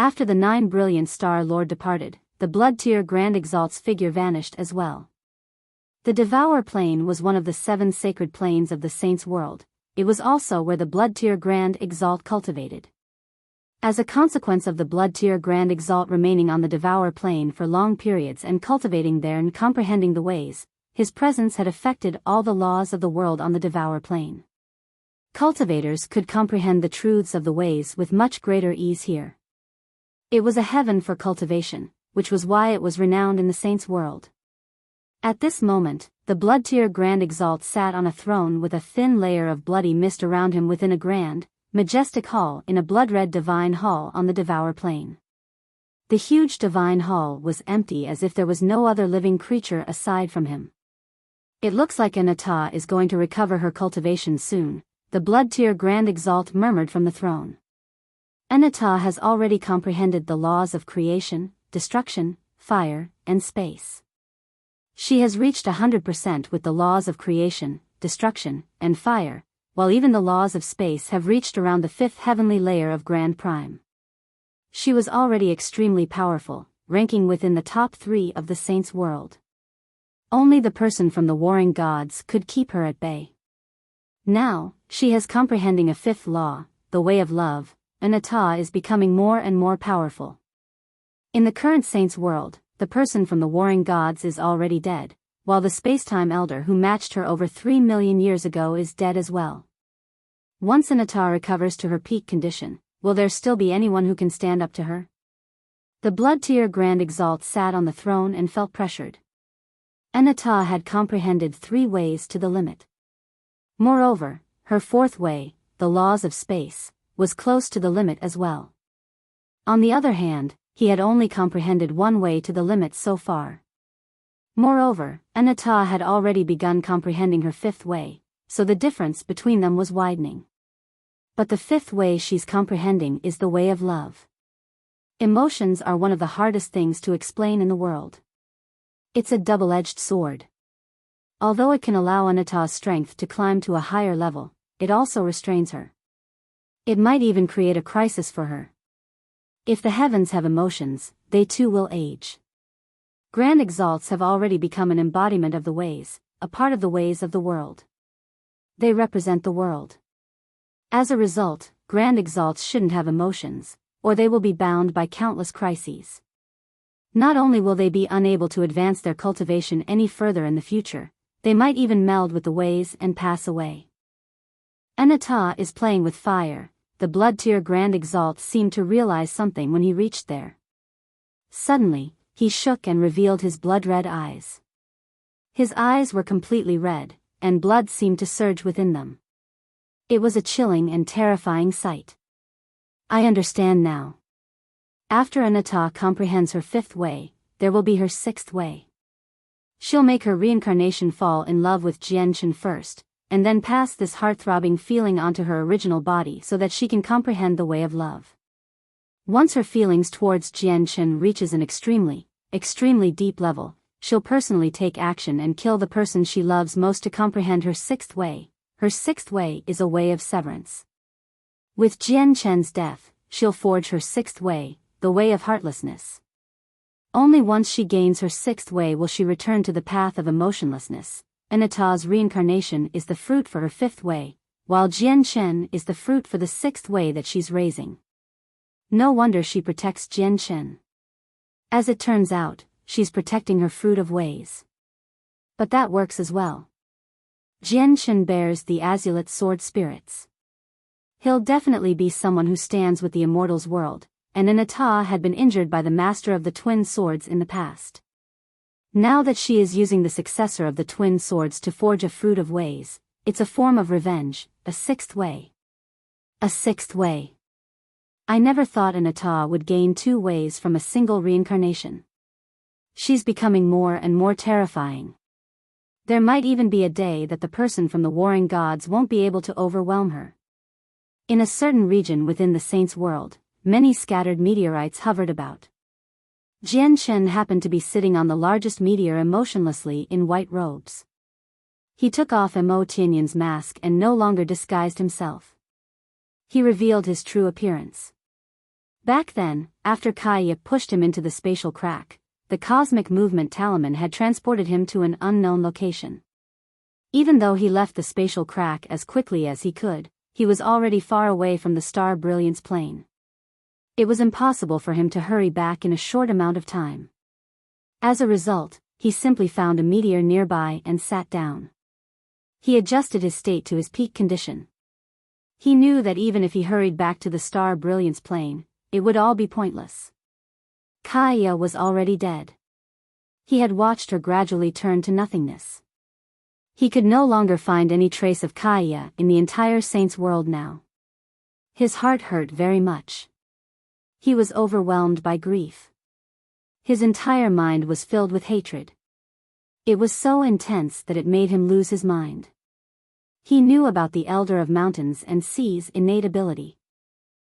After the 9 brilliant Star Lord departed, the Blood Tier Grand Exalt's figure vanished as well. The Devour Plane was one of the 7 sacred planes of the Saints' world. It was also where the Blood Tier Grand Exalt cultivated. As a consequence of the Blood Tier Grand Exalt remaining on the Devour Plane for long periods and cultivating there and comprehending the ways, his presence had affected all the laws of the world on the Devour Plane. Cultivators could comprehend the truths of the ways with much greater ease here. It was a heaven for cultivation, which was why it was renowned in the Saints' world. At this moment, the Blood Tier Grand Exalt sat on a throne with a thin layer of bloody mist around him within a grand, majestic hall in a blood-red divine hall on the Devour Plane. The huge divine hall was empty as if there was no other living creature aside from him. It looks like Anata is going to recover her cultivation soon, the Blood Tier Grand Exalt murmured from the throne. Anata has already comprehended the laws of creation, destruction, fire, and space. She has reached 100% with the laws of creation, destruction, and fire, while even the laws of space have reached around the 5th heavenly layer of Grand Prime. She was already extremely powerful, ranking within the top 3 of the Saints' world. Only the person from the warring gods could keep her at bay. Now, she has comprehending a 5th law, the way of love, Anata is becoming more and more powerful. In the current Saints' world, the person from the warring gods is already dead, while the space-time elder who matched her over 3 million years ago is dead as well. Once Anata recovers to her peak condition, will there still be anyone who can stand up to her? The Blood Tier Grand Exalt sat on the throne and felt pressured. Anata had comprehended 3 ways to the limit. Moreover, her 4th way, the laws of space, was close to the limit as well. On the other hand, he had only comprehended 1 way to the limit so far. Moreover, Anata had already begun comprehending her 5th way, so the difference between them was widening. But the 5th way she's comprehending is the way of love. Emotions are one of the hardest things to explain in the world. It's a double-edged sword. Although it can allow Anata's strength to climb to a higher level, it also restrains her. It might even create a crisis for her. If the heavens have emotions, they too will age. Grand Exalts have already become an embodiment of the ways, a part of the ways of the world. They represent the world. As a result, Grand Exalts shouldn't have emotions, or they will be bound by countless crises. Not only will they be unable to advance their cultivation any further in the future, they might even meld with the ways and pass away. Anata is playing with fire. The Blood Tier Grand Exalt seemed to realize something when he reached there. Suddenly, he shook and revealed his blood-red eyes. His eyes were completely red, and blood seemed to surge within them. It was a chilling and terrifying sight. I understand now. After Anata comprehends her 5th way, there will be her 6th way. She'll make her reincarnation fall in love with Jianchen first, and then pass this heart-throbbing feeling onto her original body so that she can comprehend the way of love. Once her feelings towards Jianchen reaches an extremely deep level, she'll personally take action and kill the person she loves most to comprehend her 6th way. Her 6th way is a way of severance. With Jianchen's death, she'll forge her 6th way, the way of heartlessness. Only once she gains her 6th way will she return to the path of emotionlessness. Anata's reincarnation is the fruit for her 5th way, while Jianchen is the fruit for the 6th way that she's raising. No wonder she protects Jianchen. As it turns out, she's protecting her fruit of ways. But that works as well. Jianchen bears the Azulite sword spirits. He'll definitely be someone who stands with the immortals world, and Anata had been injured by the master of the twin swords in the past. Now that she is using the successor of the twin swords to forge a fruit of ways, it's a form of revenge, a 6th way. A 6th way. I never thought Anata would gain 2 ways from a single reincarnation. She's becoming more and more terrifying. There might even be a day that the person from the warring gods won't be able to overwhelm her. In a certain region within the Saints' world, many scattered meteorites hovered about. Jianchen happened to be sitting on the largest meteor emotionlessly in white robes. He took off Mo Tianyan's mask and no longer disguised himself. He revealed his true appearance. Back then, after Kaya pushed him into the spatial crack, the cosmic movement talisman had transported him to an unknown location. Even though he left the spatial crack as quickly as he could, he was already far away from the star brilliance plane. It was impossible for him to hurry back in a short amount of time. As a result, he simply found a meteor nearby and sat down. He adjusted his state to his peak condition. He knew that even if he hurried back to the star brilliance plane, it would all be pointless. Kaya was already dead. He had watched her gradually turn to nothingness. He could no longer find any trace of Kaya in the entire saint's world now. His heart hurt very much. He was overwhelmed by grief. His entire mind was filled with hatred. It was so intense that it made him lose his mind. He knew about the Elder of Mountains and Seas' innate ability.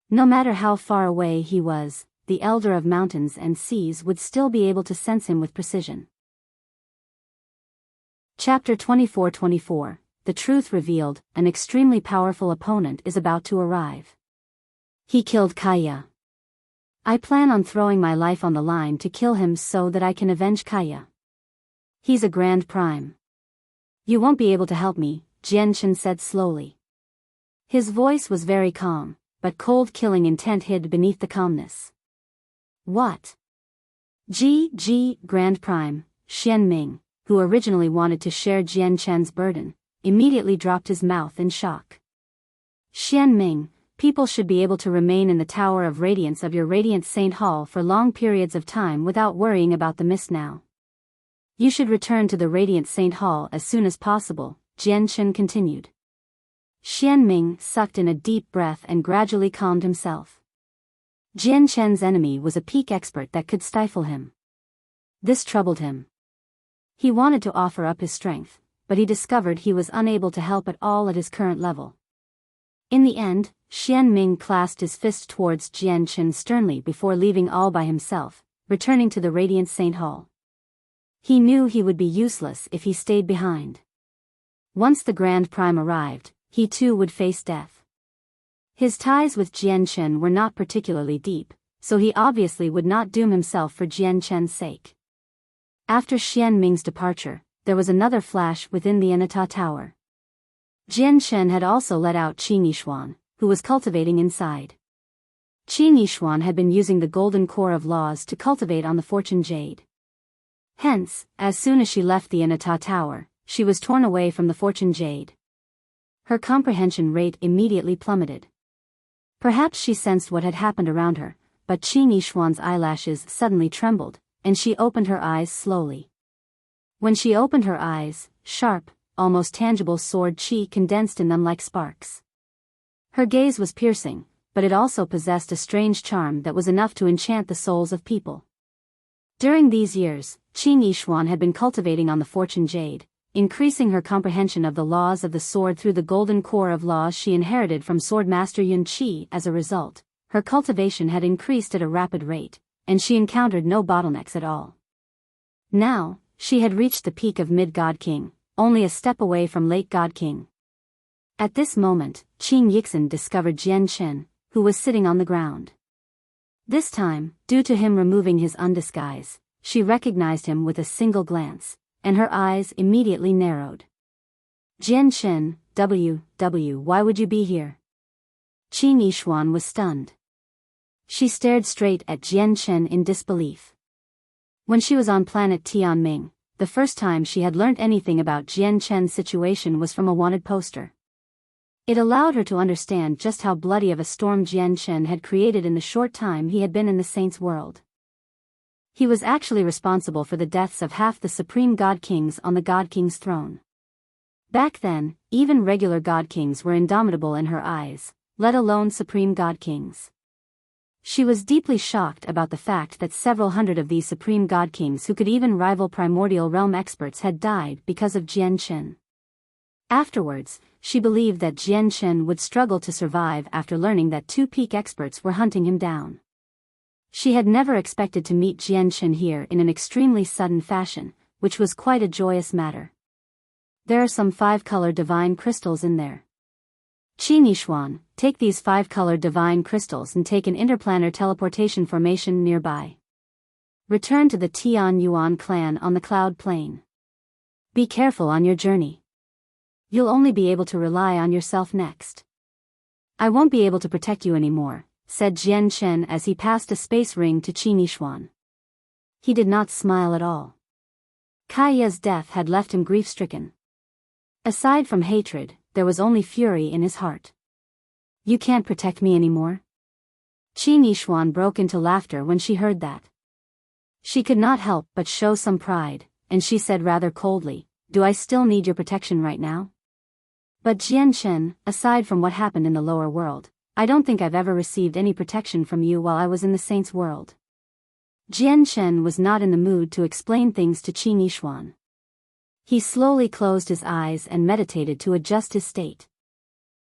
No matter how far away he was, the Elder of Mountains and Seas would still be able to sense him with precision. Chapter 24-24, The Truth Revealed, an extremely powerful opponent is about to arrive. He killed Kaya. I plan on throwing my life on the line to kill him so that I can avenge Kaya. He's a Grand Prime. You won't be able to help me, Jianchen said slowly. His voice was very calm, but cold killing intent hid beneath the calmness. What? Grand Prime, Xian Ming, who originally wanted to share Jianchen's burden, immediately dropped his mouth in shock. Xian Ming, people should be able to remain in the Tower of Radiance of your Radiant Saint Hall for long periods of time without worrying about the mist now. You should return to the Radiant Saint Hall as soon as possible, Jianchen continued. Xian Ming sucked in a deep breath and gradually calmed himself. Jianchen's enemy was a peak expert that could stifle him. This troubled him. He wanted to offer up his strength, but he discovered he was unable to help at all at his current level. In the end, Xian Ming clasped his fist towards Jianchen sternly before leaving all by himself, returning to the Radiant Saint Hall. He knew he would be useless if he stayed behind. Once the Grand Prime arrived, he too would face death. His ties with Jianchen were not particularly deep, so he obviously would not doom himself for Jianchen's sake. After Xian Ming's departure, there was another flash within the Anata Tower. Jianchen had also let out Qi Nishuan, who was cultivating inside. Qi Nishuan had been using the golden core of laws to cultivate on the fortune jade. Hence, as soon as she left the Anata Tower, she was torn away from the fortune jade. Her comprehension rate immediately plummeted. Perhaps she sensed what had happened around her, but Qi Nishuan's eyelashes suddenly trembled, and she opened her eyes slowly. When she opened her eyes, sharp, almost tangible sword qi condensed in them like sparks. Her gaze was piercing, but it also possessed a strange charm that was enough to enchant the souls of people. During these years, Qi Nishuan had been cultivating on the fortune jade, increasing her comprehension of the laws of the sword through the golden core of laws she inherited from Swordmaster Yun Qi. As a result, her cultivation had increased at a rapid rate, and she encountered no bottlenecks at all. Now, she had reached the peak of Mid-God King, only a step away from Late God King. At this moment, Qin Yixin discovered Jianchen, who was sitting on the ground. This time, due to him removing his undisguise, she recognized him with a single glance, and her eyes immediately narrowed. Jianchen, why would you be here? Qi Nishuan was stunned. She stared straight at Jianchen in disbelief. When she was on planet Tianming, the first time she had learnt anything about Jianchen's situation was from a wanted poster. It allowed her to understand just how bloody of a storm Jianchen had created in the short time he had been in the Saints' world. He was actually responsible for the deaths of half the Supreme God Kings on the God King's throne. Back then, even regular God Kings were indomitable in her eyes, let alone Supreme God Kings. She was deeply shocked about the fact that several hundred of these Supreme God Kings who could even rival Primordial Realm experts had died because of Jianchen. Afterwards, she believed that Jianchen would struggle to survive after learning that two peak experts were hunting him down. She had never expected to meet Jianchen here in an extremely sudden fashion, which was quite a joyous matter. There are some 5-color divine crystals in there. Qi Nishuan, take these 5-colored divine crystals and take an interplanar teleportation formation nearby. Return to the Tian Yuan clan on the cloud plane. Be careful on your journey. You'll only be able to rely on yourself next. I won't be able to protect you anymore, said Jian Chen as he passed a space ring to Qi Nishuan. He did not smile at all. Kaiya's death had left him grief-stricken. Aside from hatred, there was only fury in his heart. You can't protect me anymore? Qi Nishuan broke into laughter when she heard that. She could not help but show some pride, and she said rather coldly, "Do I still need your protection right now?" But Jian Chen, aside from what happened in the lower world, I don't think I've ever received any protection from you while I was in the saints' world. Jian Chen was not in the mood to explain things to Qi Nishuan. He slowly closed his eyes and meditated to adjust his state.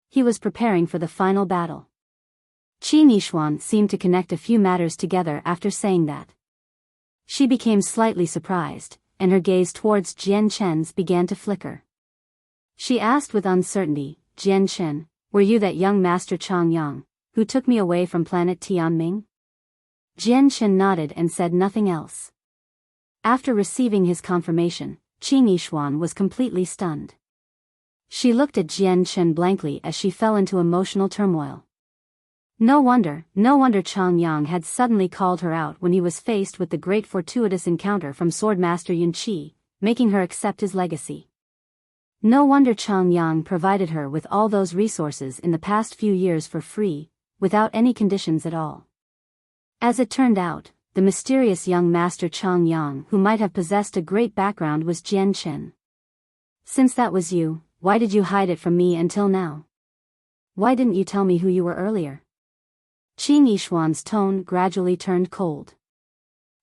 He was preparing for the final battle. Qi Nishuan seemed to connect a few matters together after saying that. She became slightly surprised, and her gaze towards Jian Chen's began to flicker. She asked with uncertainty, "Jian Chen, were you that young master Chang Yang, who took me away from planet Tianming?" Jian Chen nodded and said nothing else. After receiving his confirmation, Qi Nishuan was completely stunned. She looked at Jian Chen blankly as she fell into emotional turmoil. No wonder Chang Yang had suddenly called her out when he was faced with the great fortuitous encounter from Swordmaster Yun Qi, making her accept his legacy. No wonder Chang Yang provided her with all those resources in the past few years for free, without any conditions at all. As it turned out, the mysterious young master Chang Yang who might have possessed a great background was Jian Chen. Since that was you, why did you hide it from me until now? Why didn't you tell me who you were earlier? Qi Nishuan's tone gradually turned cold.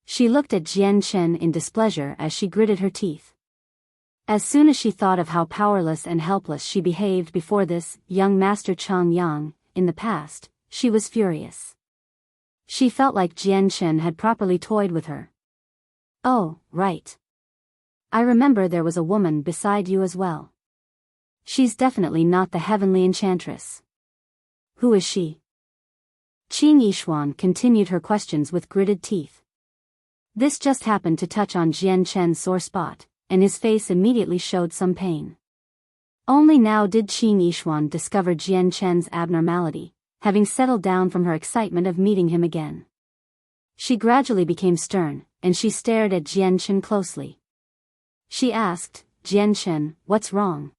She looked at Jian Chen in displeasure as she gritted her teeth. As soon as she thought of how powerless and helpless she behaved before this young master Chang Yang, in the past, she was furious. She felt like Jian Chen had properly toyed with her. "Oh, right. I remember there was a woman beside you as well. She's definitely not the heavenly enchantress. Who is she?" Qi Nishuan continued her questions with gritted teeth. This just happened to touch on Jian Chen's sore spot, and his face immediately showed some pain. Only now did Qi Nishuan discover Jian Chen's abnormality, having settled down from her excitement of meeting him again. She gradually became stern, and she stared at Jian Chen closely. She asked, "Jian Chen, what's wrong?"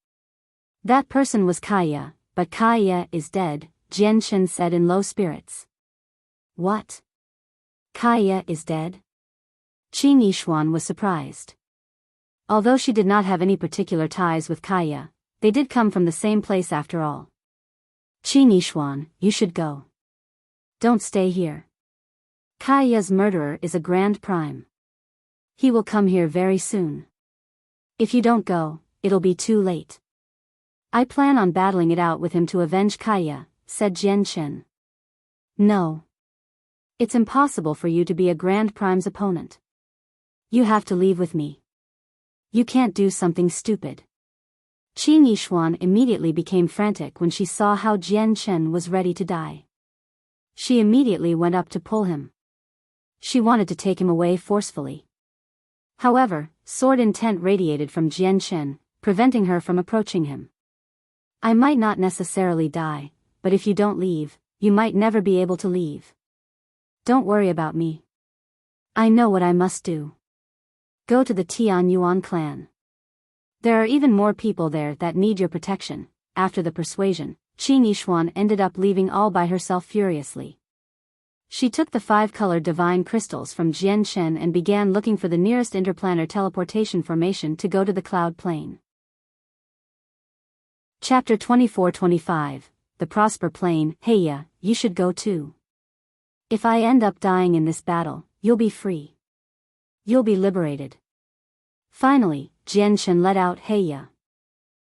"That person was Kaiya, but Kaiya is dead," Jian Chen said in low spirits. "What? Kaiya is dead?" Qi Nishuan was surprised. Although she did not have any particular ties with Kaiya, they did come from the same place after all. "Qi Nishuan, you should go. Don't stay here. Kaiya's murderer is a Grand Prime. He will come here very soon. If you don't go, it'll be too late. I plan on battling it out with him to avenge Kaiya," said Jian Chen. "No. It's impossible for you to be a Grand Prime's opponent. You have to leave with me. You can't do something stupid." Qi Nishuan immediately became frantic when she saw how Jian Chen was ready to die. She immediately went up to pull him. She wanted to take him away forcefully. However, sword intent radiated from Jian Chen, preventing her from approaching him. "I might not necessarily die, but if you don't leave, you might never be able to leave. Don't worry about me. I know what I must do. Go to the Tian Yuan clan. There are even more people there that need your protection." After the persuasion, Qi Nishuan ended up leaving all by herself furiously. She took the 5-colored divine crystals from Jian Chen and began looking for the nearest interplanar teleportation formation to go to the cloud plane. Chapter 24-25, The Prosper Plane. "Heya, you should go too. If I end up dying in this battle, you'll be free. You'll be liberated." Finally, Jian Chen let out Heya.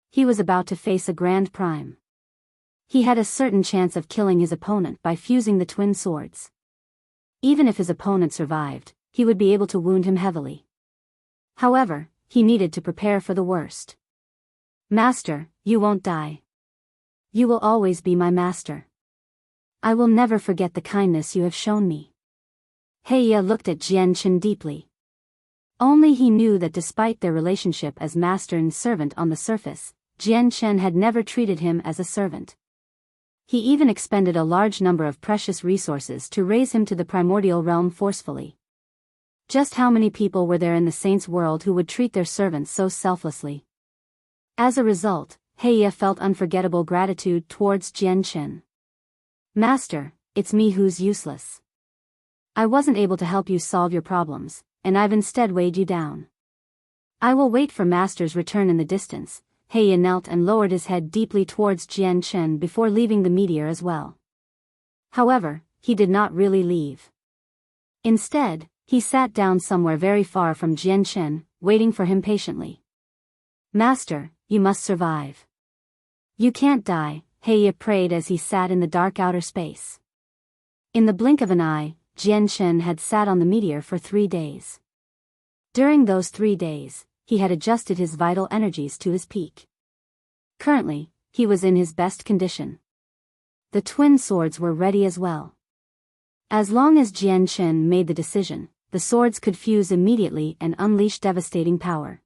He was about to face a Grand Prime. He had a certain chance of killing his opponent by fusing the twin swords. Even if his opponent survived, he would be able to wound him heavily. However, he needed to prepare for the worst. "Master, you won't die. You will always be my master. I will never forget the kindness you have shown me. Heya looked at Jian Chen deeply. Only he knew that despite their relationship as master and servant on the surface, Jian Chen had never treated him as a servant. He even expended a large number of precious resources to raise him to the primordial realm forcefully. Just how many people were there in the saints' world who would treat their servants so selflessly? As a result, Heya felt unforgettable gratitude towards Jian Chen. Master, it's me who's useless. I wasn't able to help you solve your problems, and I've instead weighed you down. I will wait for Master's return in the distance. Heya knelt and lowered his head deeply towards Jian Chen before leaving the meteor as well. However, he did not really leave. Instead, he sat down somewhere very far from Jian Chen, waiting for him patiently. Master, you must survive. You can't die, Heya prayed as he sat in the dark outer space. In the blink of an eye, Jian Chen had sat on the meteor for 3 days. During those 3 days, he had adjusted his vital energies to his peak. Currently, he was in his best condition. The twin swords were ready as well. As long as Jian Chen made the decision, the swords could fuse immediately and unleash devastating power.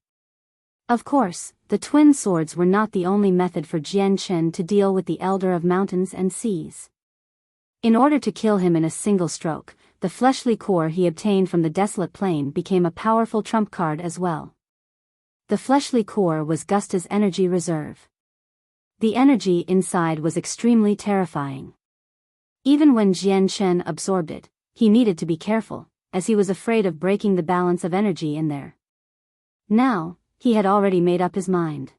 Of course, the twin swords were not the only method for Jian Chen to deal with the Elder of Mountains and Seas. In order to kill him in a single stroke, the fleshly core he obtained from the desolate plain became a powerful trump card as well. The fleshly core was Gusta's energy reserve. The energy inside was extremely terrifying. Even when Jian Chen absorbed it, he needed to be careful, as he was afraid of breaking the balance of energy in there. Now, he had already made up his mind.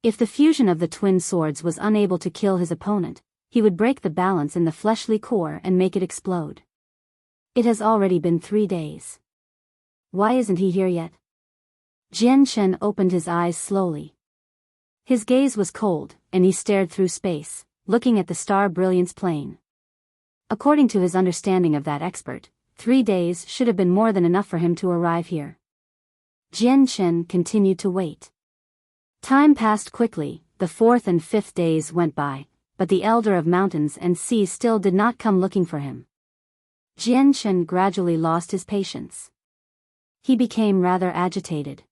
If the fusion of the twin swords was unable to kill his opponent, he would break the balance in the fleshly core and make it explode. It has already been 3 days. Why isn't he here yet? Jian Chen opened his eyes slowly. His gaze was cold, and he stared through space, looking at the star brilliance plane. According to his understanding of that expert, 3 days should have been more than enough for him to arrive here. Jian Chen continued to wait. Time passed quickly, the 4th and 5th days went by, but the Elder of Mountains and Seas still did not come looking for him. Jian Chen gradually lost his patience. He became rather agitated.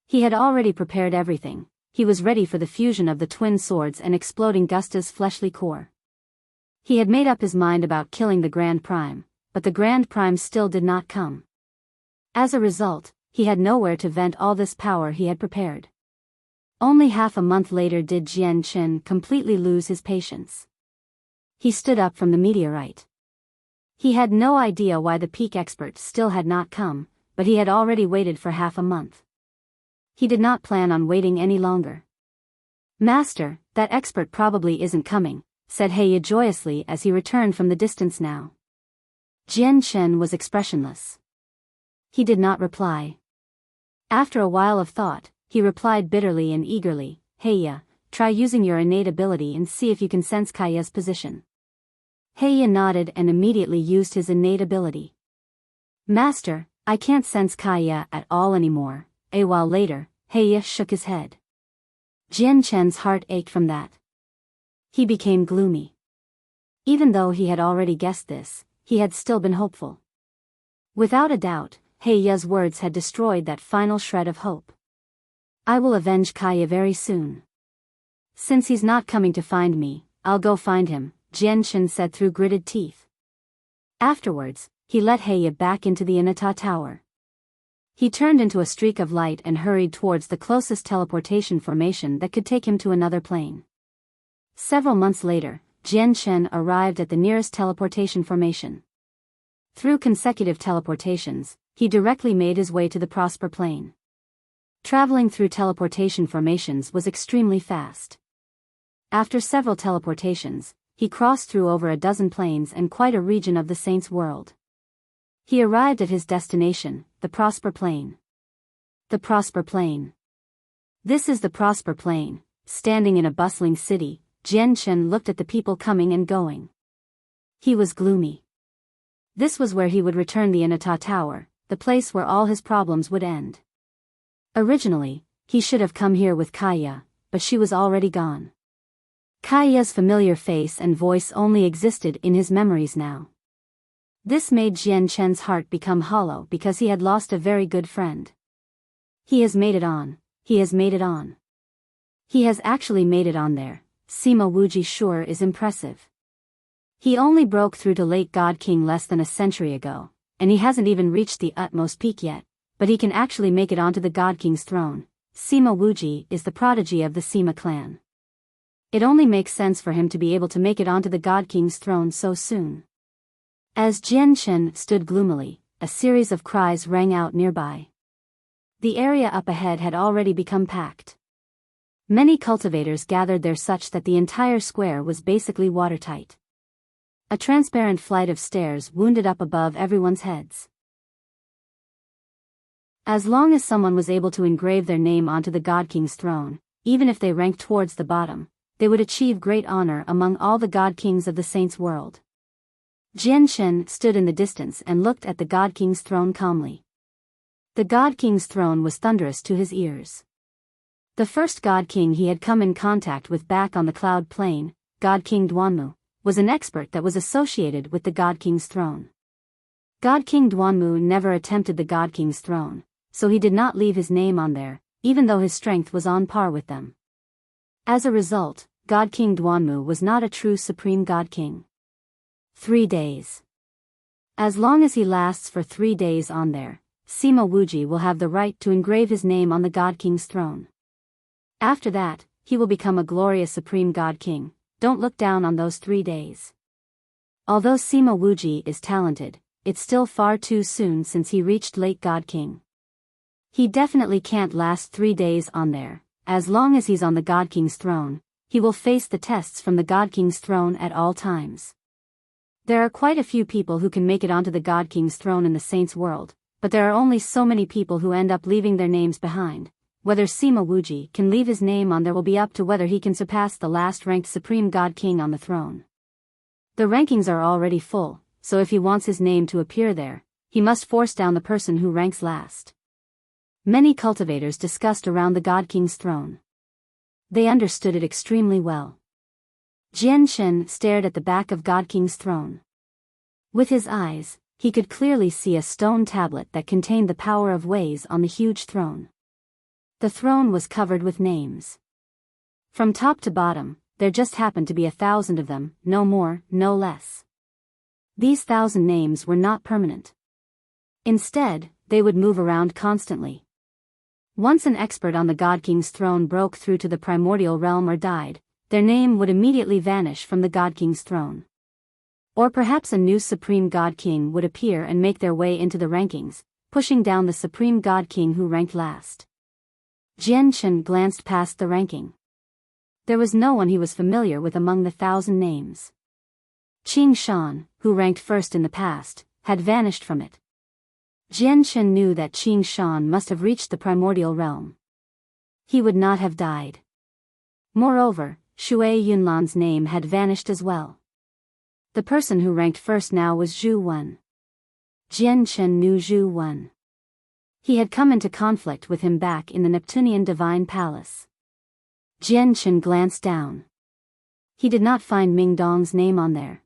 He had already prepared everything. He was ready for the fusion of the twin swords and exploding Gusta's fleshly core. He had made up his mind about killing the Grand Prime, but the Grand Prime still did not come. As a result, he had nowhere to vent all this power he had prepared. Only half a month later did Jian Chen completely lose his patience. He stood up from the meteorite. He had no idea why the peak expert still had not come, but he had already waited for half a month. He did not plan on waiting any longer. Master, that expert probably isn't coming, said Heya joyously as he returned from the distance now. Jian Chen was expressionless. He did not reply. After a while of thought, he replied bitterly and eagerly, Heya, try using your innate ability and see if you can sense Kaya's position. Heya nodded and immediately used his innate ability. Master, I can't sense Kaya at all anymore. A while later, Heya shook his head. Jian Chen's heart ached from that. He became gloomy. Even though he had already guessed this, he had still been hopeful. Without a doubt, Heya's words had destroyed that final shred of hope. I will avenge Kaya very soon. Since he's not coming to find me, I'll go find him, Jian Chen said through gritted teeth. Afterwards, he let Heya back into the Inata Tower. He turned into a streak of light and hurried towards the closest teleportation formation that could take him to another plane. Several months later, Jian Chen arrived at the nearest teleportation formation. Through consecutive teleportations, he directly made his way to the Prosper Plane. Traveling through teleportation formations was extremely fast. After several teleportations, he crossed through over a dozen planes and quite a region of the Saints' world. He arrived at his destination, the Prosper Plane. The Prosper Plane. This is the Prosper Plane. Standing in a bustling city, Jian Chen looked at the people coming and going. He was gloomy. This was where he would return the Inata Tower, the place where all his problems would end. Originally, he should have come here with Kaya, but she was already gone. Kaiya's familiar face and voice only existed in his memories now. This made Jian Chen's heart become hollow because he had lost a very good friend. He has made it on. He has made it on. He has actually made it on there. Sima Wuji sure is impressive. He only broke through to late God King less than a century ago, and he hasn't even reached the utmost peak yet, but he can actually make it onto the God King's throne. Sima Wuji is the prodigy of the Sima clan. It only makes sense for him to be able to make it onto the God King's throne so soon. As Jian Chen stood gloomily, a series of cries rang out nearby. The area up ahead had already become packed. Many cultivators gathered there such that the entire square was basically watertight. A transparent flight of stairs wounded up above everyone's heads. As long as someone was able to engrave their name onto the God King's throne, even if they ranked towards the bottom, they would achieve great honor among all the God Kings of the Saints' world. Jian Chen stood in the distance and looked at the God King's throne calmly. The God King's throne was thunderous to his ears. The first God King he had come in contact with back on the Cloud Plain, God King Duanmu, was an expert that was associated with the God King's throne. God King Duanmu never attempted the God King's throne, so he did not leave his name on there, even though his strength was on par with them. As a result, God King Duanmu was not a true Supreme God King. 3 days. As long as he lasts for 3 days on there, Sima Wuji will have the right to engrave his name on the God King's throne. After that, he will become a glorious Supreme God King. Don't look down on those 3 days. Although Sima Wuji is talented, it's still far too soon since he reached late God King. He definitely can't last 3 days on there. As long as he's on the God King's throne, he will face the tests from the God King's throne at all times. There are quite a few people who can make it onto the God King's throne in the Saints' world, but there are only so many people who end up leaving their names behind. Whether Sima Wuji can leave his name on there will be up to whether he can surpass the last ranked Supreme God King on the throne. The rankings are already full, so if he wants his name to appear there, he must force down the person who ranks last. Many cultivators discussed around the God King's throne. They understood it extremely well. Jian Chen stared at the back of God King's throne. With his eyes, he could clearly see a stone tablet that contained the power of ways on the huge throne. The throne was covered with names. From top to bottom, there just happened to be 1,000 of them, no more, no less. These 1,000 names were not permanent. Instead, they would move around constantly. Once an expert on the God King's throne broke through to the primordial realm or died, their name would immediately vanish from the God King's throne. Or perhaps a new Supreme God King would appear and make their way into the rankings, pushing down the Supreme God King who ranked last. Jian Chen glanced past the ranking. There was no one he was familiar with among the 1,000 names. Qing Shan, who ranked first in the past, had vanished from it. Jian Chen knew that Qing Shan must have reached the primordial realm. He would not have died. Moreover, Shui Yunlan's name had vanished as well. The person who ranked first now was Zhu Wen. Jian Chen knew Zhu Wen. He had come into conflict with him back in the Neptunian Divine Palace. Jian Chen glanced down. He did not find Ming Dong's name on there.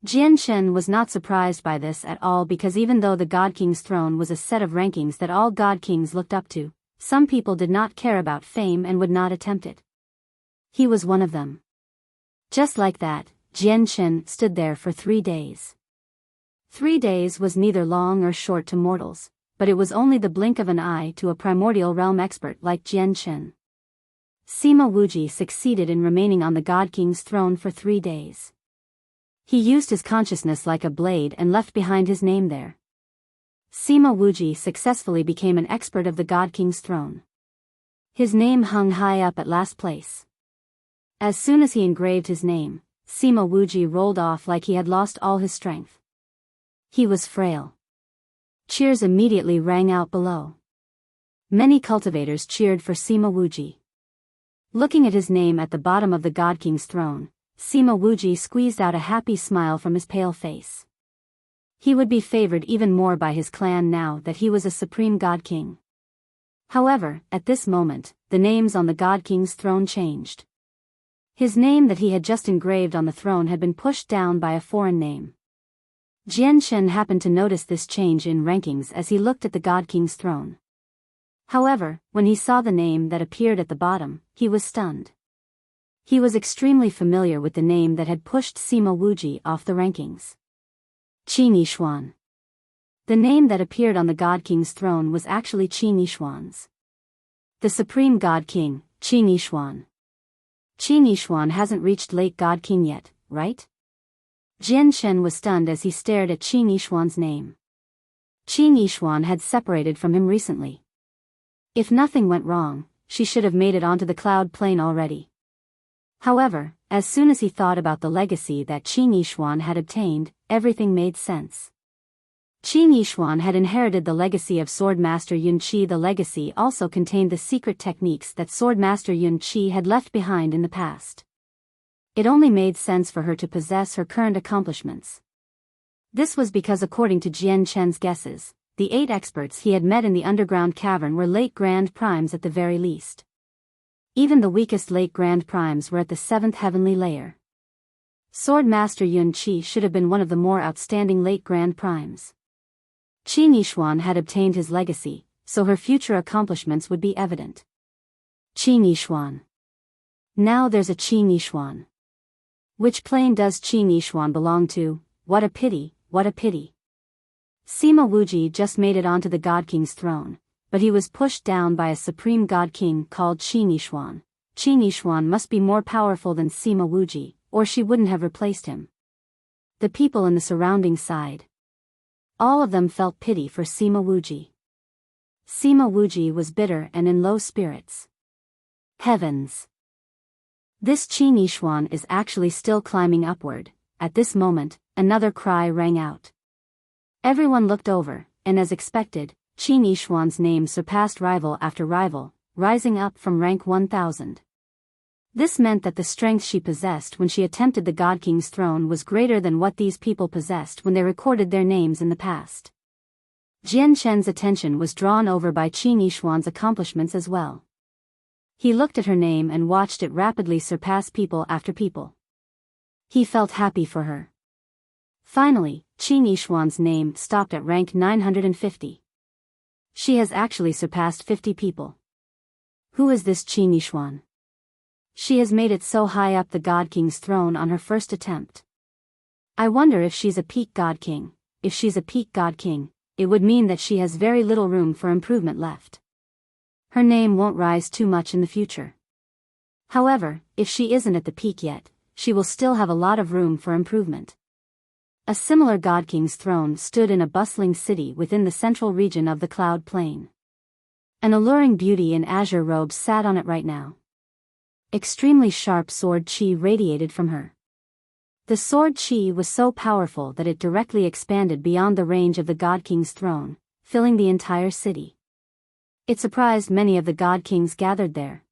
Jian Chen was not surprised by this at all because even though the God King's throne was a set of rankings that all God Kings looked up to, some people did not care about fame and would not attempt it. He was one of them. Just like that, Jian Chen stood there for 3 days. 3 days was neither long or short to mortals, but it was only the blink of an eye to a primordial realm expert like Jian Chen. Sima Wuji succeeded in remaining on the God King's throne for 3 days. He used his consciousness like a blade and left behind his name there. Sima Wuji successfully became an expert of the God King's throne. His name hung high up at last place. As soon as he engraved his name, Sima Wuji rolled off like he had lost all his strength. He was frail. Cheers immediately rang out below. Many cultivators cheered for Sima Wuji. Looking at his name at the bottom of the God King's throne, Sima Wuji squeezed out a happy smile from his pale face. He would be favored even more by his clan now that he was a Supreme God King. However, at this moment, the names on the God King's throne changed. His name that he had just engraved on the throne had been pushed down by a foreign name. Jian Shen happened to notice this change in rankings as he looked at the God King's throne. However, when he saw the name that appeared at the bottom, he was stunned. He was extremely familiar with the name that had pushed Sima Wuji off the rankings. Qi Nishuan. The name that appeared on the God King's throne was actually Qi Nishuan's. The Supreme God King, Qi Nishuan. Qi Nishuan hasn't reached late God King yet, right? Jian Shen was stunned as he stared at Qi Nishuan's name. Qi Nishuan had separated from him recently. If nothing went wrong, she should have made it onto the cloud plane already. However, as soon as he thought about the legacy that Qi Nishuan had obtained, everything made sense. Qi Nishuan had inherited the legacy of Swordmaster Yun Qi. The legacy also contained the secret techniques that Swordmaster Yun Qi had left behind in the past. It only made sense for her to possess her current accomplishments. This was because according to Jian Chen's guesses, the 8 experts he had met in the underground cavern were late Grand Primes at the very least. Even the weakest late Grand Primes were at the 7th heavenly layer. Swordmaster Yun Qi should have been one of the more outstanding late Grand Primes. Qi Nishuan had obtained his legacy, so her future accomplishments would be evident. Qi Nishuan. Now there's a Qi Nishuan. Which plane does Qi Nishuan belong to? What a pity, what a pity. Sima Wuji just made it onto the God King's throne, but he was pushed down by a supreme God King called Qi Nishuan. Qi Nishuan must be more powerful than Sima Wuji, or she wouldn't have replaced him. The people in the surrounding side. All of them felt pity for Sima Wuji. Sima Wuji was bitter and in low spirits. Heavens! This Qi Nishuan is actually still climbing upward. At this moment, another cry rang out. Everyone looked over, and as expected, Qi Nishuan's name surpassed rival after rival, rising up from rank 1000. This meant that the strength she possessed when she attempted the God King's throne was greater than what these people possessed when they recorded their names in the past. Jian Chen's attention was drawn over by Qi Nishuan's accomplishments as well. He looked at her name and watched it rapidly surpass people after people. He felt happy for her. Finally, Qi Nishuan's name stopped at rank 950. She has actually surpassed 50 people. Who is this Qi Nishuan? She has made it so high up the God King's throne on her first attempt. I wonder if she's a peak God King. If she's a peak God King, it would mean that she has very little room for improvement left. Her name won't rise too much in the future. However, if she isn't at the peak yet, she will still have a lot of room for improvement. A similar God King's throne stood in a bustling city within the central region of the cloud plain. An alluring beauty in azure robes sat on it right now. Extremely sharp sword qi radiated from her. The sword qi was so powerful that it directly expanded beyond the range of the God King's throne, filling the entire city. It surprised many of the God Kings gathered there.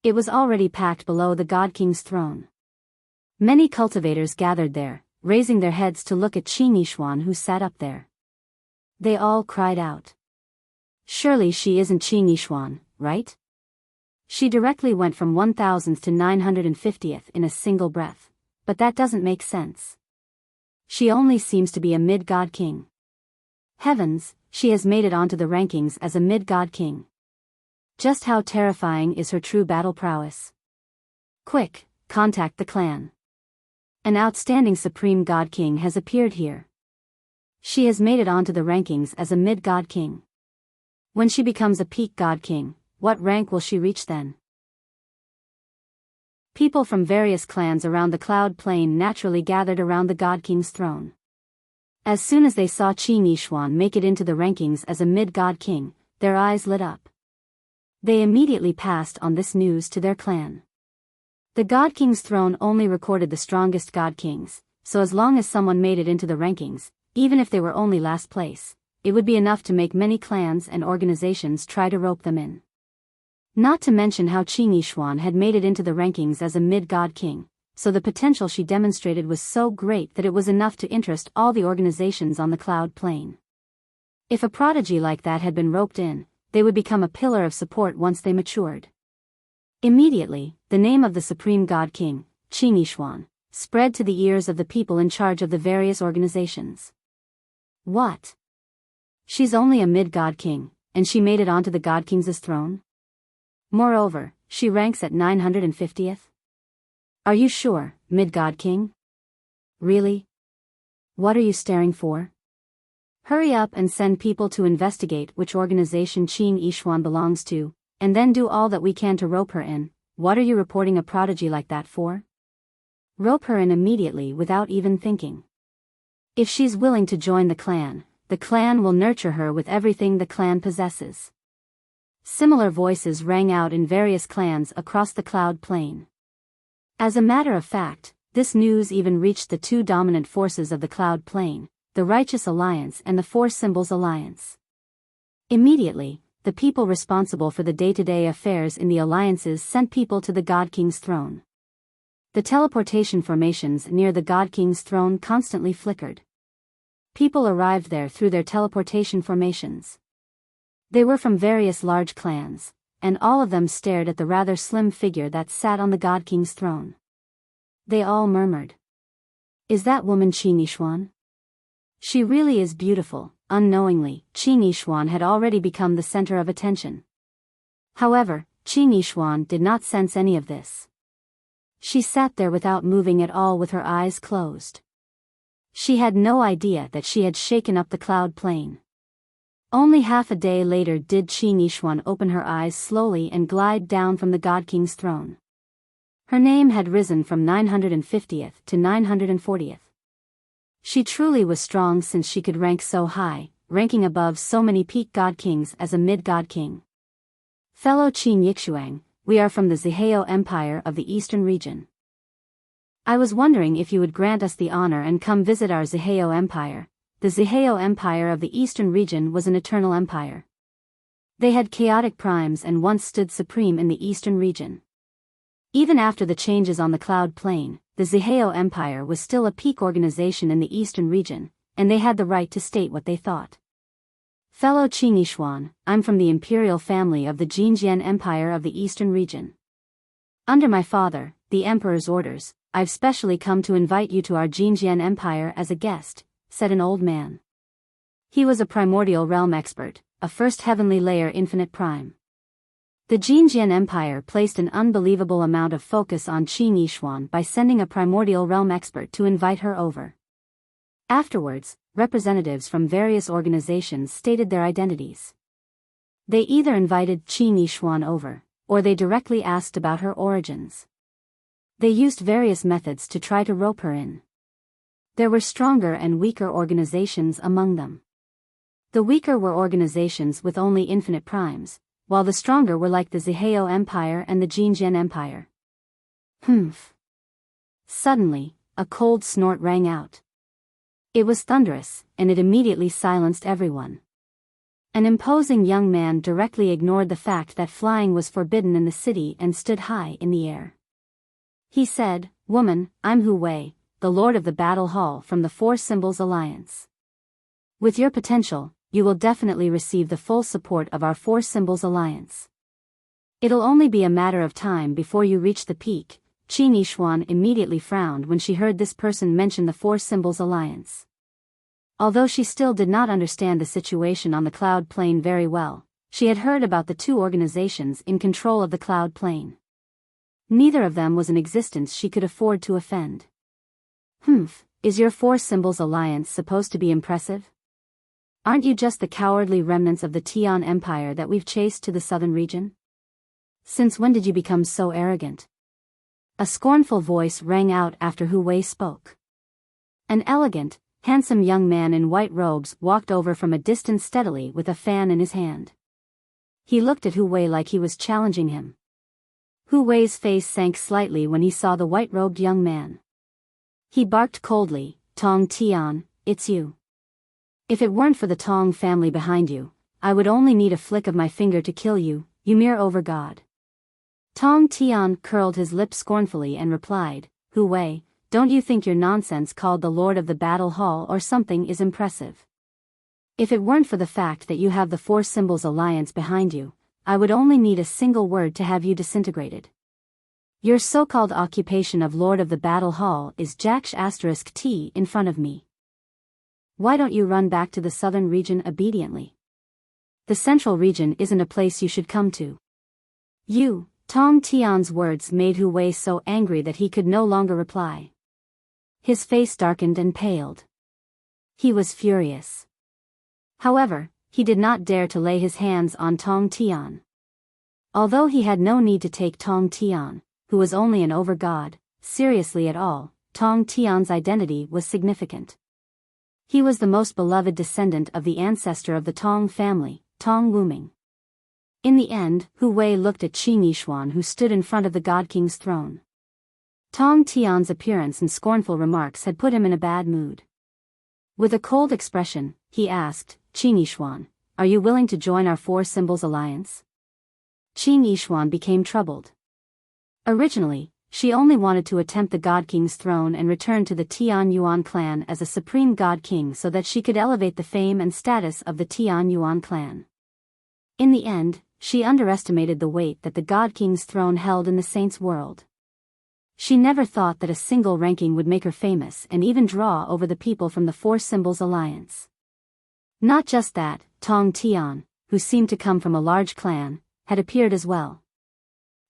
It was already packed below the God King's throne. Many cultivators gathered there, raising their heads to look at Qi Nishuan who sat up there. They all cried out. Surely she isn't Qi Nishuan, right? She directly went from 1000th to 950th in a single breath, but that doesn't make sense. She only seems to be a mid-God king. Heavens, she has made it onto the rankings as a mid-God king. Just how terrifying is her true battle prowess? Quick, contact the clan. An outstanding supreme God king has appeared here. She has made it onto the rankings as a mid-God king. When she becomes a peak God king, what rank will she reach then? People from various clans around the cloud plain naturally gathered around the God King's throne. As soon as they saw Qi Nishuan make it into the rankings as a mid-God king, their eyes lit up. They immediately passed on this news to their clan. The God King's throne only recorded the strongest God Kings, so as long as someone made it into the rankings, even if they were only last place, it would be enough to make many clans and organizations try to rope them in. Not to mention how Qi Nishuan had made it into the rankings as a mid-God king, so the potential she demonstrated was so great that it was enough to interest all the organizations on the cloud plain. If a prodigy like that had been roped in, they would become a pillar of support once they matured. Immediately, the name of the Supreme God King, Qin Yishuan, spread to the ears of the people in charge of the various organizations. What? She's only a mid-God king, and she made it onto the God King's throne? Moreover, she ranks at 950th? Are you sure, mid-God king? Really? What are you staring for? Hurry up and send people to investigate which organization Qin Yishuan belongs to, and then do all that we can to rope her in. What are you reporting a prodigy like that for? Rope her in immediately without even thinking. If she's willing to join the clan will nurture her with everything the clan possesses. Similar voices rang out in various clans across the cloud plain. As a matter of fact, this news even reached the two dominant forces of the cloud plain, the Righteous Alliance and the Four Symbols Alliance. Immediately, the people responsible for the day-to-day affairs in the alliances sent people to the God King's throne. The teleportation formations near the God King's throne constantly flickered. People arrived there through their teleportation formations. They were from various large clans, and all of them stared at the rather slim figure that sat on the God King's throne. They all murmured. Is that woman Qin Yishuan? She really is beautiful. Unknowingly, Qin Yishuan had already become the center of attention. However, Qin Yishuan did not sense any of this. She sat there without moving at all with her eyes closed. She had no idea that she had shaken up the cloud plain. Only half a day later did Qin Yishuan open her eyes slowly and glide down from the God King's throne. Her name had risen from 950th to 940th. She truly was strong since she could rank so high, ranking above so many peak God Kings as a mid-God King. Fellow Qin Yixuang, we are from the Zihao Empire of the Eastern region. I was wondering if you would grant us the honor and come visit our Zihao Empire. The Zihao Empire of the Eastern region was an eternal empire. They had chaotic primes and once stood supreme in the Eastern region. Even after the changes on the Cloud Plain, the Zihao Empire was still a peak organization in the Eastern region, and they had the right to state what they thought. Fellow Qin Yishuan, I'm from the imperial family of the Jinjian Empire of the Eastern region. Under my father, the Emperor's orders, I've specially come to invite you to our Jinjian Empire as a guest, said an old man. He was a primordial realm expert, a first heavenly layer infinite prime. The Jinjian Empire placed an unbelievable amount of focus on Qin Yishuan by sending a primordial realm expert to invite her over. Afterwards, representatives from various organizations stated their identities. They either invited Qin Yishuan over, or they directly asked about her origins. They used various methods to try to rope her in. There were stronger and weaker organizations among them. The weaker were organizations with only infinite primes, while the stronger were like the Zihao Empire and the Jinjian Empire. Humph. Suddenly, a cold snort rang out. It was thunderous, and it immediately silenced everyone. An imposing young man directly ignored the fact that flying was forbidden in the city and stood high in the air. He said, "Woman, I'm Hu Wei, the Lord of the Battle Hall from the Four Symbols Alliance. With your potential, you will definitely receive the full support of our Four Symbols Alliance. It'll only be a matter of time before you reach the peak." Qin Yishuan immediately frowned when she heard this person mention the Four Symbols Alliance. Although she still did not understand the situation on the Cloud Plain very well, she had heard about the two organizations in control of the Cloud Plain. Neither of them was in existence she could afford to offend. Humph, is your Four Symbols Alliance supposed to be impressive? Aren't you just the cowardly remnants of the Tian Empire that we've chased to the southern region? Since when did you become so arrogant? A scornful voice rang out after Hu Wei spoke. An elegant, handsome young man in white robes walked over from a distance steadily with a fan in his hand. He looked at Hu Wei like he was challenging him. Hu Wei's face sank slightly when he saw the white-robed young man. He barked coldly, "Tong Tian, it's you. If it weren't for the Tong family behind you, I would only need a flick of my finger to kill you, you mere overgod." Tong Tian curled his lips scornfully and replied, "Hu Wei, don't you think your nonsense called the Lord of the Battle Hall or something is impressive? If it weren't for the fact that you have the Four Symbols Alliance behind you, I would only need a single word to have you disintegrated. Your so-called occupation of Lord of the Battle Hall is T in front of me. Why don't you run back to the southern region obediently? The central region isn't a place you should come to. You, Tong Tian's words made Hu Wei so angry that he could no longer reply. His face darkened and paled. He was furious. However, he did not dare to lay his hands on Tong Tian. Although he had no need to take Tong Tian, who was only an over-god, seriously at all, Tong Tian's identity was significant. He was the most beloved descendant of the ancestor of the Tong family, Tong Wuming. In the end, Hu Wei looked at Qin Yishuan, who stood in front of the God King's throne. Tong Tian's appearance and scornful remarks had put him in a bad mood. With a cold expression, he asked, Qin Yishuan, are you willing to join our Four Symbols Alliance? Qin Yishuan became troubled. Originally, she only wanted to attempt the God King's throne and return to the Tian Yuan clan as a supreme God King so that she could elevate the fame and status of the Tian Yuan clan. In the end, she underestimated the weight that the God King's throne held in the saints' world. She never thought that a single ranking would make her famous and even draw over the people from the Four Symbols Alliance. Not just that, Tong Tian, who seemed to come from a large clan, had appeared as well.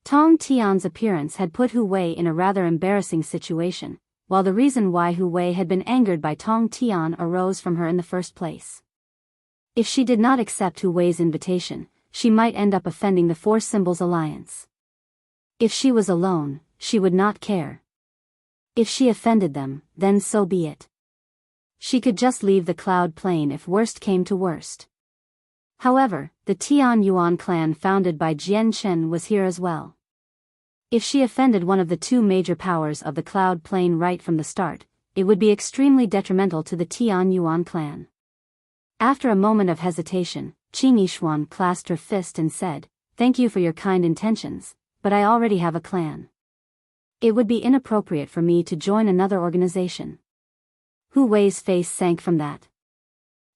Tong Tian's appearance had put Hu Wei in a rather embarrassing situation, while the reason why Hu Wei had been angered by Tong Tian arose from her in the first place. If she did not accept Hu Wei's invitation, she might end up offending the Four Symbols Alliance. If she was alone, she would not care. If she offended them, then so be it. She could just leave the Cloud Plain if worst came to worst. However, the Tian Yuan clan founded by Jian Chen was here as well. If she offended one of the two major powers of the Cloud Plain right from the start, it would be extremely detrimental to the Tian Yuan clan. After a moment of hesitation, Qin Yishuan clasped her fist and said, "Thank you for your kind intentions, but I already have a clan. It would be inappropriate for me to join another organization." Hu Wei's face sank from that.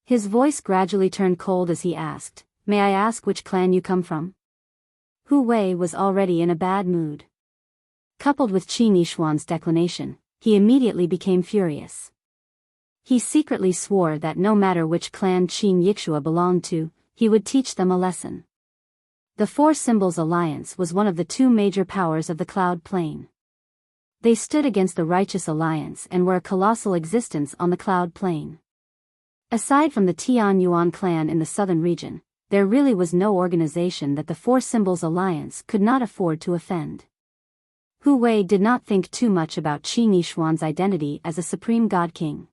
His voice gradually turned cold as he asked, "May I ask which clan you come from?" Hu Wei was already in a bad mood. Coupled with Qin Yishuan's declination, he immediately became furious. He secretly swore that no matter which clan Qin Yixua belonged to, he would teach them a lesson. The Four Symbols Alliance was one of the two major powers of the Cloud Plain. They stood against the Righteous Alliance and were a colossal existence on the Cloud Plain. Aside from the Tian Yuan clan in the southern region, there really was no organization that the Four Symbols Alliance could not afford to offend. Hu Wei did not think too much about Qin Yishuan's identity as a supreme god king.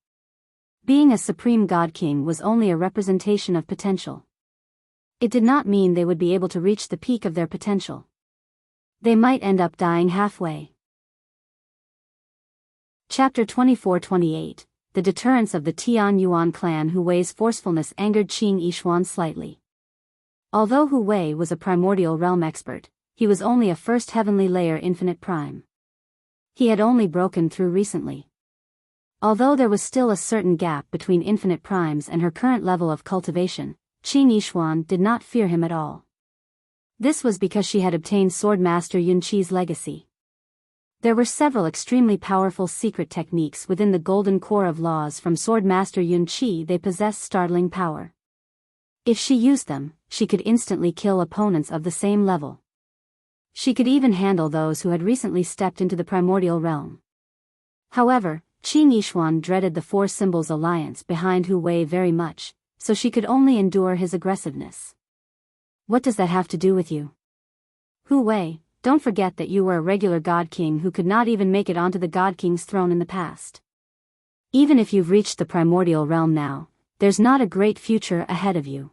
Being a supreme god king was only a representation of potential. It did not mean they would be able to reach the peak of their potential. They might end up dying halfway. Chapter 24-28. The deterrence of the Tian Yuan clan. Hu Wei's forcefulness angered Qin Yishuan slightly. Although Hu Wei was a primordial realm expert, he was only a first heavenly layer infinite prime. He had only broken through recently. Although there was still a certain gap between infinite primes and her current level of cultivation, Qin Yishuan did not fear him at all. This was because she had obtained Swordmaster Yun Qi's legacy. There were several extremely powerful secret techniques within the golden core of laws from Swordmaster Yun Qi. They possessed startling power. If she used them, she could instantly kill opponents of the same level. She could even handle those who had recently stepped into the primordial realm. However, Qin Yishuan dreaded the Four Symbols Alliance behind Hu Wei very much, so she could only endure his aggressiveness. What does that have to do with you? Hu Wei, don't forget that you were a regular God King who could not even make it onto the God King's throne in the past. Even if you've reached the primordial realm now, there's not a great future ahead of you.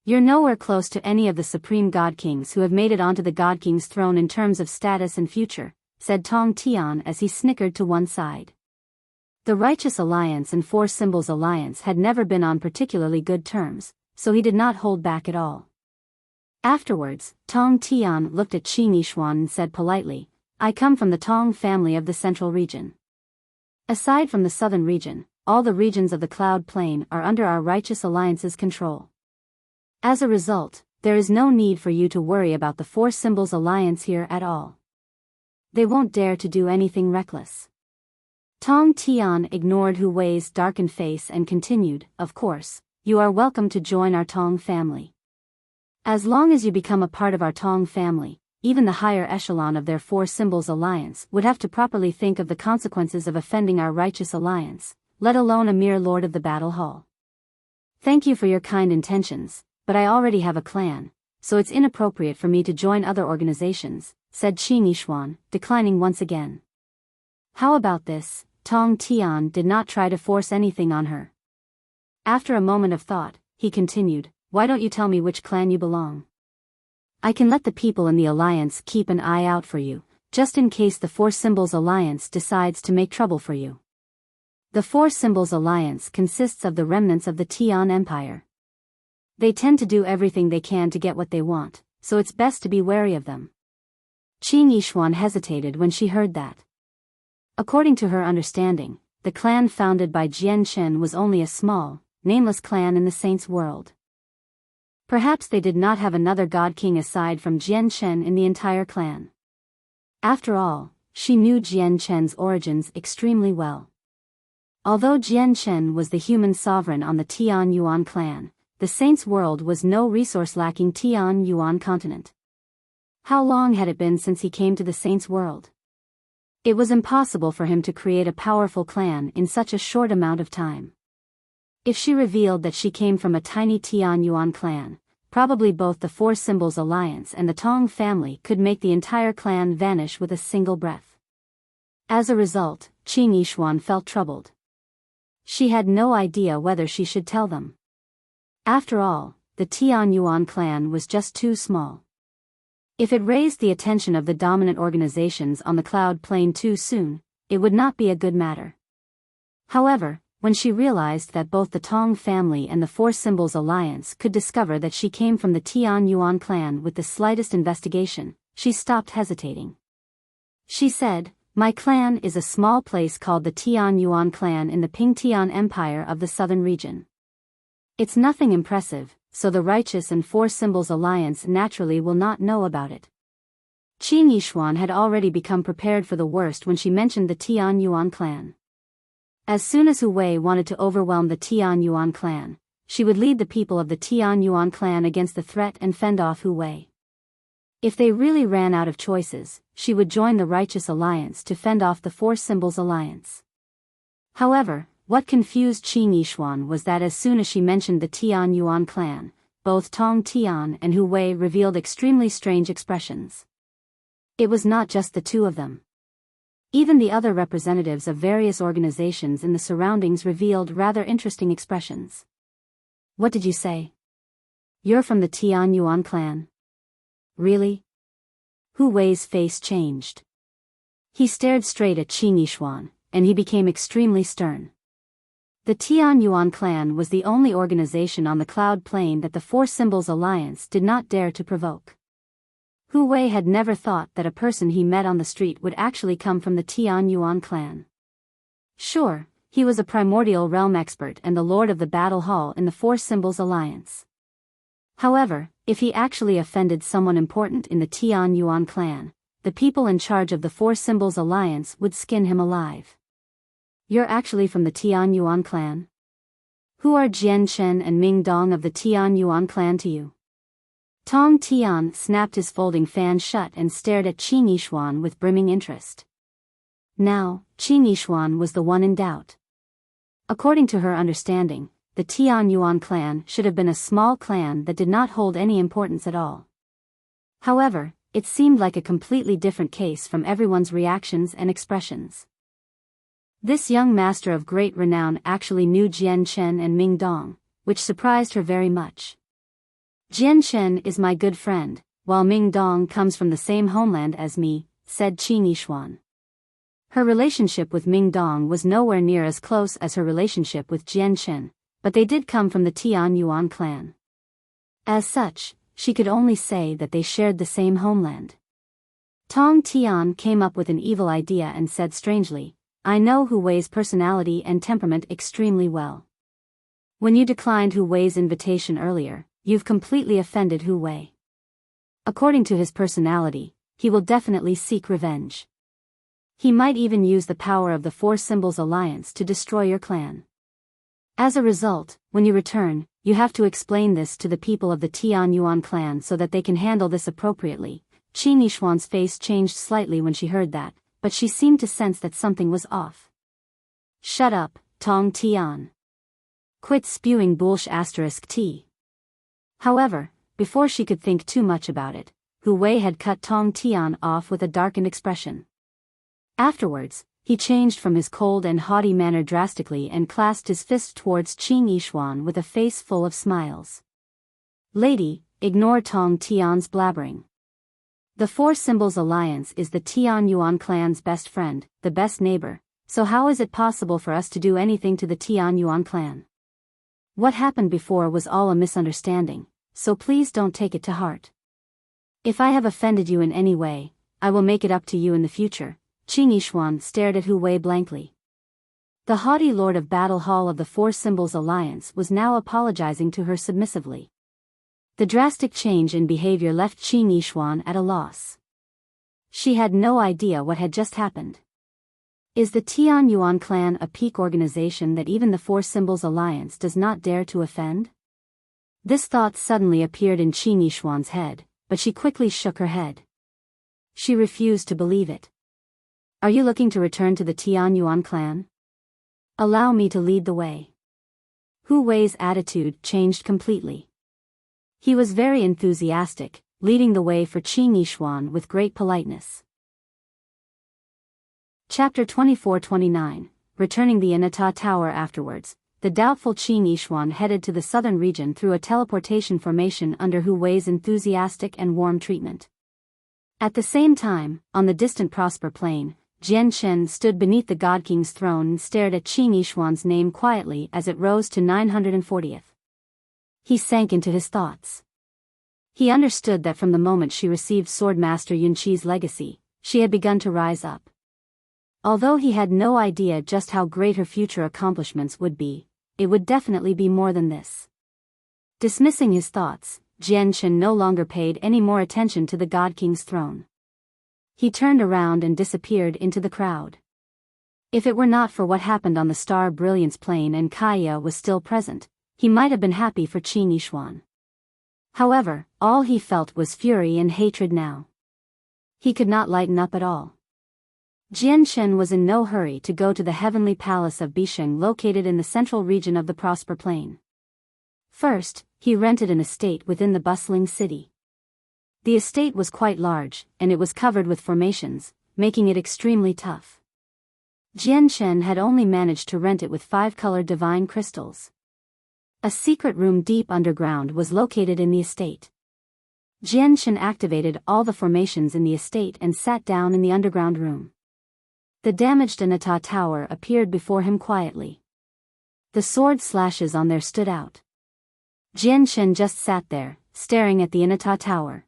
You're nowhere close to any of the supreme God Kings who have made it onto the God King's throne in terms of status and future, said Tong Tian as he snickered to one side. The Righteous Alliance and Four Symbols Alliance had never been on particularly good terms, so he did not hold back at all. Afterwards, Tong Tian looked at Qin Yishuan and said politely, "I come from the Tong family of the central region. Aside from the southern region, all the regions of the Cloud Plain are under our Righteous Alliance's control. As a result, there is no need for you to worry about the Four Symbols Alliance here at all. They won't dare to do anything reckless. Tong Tian ignored Hu Wei's darkened face and continued, of course, you are welcome to join our Tong family. As long as you become a part of our Tong family, even the higher echelon of their Four Symbols Alliance would have to properly think of the consequences of offending our righteous alliance, let alone a mere lord of the battle hall. Thank you for your kind intentions, but I already have a clan, so it's inappropriate for me to join other organizations, said Qin Yishuan, declining once again. How about this? Tong Tian did not try to force anything on her. After a moment of thought, he continued, why don't you tell me which clan you belong? I can let the people in the alliance keep an eye out for you, just in case the Four Symbols Alliance decides to make trouble for you. The Four Symbols Alliance consists of the remnants of the Tian Empire. They tend to do everything they can to get what they want, so it's best to be wary of them. Qin Yishuan hesitated when she heard that. According to her understanding, the clan founded by Jian Chen was only a small, nameless clan in the Saints' world. Perhaps they did not have another god king aside from Jian Chen in the entire clan. After all, she knew Jian Chen's origins extremely well. Although Jian Chen was the human sovereign on the Tian Yuan clan, the Saints' world was no resource-lacking Tian Yuan continent. How long had it been since he came to the Saints' world? It was impossible for him to create a powerful clan in such a short amount of time. If she revealed that she came from a tiny Tian Yuan clan, probably both the Four Symbols Alliance and the Tong family could make the entire clan vanish with a single breath. As a result, Qin Yishuan felt troubled. She had no idea whether she should tell them. After all, the Tian Yuan clan was just too small. If it raised the attention of the dominant organizations on the Cloud Plain too soon, it would not be a good matter. However, when she realized that both the Tong family and the Four Symbols Alliance could discover that she came from the Tian Yuan clan with the slightest investigation, she stopped hesitating. She said, my clan is a small place called the Tian Yuan clan in the Pingtian Empire of the southern region. It's nothing impressive, so the Righteous and Four Symbols Alliance naturally will not know about it. Qin Yishuan had already become prepared for the worst when she mentioned the Tian Yuan clan. As soon as Hu Wei wanted to overwhelm the Tian Yuan clan, she would lead the people of the Tian Yuan clan against the threat and fend off Hu Wei. If they really ran out of choices, she would join the Righteous Alliance to fend off the Four Symbols Alliance. However, what confused Qin Yishuan was that as soon as she mentioned the Tian Yuan clan, both Tong Tian and Hu Wei revealed extremely strange expressions. It was not just the two of them. Even the other representatives of various organizations in the surroundings revealed rather interesting expressions. What did you say? You're from the Tian Yuan clan? Really? Hu Wei's face changed. He stared straight at Qin Yishuan, and he became extremely stern. The Tian Yuan clan was the only organization on the Cloud Plain that the Four Symbols Alliance did not dare to provoke. Hu Wei had never thought that a person he met on the street would actually come from the Tian Yuan clan. Sure, he was a primordial realm expert and the lord of the battle hall in the Four Symbols Alliance. However, if he actually offended someone important in the Tian Yuan clan, the people in charge of the Four Symbols Alliance would skin him alive. You're actually from the Tian Yuan clan? Who are Jian Chen and Ming Dong of the Tian Yuan clan to you? Tong Tian snapped his folding fan shut and stared at Qin Yishuan with brimming interest. Now, Qin Yishuan was the one in doubt. According to her understanding, the Tian Yuan clan should have been a small clan that did not hold any importance at all. However, it seemed like a completely different case from everyone's reactions and expressions. This young master of great renown actually knew Jian Chen and Ming Dong, which surprised her very much. Jian Chen is my good friend, while Ming Dong comes from the same homeland as me, said Qin Yishuan. Her relationship with Ming Dong was nowhere near as close as her relationship with Jian Chen, but they did come from the Tian Yuan clan. As such, she could only say that they shared the same homeland. Tong Tian came up with an evil idea and said strangely, I know Hu Wei's personality and temperament extremely well. When you declined Hu Wei's invitation earlier, you've completely offended Hu Wei. According to his personality, he will definitely seek revenge. He might even use the power of the Four Symbols Alliance to destroy your clan. As a result, when you return, you have to explain this to the people of the Tian Yuan clan so that they can handle this appropriately. Qin Yishuan's face changed slightly when she heard that, but she seemed to sense that something was off. Shut up, Tong Tian. Quit spewing bullsh *T. However, before she could think too much about it, Hu Wei had cut Tong Tian off with a darkened expression. Afterwards, he changed from his cold and haughty manner drastically and clasped his fist towards Qin Yishuan with a face full of smiles. Lady, ignore Tong Tian's blabbering. The Four Symbols Alliance is the Tian Yuan clan's best friend, the best neighbor, so how is it possible for us to do anything to the Tian Yuan clan? What happened before was all a misunderstanding, so please don't take it to heart. If I have offended you in any way, I will make it up to you in the future. Qin Yishuan stared at Hu Wei blankly. The haughty Lord of Battle Hall of the Four Symbols Alliance was now apologizing to her submissively. The drastic change in behavior left Qin Yishuan at a loss. She had no idea what had just happened. Is the Tian Yuan clan a peak organization that even the Four Symbols Alliance does not dare to offend? This thought suddenly appeared in Qin Yishuan's head, but she quickly shook her head. She refused to believe it. Are you looking to return to the Tian Yuan clan? Allow me to lead the way. Hu Wei's attitude changed completely. He was very enthusiastic, leading the way for Qin Yishuan with great politeness. Chapter 24-29, Returning the Inata Tower. Afterwards, the doubtful Qin Yishuan headed to the southern region through a teleportation formation under Hu Wei's enthusiastic and warm treatment. At the same time, on the distant Prosper Plain, Jian Chen stood beneath the God King's throne and stared at Qin Yishuan's name quietly as it rose to 940th. He sank into his thoughts. He understood that from the moment she received Swordmaster Yunqi's legacy, she had begun to rise up. Although he had no idea just how great her future accomplishments would be, it would definitely be more than this. Dismissing his thoughts, Jian Chen no longer paid any more attention to the God King's throne. He turned around and disappeared into the crowd. If it were not for what happened on the Star Brilliance Plain and Kaya was still present, he might have been happy for Qin Yishuan. However, all he felt was fury and hatred now. He could not lighten up at all. Jian Chen was in no hurry to go to the heavenly palace of Bisheng located in the central region of the Prosper Plain. First, he rented an estate within the bustling city. The estate was quite large, and it was covered with formations, making it extremely tough. Jian Chen had only managed to rent it with 5-colored divine crystals. A secret room deep underground was located in the estate. Jian Chen activated all the formations in the estate and sat down in the underground room. The damaged Inata Tower appeared before him quietly. The sword slashes on there stood out. Jian Chen just sat there, staring at the Inata Tower.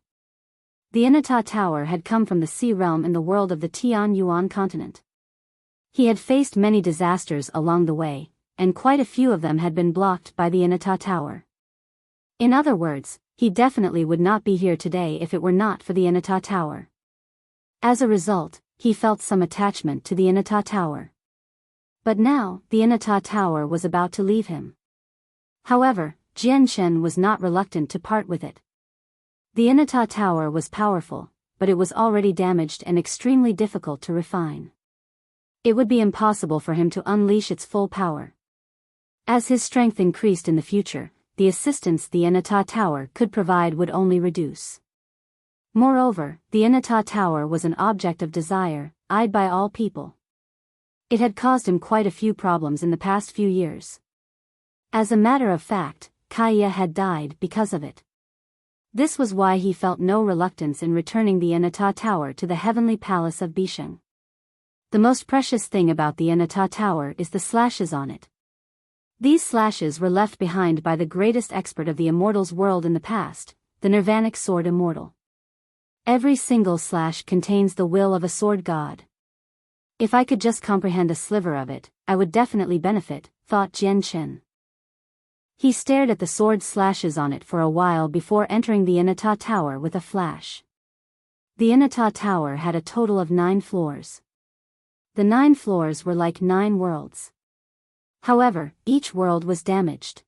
The Inata Tower had come from the sea realm in the world of the Tian Yuan continent. He had faced many disasters along the way, and quite a few of them had been blocked by the Inata Tower. In other words, he definitely would not be here today if it were not for the Inata Tower. As a result, he felt some attachment to the Inata Tower. But now, the Inata Tower was about to leave him. However, Jian Chen was not reluctant to part with it. The Inata Tower was powerful, but it was already damaged and extremely difficult to refine. It would be impossible for him to unleash its full power. As his strength increased in the future, the assistance the Inata Tower could provide would only reduce. Moreover, the Inata Tower was an object of desire, eyed by all people. It had caused him quite a few problems in the past few years. As a matter of fact, Kaya had died because of it. This was why he felt no reluctance in returning the Inata Tower to the heavenly palace of Bisheng. The most precious thing about the Inata Tower is the slashes on it. These slashes were left behind by the greatest expert of the Immortals world in the past, the Nirvanic Sword Immortal. Every single slash contains the will of a sword god. If I could just comprehend a sliver of it, I would definitely benefit, thought Jian Chen. He stared at the sword slashes on it for a while before entering the Inata Tower with a flash. The Inata Tower had a total of 9 floors. The 9 floors were like 9 worlds. However, each world was damaged.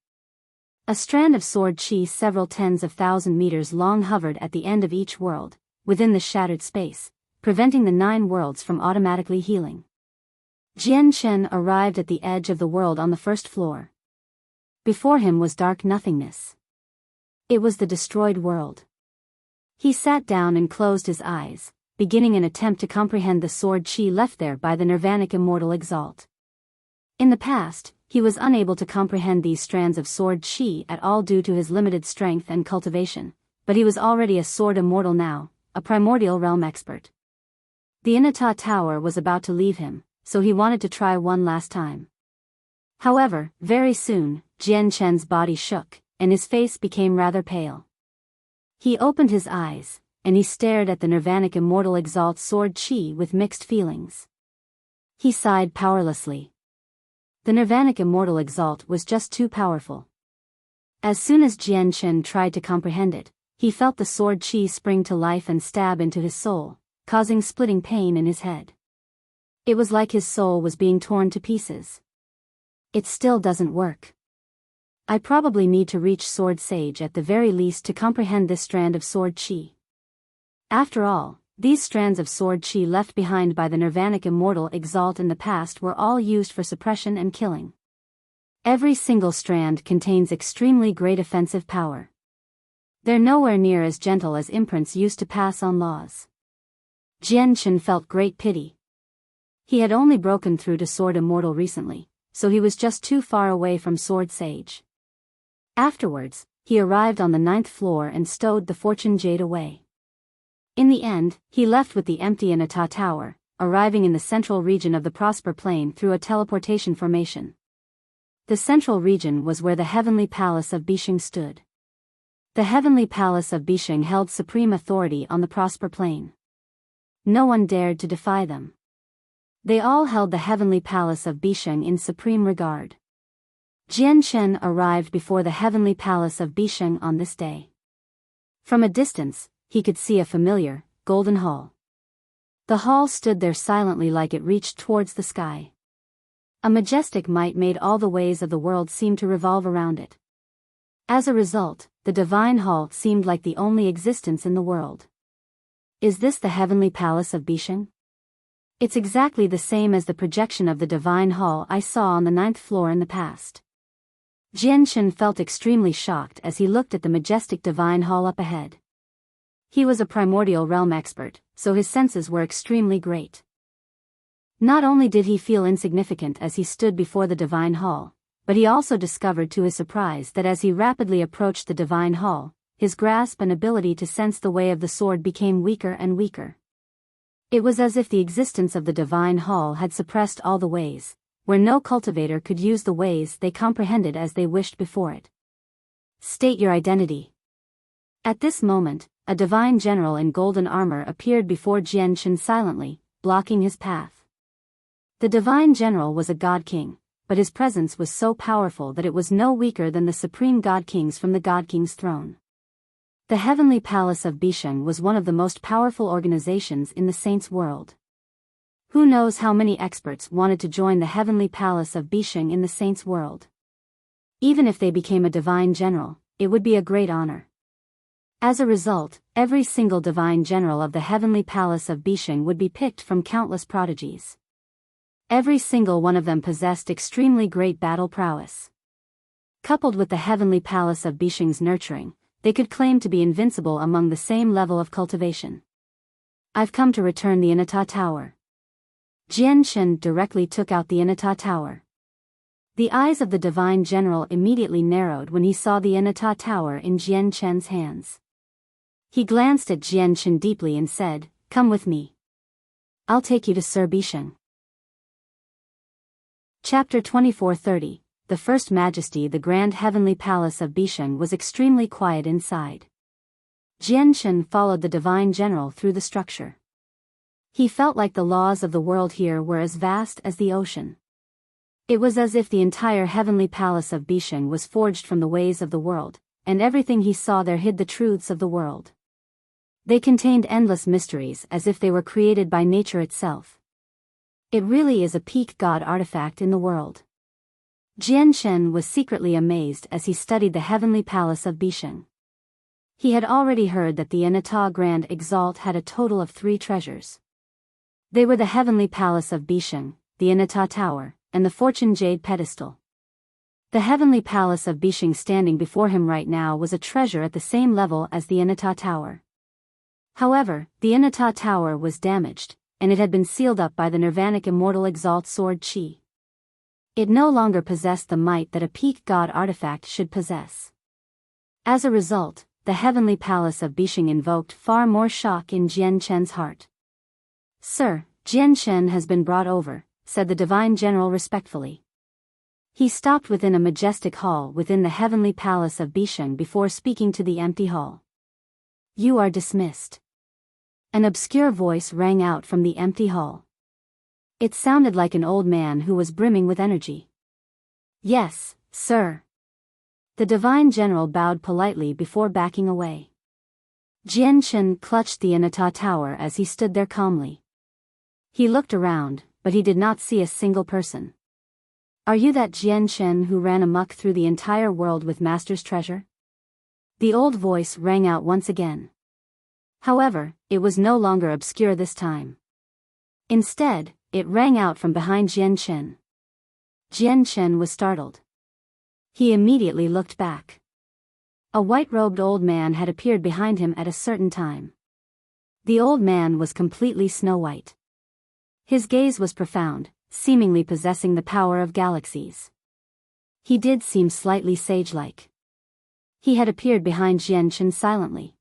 A strand of sword chi several tens of thousand meters long hovered at the end of each world, within the shattered space, preventing the 9 worlds from automatically healing. Jian Chen arrived at the edge of the world on the first floor. Before him was dark nothingness. It was the destroyed world. He sat down and closed his eyes, beginning an attempt to comprehend the sword chi left there by the Nirvanic Immortal Exalt. In the past, he was unable to comprehend these strands of sword chi at all due to his limited strength and cultivation, but he was already a sword immortal now, a primordial realm expert. The Inata Tower was about to leave him, so he wanted to try one last time. However, very soon, Jian Chen's body shook, and his face became rather pale. He opened his eyes, and he stared at the Nirvanic Immortal Exalt sword chi with mixed feelings. He sighed powerlessly. The Nirvanic Immortal Exalt was just too powerful. As soon as Jian Chen tried to comprehend it, he felt the sword chi spring to life and stab into his soul, causing splitting pain in his head. It was like his soul was being torn to pieces. It still doesn't work. I probably need to reach Sword Sage at the very least to comprehend this strand of sword chi. After all, these strands of sword chi left behind by the Nirvanic Immortal Exalt in the past were all used for suppression and killing. Every single strand contains extremely great offensive power. They're nowhere near as gentle as imprints used to pass on laws. Jian Chen felt great pity. He had only broken through to Sword Immortal recently, so he was just too far away from Sword Sage. Afterwards, he arrived on the 9th floor and stowed the Fortune Jade away. In the end, he left with the empty Inata Tower, arriving in the central region of the Prosper Plain through a teleportation formation. The central region was where the Heavenly Palace of Bisheng stood. The Heavenly Palace of Bisheng held supreme authority on the Prosper Plain. No one dared to defy them. They all held the Heavenly Palace of Bisheng in supreme regard. Jian Chen arrived before the Heavenly Palace of Bisheng on this day. From a distance, he could see a familiar, golden hall. The hall stood there silently like it reached towards the sky. A majestic might made all the ways of the world seem to revolve around it. As a result, the divine hall seemed like the only existence in the world. Is this the Heavenly Palace of Bisheng? It's exactly the same as the projection of the divine hall I saw on the 9th floor in the past. Jian Chen felt extremely shocked as he looked at the majestic divine hall up ahead. He was a primordial realm expert, so his senses were extremely great. Not only did he feel insignificant as he stood before the divine hall, but he also discovered to his surprise that as he rapidly approached the divine hall, his grasp and ability to sense the way of the sword became weaker and weaker. It was as if the existence of the divine hall had suppressed all the ways, where no cultivator could use the ways they comprehended as they wished before it. State your identity. At this moment, a divine general in golden armor appeared before Jian Chen silently, blocking his path. The divine general was a god king, but his presence was so powerful that it was no weaker than the supreme god kings from the god king's throne. The Heavenly Palace of Bisheng was one of the most powerful organizations in the Saints' world. Who knows how many experts wanted to join the Heavenly Palace of Bisheng in the Saints' world. Even if they became a divine general, it would be a great honor. As a result, every single divine general of the Heavenly Palace of Bisheng would be picked from countless prodigies. Every single one of them possessed extremely great battle prowess. Coupled with the Heavenly Palace of Bisheng's nurturing, they could claim to be invincible among the same level of cultivation. I've come to return the Inata Tower. Jian Chen directly took out the Inata Tower. The eyes of the divine general immediately narrowed when he saw the Inata Tower in Jian Chen's hands. He glanced at Jian Chen deeply and said, "Come with me. I'll take you to Sir Bisheng." Chapter 24:30. The First Majesty. The Grand Heavenly Palace of Bisheng was extremely quiet inside. Jian Chen followed the divine general through the structure. He felt like the laws of the world here were as vast as the ocean. It was as if the entire heavenly palace of Bisheng was forged from the ways of the world, and everything he saw there hid the truths of the world. They contained endless mysteries as if they were created by nature itself. It really is a peak god artifact in the world. Jian Shen was secretly amazed as he studied the heavenly palace of Bisheng. He had already heard that the Anata Grand Exalt had a total of 3 treasures. They were the heavenly palace of Bisheng, the Anata Tower, and the Fortune Jade Pedestal. The heavenly palace of Bisheng standing before him right now was a treasure at the same level as the Anata Tower. However, the Anata Tower was damaged, and it had been sealed up by the Nirvanic Immortal Exalt Sword Chi. It no longer possessed the might that a peak god artifact should possess. As a result, the heavenly palace of Bisheng invoked far more shock in Jian Chen's heart. "Sir, Jian Chen has been brought over," said the divine general respectfully. He stopped within a majestic hall within the heavenly palace of Bisheng before speaking to the empty hall. "You are dismissed." An obscure voice rang out from the empty hall. It sounded like an old man who was brimming with energy. "Yes, sir." The divine general bowed politely before backing away. Jian Chen clutched the Anata Tower as he stood there calmly. He looked around, but he did not see a single person. "Are you that Jian Chen who ran amok through the entire world with Master's treasure?" The old voice rang out once again. However, it was no longer obscure this time. Instead, it rang out from behind Jian Chen. Jian Chen was startled. He immediately looked back. A white-robed old man had appeared behind him at a certain time. The old man was completely snow-white. His gaze was profound, seemingly possessing the power of galaxies. He did seem slightly sage-like. He had appeared behind Jian Chen silently.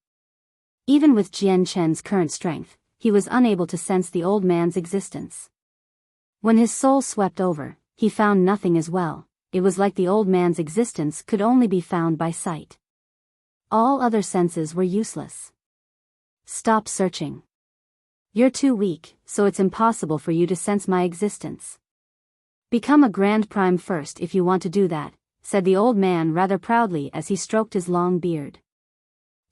Even with Jian Chen's current strength, he was unable to sense the old man's existence. When his soul swept over, he found nothing as well. It was like the old man's existence could only be found by sight. All other senses were useless. "Stop searching. You're too weak, so it's impossible for you to sense my existence. Become a Grand Prime first if you want to do that," said the old man rather proudly as he stroked his long beard.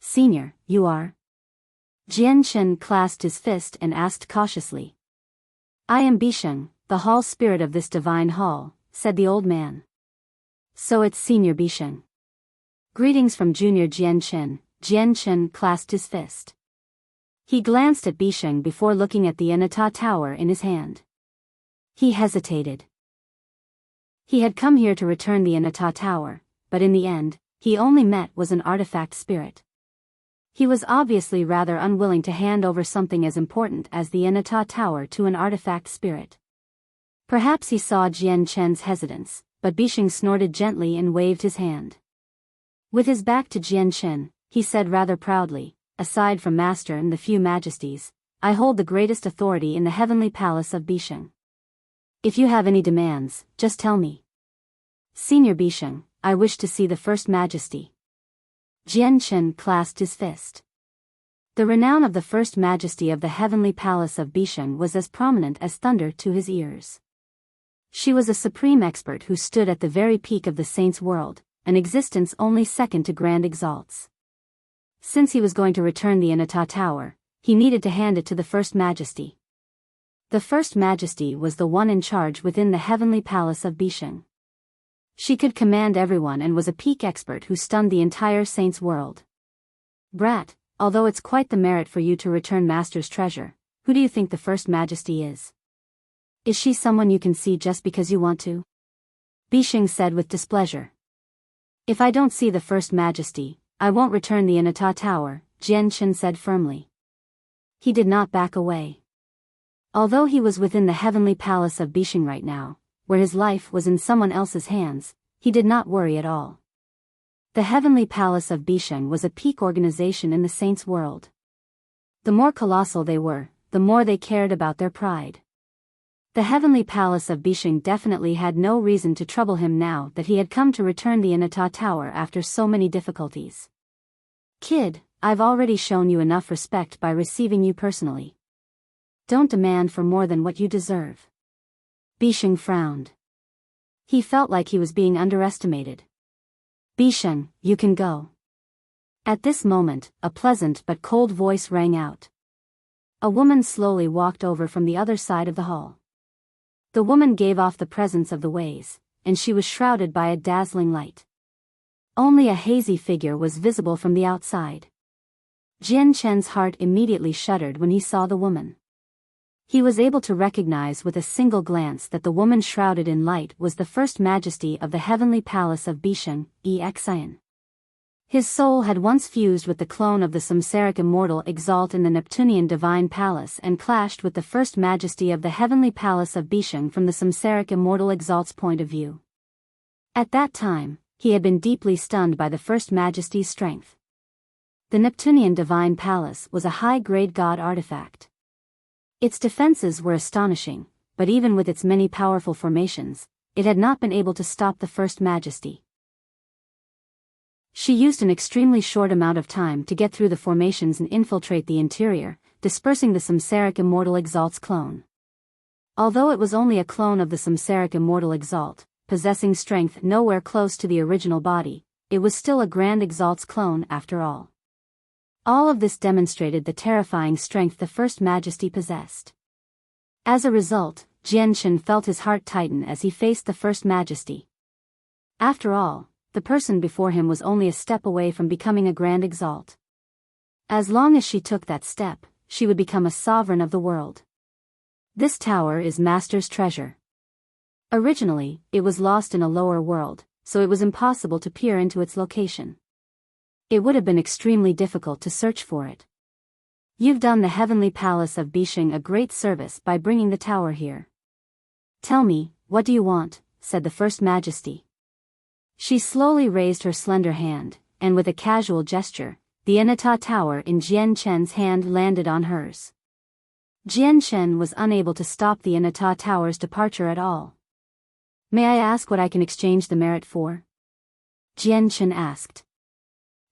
"Senior, you are?" Jian Chen clasped his fist and asked cautiously. "I am Bisheng, the hall spirit of this divine hall," said the old man. "So it's Senior Bisheng." "Greetings from Junior Jian Chen." Jian Chen clasped his fist. He glanced at Bisheng before looking at the Anata Tower in his hand. He hesitated. He had come here to return the Anata Tower, but in the end, he only met was an artifact spirit. He was obviously rather unwilling to hand over something as important as the Anata Tower to an artifact spirit. Perhaps he saw Jian Chen's hesitance, but Bisheng snorted gently and waved his hand. With his back to Jian Chen, he said rather proudly, "Aside from Master and the few majesties, I hold the greatest authority in the heavenly palace of Bisheng. If you have any demands, just tell me." "Senior Bisheng, I wish to see the First Majesty." Jian Chen clasped his fist. The renown of the First Majesty of the heavenly palace of Bisheng was as prominent as thunder to his ears. She was a supreme expert who stood at the very peak of the saint's world, an existence only second to Grand Exalts. Since he was going to return the Anata Tower, he needed to hand it to the First Majesty. The First Majesty was the one in charge within the heavenly palace of Bisheng. She could command everyone and was a peak expert who stunned the entire saint's world. "Brat, although it's quite the merit for you to return Master's treasure, who do you think the First Majesty is? Is she someone you can see just because you want to?" Bisheng said with displeasure. "If I don't see the First Majesty, I won't return the Anata Tower," Jian Chen said firmly. He did not back away. Although he was within the heavenly palace of Bisheng right now, where his life was in someone else's hands, he did not worry at all. The heavenly palace of Bisheng was a peak organization in the saints' world. The more colossal they were, the more they cared about their pride. The heavenly palace of Bisheng definitely had no reason to trouble him now that he had come to return the Anata Tower after so many difficulties. "Kid, I've already shown you enough respect by receiving you personally. Don't demand for more than what you deserve." Bisheng frowned. He felt like he was being underestimated. Bisheng, you can go. At this moment, a pleasant but cold voice rang out. A woman slowly walked over from the other side of the hall. The woman gave off the presence of the ways, and she was shrouded by a dazzling light. Only a hazy figure was visible from the outside. Jian Chen's heart immediately shuddered when he saw the woman. He was able to recognize with a single glance that the woman shrouded in light was the First Majesty of the Heavenly Palace of Bisheng, Xian. His soul had once fused with the clone of the Samsaric Immortal Exalt in the Neptunian Divine Palace and clashed with the First Majesty of the Heavenly Palace of Bisheng from the Samsaric Immortal Exalt's point of view. At that time, he had been deeply stunned by the First Majesty's strength. The Neptunian Divine Palace was a high-grade god artifact. Its defenses were astonishing, but even with its many powerful formations, it had not been able to stop the First Majesty. She used an extremely short amount of time to get through the formations and infiltrate the interior, dispersing the Samsaric Immortal Exalt's clone. Although it was only a clone of the Samsaric Immortal Exalt, possessing strength nowhere close to the original body, it was still a Grand Exalt's clone after all. All of this demonstrated the terrifying strength the First Majesty possessed. As a result, Jian Chen felt his heart tighten as he faced the First Majesty. After all, the person before him was only a step away from becoming a Grand Exalt. As long as she took that step, she would become a sovereign of the world. This tower is Master's treasure. Originally, it was lost in a lower world, so it was impossible to peer into its location. It would have been extremely difficult to search for it. You've done the Heavenly Palace of Bisheng a great service by bringing the tower here. Tell me, what do you want? Said the First Majesty. She slowly raised her slender hand, and with a casual gesture, the Anata tower in Jian Chen's hand landed on hers. Jian Chen was unable to stop the Anata tower's departure at all. May I ask what I can exchange the merit for? Jian Chen asked.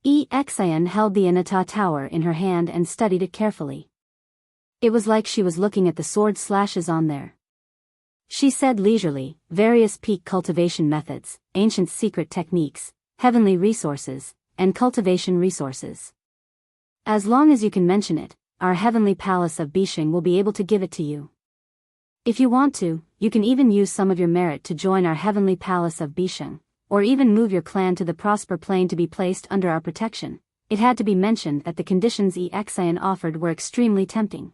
Xian held the Anata tower in her hand and studied it carefully. It was like she was looking at the sword slashes on there. She said leisurely, various peak cultivation methods, ancient secret techniques, heavenly resources, and cultivation resources. As long as you can mention it, our Heavenly Palace of Bisheng will be able to give it to you. If you want to, you can even use some of your merit to join our Heavenly Palace of Bisheng, or even move your clan to the Prosper Plane to be placed under our protection. It had to be mentioned that the conditions Xian offered were extremely tempting.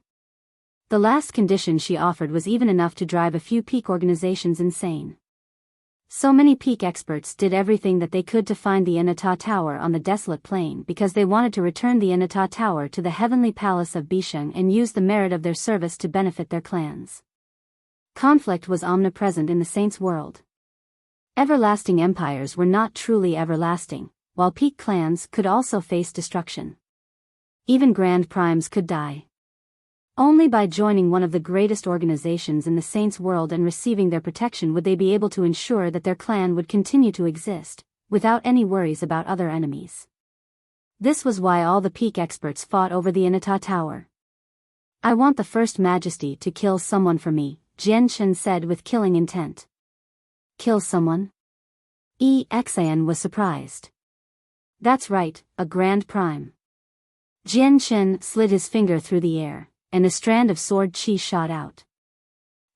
The last condition she offered was even enough to drive a few peak organizations insane. So many peak experts did everything that they could to find the Anata Tower on the desolate plain because they wanted to return the Anata Tower to the Heavenly Palace of Bisheng and use the merit of their service to benefit their clans. Conflict was omnipresent in the Saints' world. Everlasting empires were not truly everlasting, while peak clans could also face destruction. Even grand primes could die. Only by joining one of the greatest organizations in the Saints' world and receiving their protection would they be able to ensure that their clan would continue to exist, without any worries about other enemies. This was why all the peak experts fought over the Anata Tower. I want the First Majesty to kill someone for me, Jian Chen said with killing intent. Kill someone? Xian was surprised. That's right, a Grand Prime. Jian Chen slid his finger through the air, and a strand of sword chi shot out.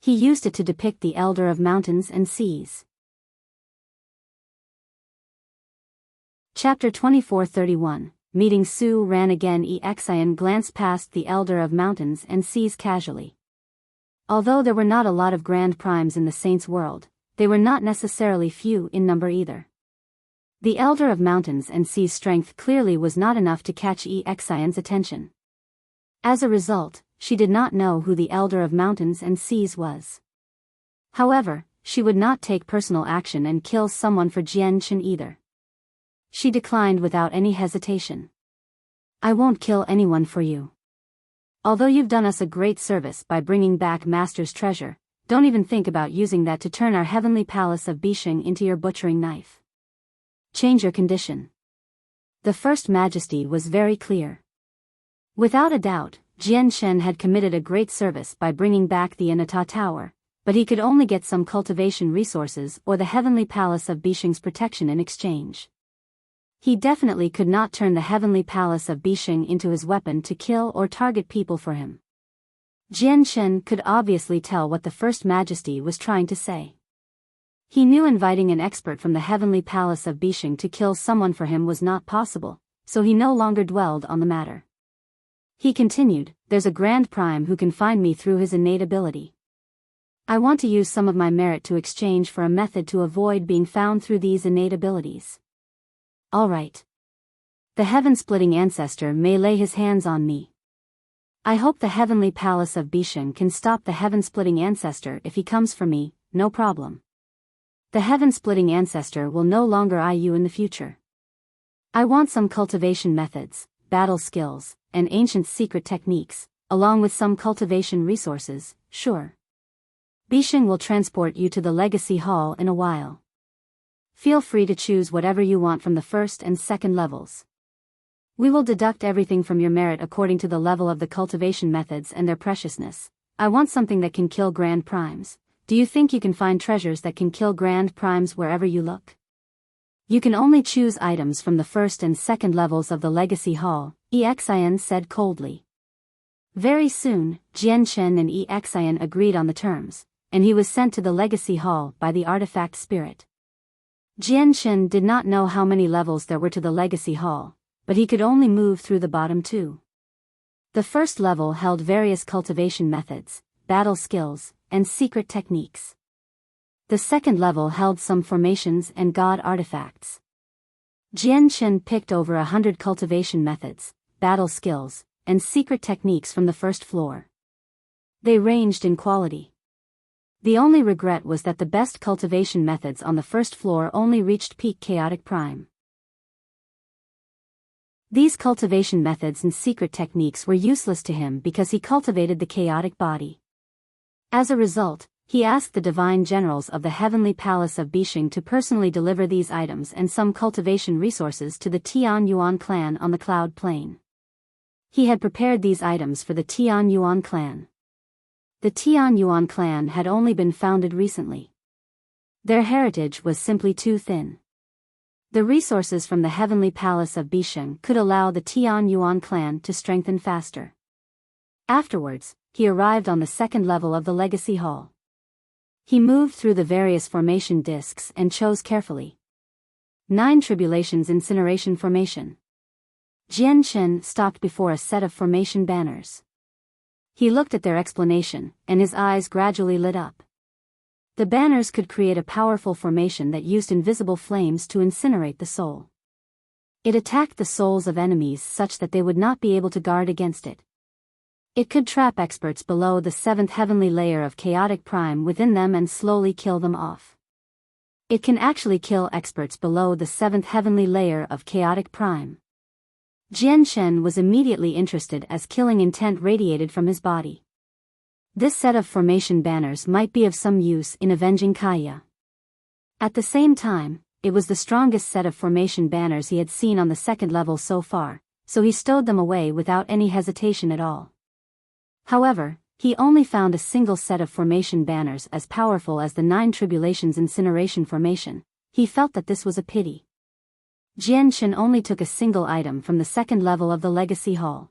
He used it to depict the Elder of Mountains and Seas. Chapter 2431, Meeting Su ran again. Xian glanced past the Elder of Mountains and Seas casually. Although there were not a lot of Grand Primes in the Saints' world, they were not necessarily few in number either. The Elder of Mountains and Seas' strength clearly was not enough to catch Xian's attention. As a result, she did not know who the Elder of Mountains and Seas was. However, she would not take personal action and kill someone for Jian Chen either. She declined without any hesitation. I won't kill anyone for you. Although you've done us a great service by bringing back Master's treasure, don't even think about using that to turn our Heavenly Palace of Bisheng into your butchering knife. Change your condition. The First Majesty was very clear. Without a doubt, Jian Chen had committed a great service by bringing back the Anata Tower, but he could only get some cultivation resources or the heavenly palace of Bishing's protection in exchange. He definitely could not turn the heavenly palace of Bishing into his weapon to kill or target people for him. Jian Shen could obviously tell what the First Majesty was trying to say. He knew inviting an expert from the heavenly palace of Bishing to kill someone for him was not possible, so he no longer dwelled on the matter. He continued, "There's a Grand Prime who can find me through his innate ability. I want to use some of my merit to exchange for a method to avoid being found through these innate abilities. All right. The heaven-splitting ancestor may lay his hands on me. I hope the heavenly palace of Bishing can stop the heaven-splitting ancestor if he comes for me, no problem. The heaven-splitting ancestor will no longer eye you in the future. I want some cultivation methods, battle skills, and ancient secret techniques, along with some cultivation resources, sure. Bishing will transport you to the Legacy Hall in a while. Feel free to choose whatever you want from the first and second levels. We will deduct everything from your merit according to the level of the cultivation methods and their preciousness. I want something that can kill Grand Primes. Do you think you can find treasures that can kill Grand Primes wherever you look? You can only choose items from the first and second levels of the Legacy Hall, Exian said coldly. Very soon, Jian Shen and Exian agreed on the terms, and he was sent to the Legacy Hall by the artifact spirit. Jian Shen did not know how many levels there were to the Legacy Hall, but he could only move through the bottom two. The first level held various cultivation methods, battle skills, and secret techniques. The second level held some formations and god artifacts. Jian Shen picked over 100 cultivation methods, battle skills, and secret techniques from the first floor. They ranged in quality. The only regret was that the best cultivation methods on the first floor only reached peak chaotic prime. These cultivation methods and secret techniques were useless to him because he cultivated the chaotic body. As a result, he asked the divine generals of the heavenly palace of Bishing to personally deliver these items and some cultivation resources to the Tian Yuan clan on the Cloud Plain. He had prepared these items for the Tian Yuan clan. The Tian Yuan clan had only been founded recently. Their heritage was simply too thin. The resources from the heavenly palace of Bishing could allow the Tian Yuan clan to strengthen faster. Afterwards, he arrived on the second level of the Legacy Hall. He moved through the various formation discs and chose carefully. 9 Tribulations Incineration Formation. Jian Shen stopped before a set of formation banners. He looked at their explanation, and his eyes gradually lit up. The banners could create a powerful formation that used invisible flames to incinerate the soul. It attacked the souls of enemies such that they would not be able to guard against it. It could trap experts below the 7th heavenly layer of chaotic prime within them and slowly kill them off. It can actually kill experts below the 7th heavenly layer of chaotic prime. Jian Shen was immediately interested as killing intent radiated from his body. This set of formation banners might be of some use in avenging Kaya. At the same time, it was the strongest set of formation banners he had seen on the second level so far, so he stowed them away without any hesitation at all. However, he only found a single set of formation banners as powerful as the 9 Tribulations Incineration Formation. He felt that this was a pity. Jian Shen only took a single item from the second level of the Legacy Hall.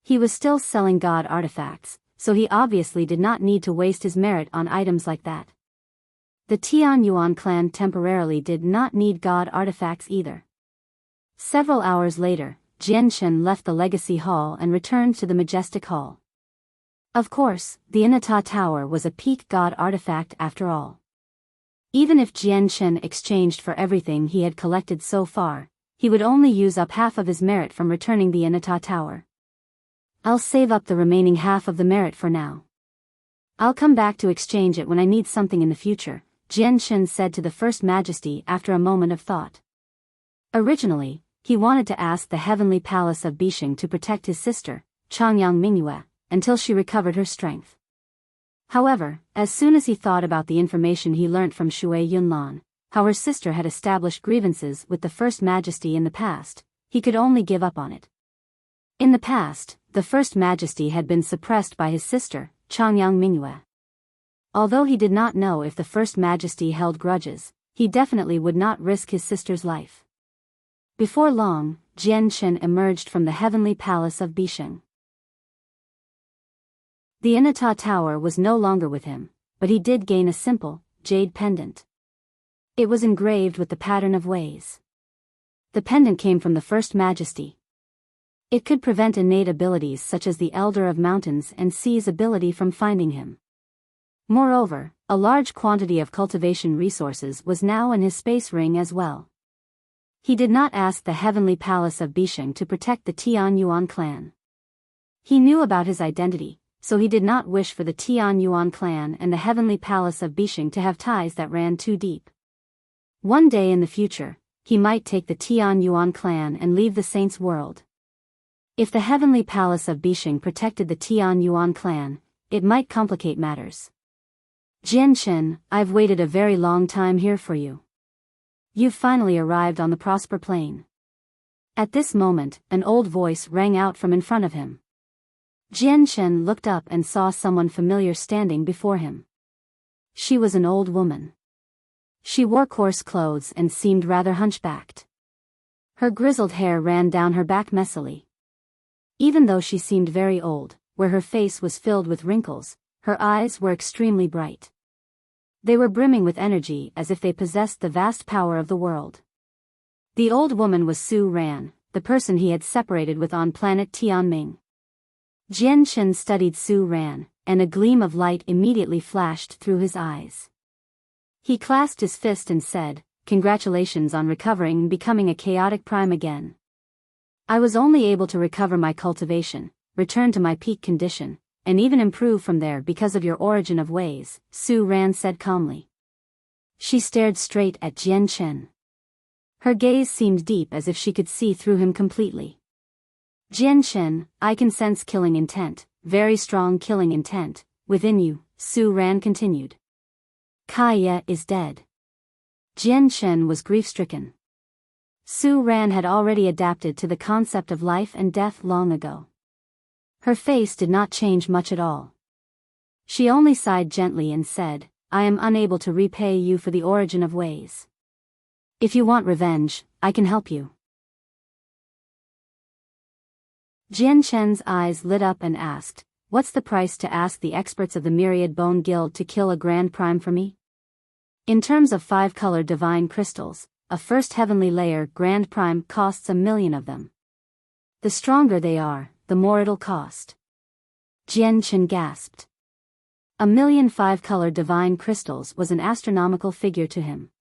He was still selling god artifacts, so he obviously did not need to waste his merit on items like that. The Tian Yuan clan temporarily did not need god artifacts either. Several hours later, Jian Shen left the Legacy Hall and returned to the Majestic Hall. Of course, the Inata Tower was a peak god artifact after all. Even if Jian Shen exchanged for everything he had collected so far, he would only use up half of his merit from returning the Inata Tower. I'll save up the remaining half of the merit for now. I'll come back to exchange it when I need something in the future, Jian Shen said to the First Majesty after a moment of thought. Originally, he wanted to ask the heavenly palace of Bishing to protect his sister, Changyang Mingyue, until she recovered her strength. However, as soon as he thought about the information he learnt from Shui Yunlan, how her sister had established grievances with the First Majesty in the past, he could only give up on it. In the past, the First Majesty had been suppressed by his sister, Changyang Mingyue. Although he did not know if the First Majesty held grudges, he definitely would not risk his sister's life. Before long, Jian Shen emerged from the heavenly palace of Bisheng. The Inata Tower was no longer with him, but he did gain a simple, jade pendant. It was engraved with the pattern of ways. The pendant came from the First Majesty. It could prevent innate abilities such as the Elder of Mountains and Seas ability from finding him. Moreover, a large quantity of cultivation resources was now in his space ring as well. He did not ask the heavenly palace of Bisheng to protect the Tian Yuan clan. He knew about his identity, so he did not wish for the Tian Yuan clan and the heavenly palace of Bisheng to have ties that ran too deep. One day in the future, he might take the Tian Yuan clan and leave the saints' world. If the heavenly palace of Bisheng protected the Tian Yuan clan, it might complicate matters. Jian Shen, I've waited a very long time here for you. You've finally arrived on the Prosper Plain. At this moment, an old voice rang out from in front of him. Jian Shen looked up and saw someone familiar standing before him. She was an old woman. She wore coarse clothes and seemed rather hunchbacked. Her grizzled hair ran down her back messily. Even though she seemed very old, where her face was filled with wrinkles, her eyes were extremely bright. They were brimming with energy as if they possessed the vast power of the world. The old woman was Su Ran, the person he had separated with on planet Tianming. Jian Shen studied Su Ran, and a gleam of light immediately flashed through his eyes. He clasped his fist and said, "Congratulations on recovering and becoming a chaotic prime again. I was only able to recover my cultivation, return to my peak condition, and even improve from there because of your origin of ways," Su Ran said calmly. She stared straight at Jian Shen. Her gaze seemed deep as if she could see through him completely. "Jian Shen, I can sense killing intent, very strong killing intent, within you," Su Ran continued. "Kaya is dead." Jian Shen was grief-stricken. Su Ran had already adapted to the concept of life and death long ago. Her face did not change much at all. She only sighed gently and said, "I am unable to repay you for the origin of ways. If you want revenge, I can help you." Jian Shen's eyes lit up and asked, "What's the price to ask the experts of the Myriad Bone Guild to kill a Grand Prime for me?" In terms of 5-colored divine crystals, a first heavenly layer Grand Prime costs 1,000,000 of them. The stronger they are, the more it'll cost. Jian Shen gasped. 1,000,000 5-colored divine crystals was an astronomical figure to him.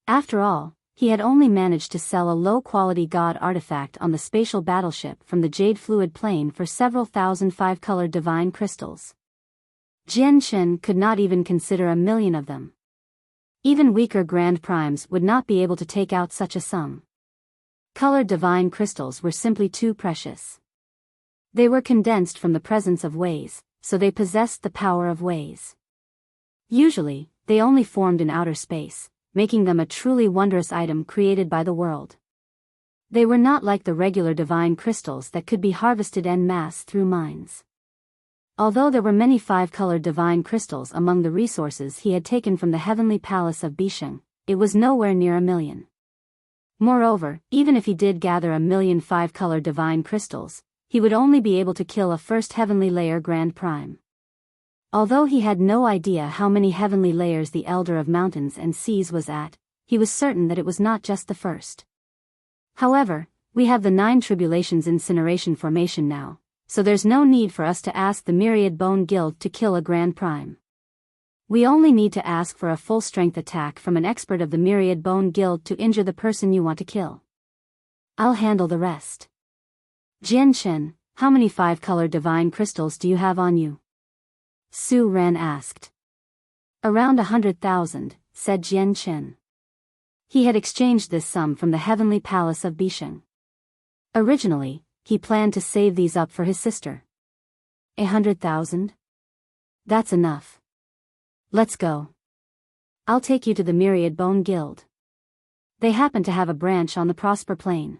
After all, he had only managed to sell a low-quality god artifact on the spatial battleship from the Jade Fluid Plane for several thousand 5-colored divine crystals. Jian Shen could not even consider 1,000,000 of them. Even weaker Grand Primes would not be able to take out such a sum. Colored divine crystals were simply too precious. They were condensed from the presence of ways, so they possessed the power of ways. Usually, they only formed in outer space, making them a truly wondrous item created by the world. They were not like the regular divine crystals that could be harvested en masse through mines. Although there were many 5-colored divine crystals among the resources he had taken from the heavenly palace of Bisheng, it was nowhere near 1,000,000. Moreover, even if he did gather 1,000,000 5-colored divine crystals, he would only be able to kill a first heavenly layer Grand Prime. Although he had no idea how many heavenly layers the Elder of Mountains and Seas was at, he was certain that it was not just the first. However, we have the 9 Tribulations Incineration Formation now, so there's no need for us to ask the Myriad Bone Guild to kill a Grand Prime. We only need to ask for a full-strength attack from an expert of the Myriad Bone Guild to injure the person you want to kill. I'll handle the rest. Jian Shen, how many 5-colored divine crystals do you have on you? Su Ran asked. Around 100,000, said Jian Shen. He had exchanged this sum from the heavenly palace of Bisheng. Originally, he planned to save these up for his sister. 100,000? That's enough. Let's go. I'll take you to the Myriad Bone Guild. They happen to have a branch on the Prosper Plain.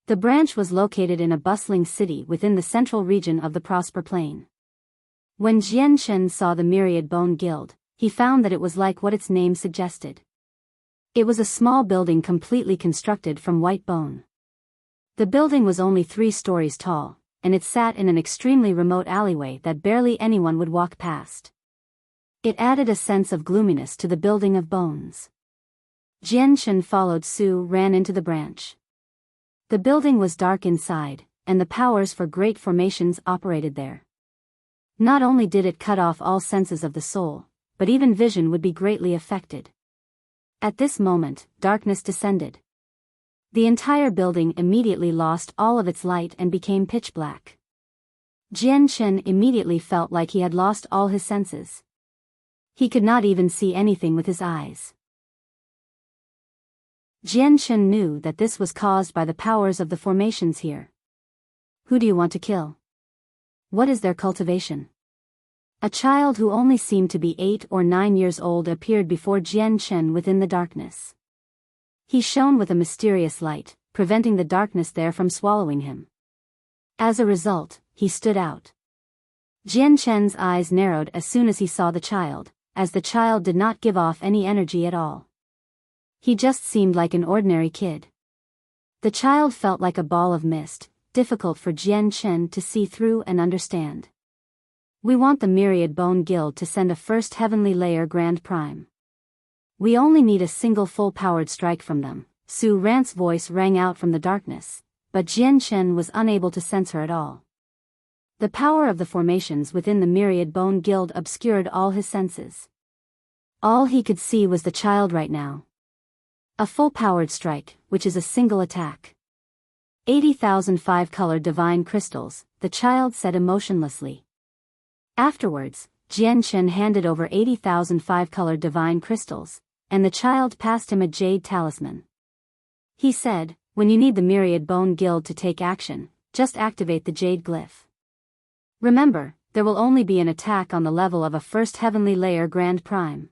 The branch was located in a bustling city within the central region of the Prosper Plain. When Jianshen saw the myriad bone guild, he found that it was like what its name suggested. It was a small building completely constructed from white bone. The building was only 3 stories tall, and it sat in an extremely remote alleyway that barely anyone would walk past. It added a sense of gloominess to the building of bones. Jianshen followed Su ran into the branch. The building was dark inside, and the powers for great formations operated there. Not only did it cut off all senses of the soul, but even vision would be greatly affected. At this moment, darkness descended. The entire building immediately lost all of its light and became pitch black. Jianshen immediately felt like he had lost all his senses. He could not even see anything with his eyes. Jianshen knew that this was caused by the powers of the formations here. Who do you want to kill? What is their cultivation? A child who only seemed to be 8 or 9 years old appeared before Jianshen within the darkness. He shone with a mysterious light, preventing the darkness there from swallowing him. As a result, he stood out. Jianshen's eyes narrowed as soon as he saw the child, as the child did not give off any energy at all. He just seemed like an ordinary kid. The child felt like a ball of mist, difficult for Jianshen to see through and understand. We want the Myriad Bone Guild to send a first heavenly layer Grand Prime. We only need a single full-powered strike from them. Su Ran's voice rang out from the darkness, but Jianshen was unable to sense her at all. The power of the formations within the Myriad Bone Guild obscured all his senses. All he could see was the child right now. A full-powered strike, which is a single attack. 80,000 5-colored divine crystals, the child said emotionlessly. Afterwards, Jianshen handed over 80,000 5-colored divine crystals, and the child passed him a jade talisman. He said, when you need the Myriad Bone Guild to take action, just activate the jade glyph. Remember, there will only be an attack on the level of a first heavenly layer Grand Prime.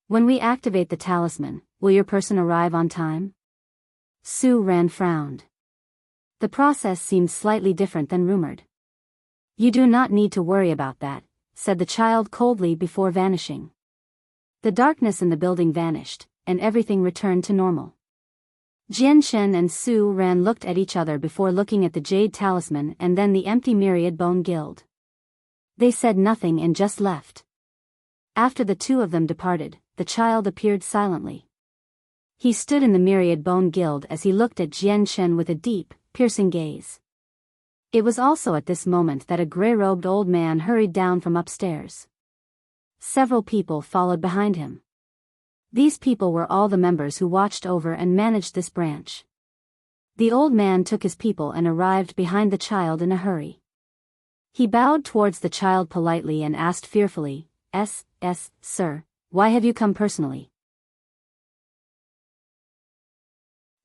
When we activate the talisman, will your person arrive on time? Su Ran frowned. The process seemed slightly different than rumored. You do not need to worry about that, said the child coldly before vanishing. The darkness in the building vanished, and everything returned to normal. Jianshen and Su Ran looked at each other before looking at the jade talisman and then the empty Myriad Bone Guild. They said nothing and just left. After the two of them departed, the child appeared silently. He stood in the Myriad Bone Guild as he looked at Jianshen with a deep, piercing gaze. It was also at this moment that a gray-robed old man hurried down from upstairs. Several people followed behind him. These people were all the members who watched over and managed this branch. The old man took his people and arrived behind the child in a hurry. He bowed towards the child politely and asked fearfully, Sir, why have you come personally?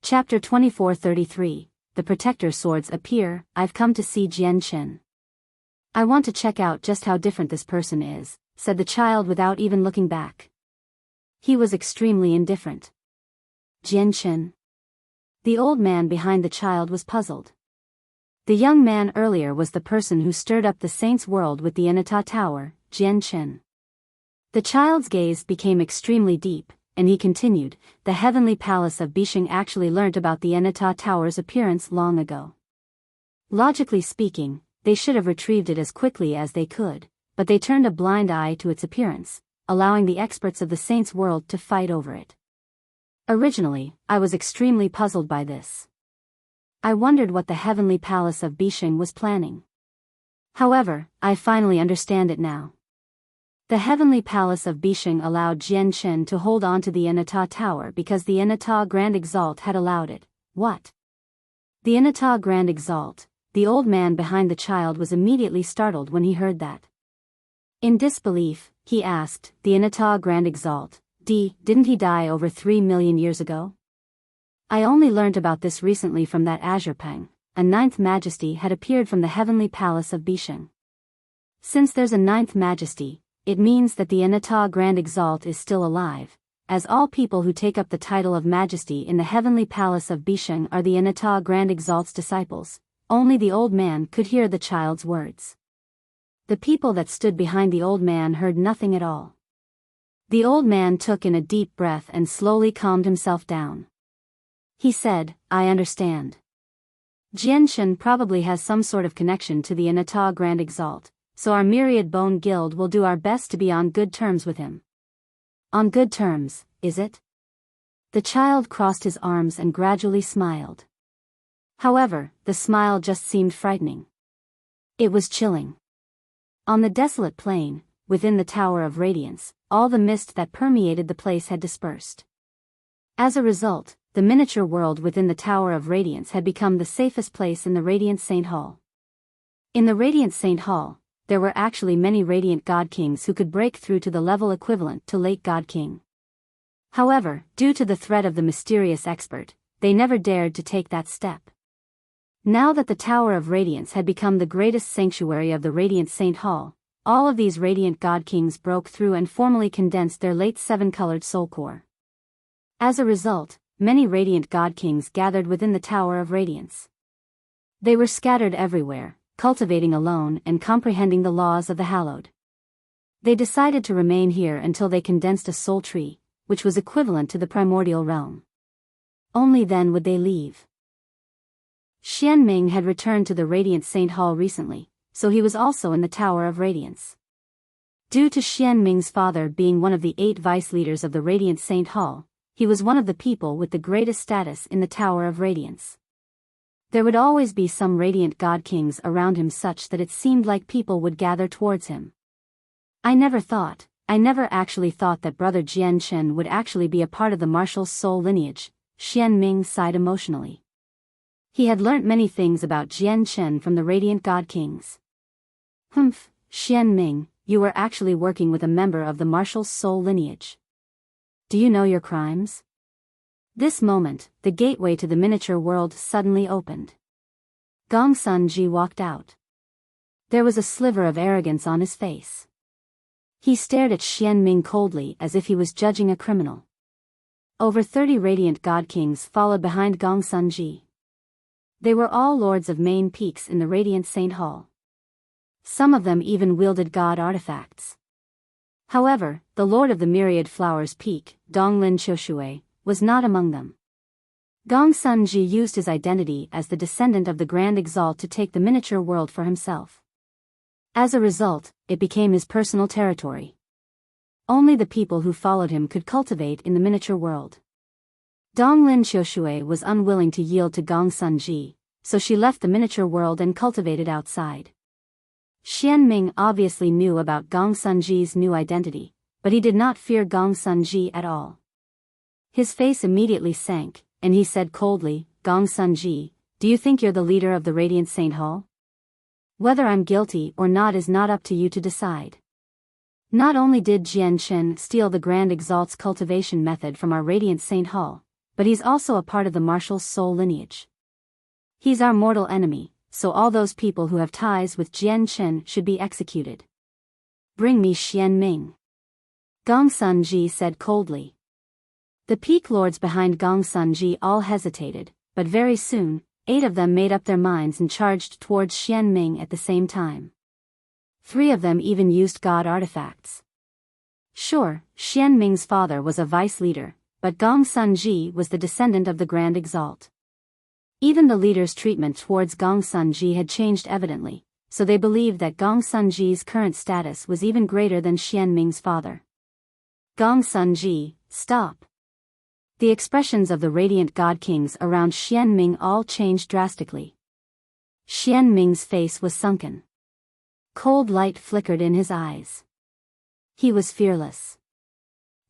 Chapter 2433, The Protector Swords Appear. I've come to see Jianshen. I want to check out just how different this person is, said the child without even looking back. He was extremely indifferent. Jianshen? The old man behind the child was puzzled. The young man earlier was the person who stirred up the saint's world with the Inata Tower, Jianshen. The child's gaze became extremely deep, and he continued, the heavenly palace of Bisheng actually learnt about the Inata Tower's appearance long ago. Logically speaking, they should have retrieved it as quickly as they could, but they turned a blind eye to its appearance, allowing the experts of the saint's world to fight over it. Originally, I was extremely puzzled by this. I wondered what the heavenly palace of Bisheng was planning. However, I finally understand it now. The heavenly palace of Bisheng allowed Jianshen to hold on to the Inata Tower because the Inata Grand Exalt had allowed it. What? The Inata Grand Exalt? The old man behind the child was immediately startled when he heard that. In disbelief, he asked, the Inata Grand Exalt, didn't he die over 3 million years ago? I only learnt about this recently from that Azure Peng. A ninth majesty had appeared from the heavenly palace of Bisheng. Since there's a ninth majesty, it means that the Inata Grand Exalt is still alive, as all people who take up the title of majesty in the heavenly palace of Bisheng are the Inata Grand Exalt's disciples. Only the old man could hear the child's words. The people that stood behind the old man heard nothing at all. The old man took in a deep breath and slowly calmed himself down. He said, I understand. Jianshen probably has some sort of connection to the Anata Grand Exalt, so our Myriad Bone Guild will do our best to be on good terms with him. On good terms, is it? The child crossed his arms and gradually smiled. However, the smile just seemed frightening. It was chilling. On the desolate plain, within the Tower of Radiance, all the mist that permeated the place had dispersed. As a result, the miniature world within the Tower of Radiance had become the safest place in the Radiant Saint Hall. In the Radiant Saint Hall, there were actually many Radiant God Kings who could break through to the level equivalent to Late God King. However, due to the threat of the mysterious expert, they never dared to take that step. Now that the Tower of Radiance had become the greatest sanctuary of the Radiant Saint Hall, all of these Radiant God Kings broke through and formally condensed their late seven-colored soul core. As a result, many Radiant God Kings gathered within the Tower of Radiance. They were scattered everywhere, cultivating alone and comprehending the laws of the hallowed. They decided to remain here until they condensed a soul tree, which was equivalent to the primordial realm. Only then would they leave. Xianming had returned to the Radiant Saint Hall recently, so he was also in the Tower of Radiance. Due to Xianming's father being one of the 8 vice leaders of the Radiant Saint Hall, he was one of the people with the greatest status in the Tower of Radiance. There would always be some Radiant God Kings around him such that it seemed like people would gather towards him. I never actually thought that Brother Jianshen would actually be a part of the martial soul lineage, Xianming sighed emotionally. He had learnt many things about Jianshen from the Radiant God Kings. Humph, Xianming, you were actually working with a member of the martial soul lineage. Do you know your crimes? This moment, the gateway to the miniature world suddenly opened. Gongsun Ji walked out. There was a sliver of arrogance on his face. He stared at Xianming coldly as if he was judging a criminal. Over 30 Radiant God Kings followed behind Gongsun Ji. They were all lords of main peaks in the Radiant Saint Hall. Some of them even wielded god artifacts. However, the Lord of the Myriad Flowers Peak, Donglin Qiushui, was not among them. Gongsun Ji used his identity as the descendant of the Grand Exalt to take the miniature world for himself. As a result, it became his personal territory. Only the people who followed him could cultivate in the miniature world. Donglin Qiushui was unwilling to yield to Gongsun Ji, so she left the miniature world and cultivated outside. Xianming obviously knew about Gongsun Ji's new identity, but he did not fear Gongsun Ji at all. His face immediately sank, and he said coldly, Gongsun Ji, do you think you're the leader of the Radiant Saint Hall? Whether I'm guilty or not is not up to you to decide. Not only did Jianshen steal the Grand Exalt's cultivation method from our Radiant Saint Hall, but he's also a part of the martial soul lineage. He's our mortal enemy, so all those people who have ties with Jianshen should be executed. Bring me Xianming. Gongsun Ji said coldly. The peak lords behind Gongsun Ji all hesitated, but very soon, 8 of them made up their minds and charged towards Xianming at the same time. 3 of them even used god artifacts. Sure, Xianming's father was a vice leader, but Gongsun Ji was the descendant of the Grand Exalt. Even the leader's treatment towards Gongsun Ji had changed evidently, so they believed that Gongsun Ji's current status was even greater than Xianming's father. Gongsun Ji, stop. The expressions of the Radiant God Kings around Xianming all changed drastically. Xianming's face was sunken. Cold light flickered in his eyes. He was fearless.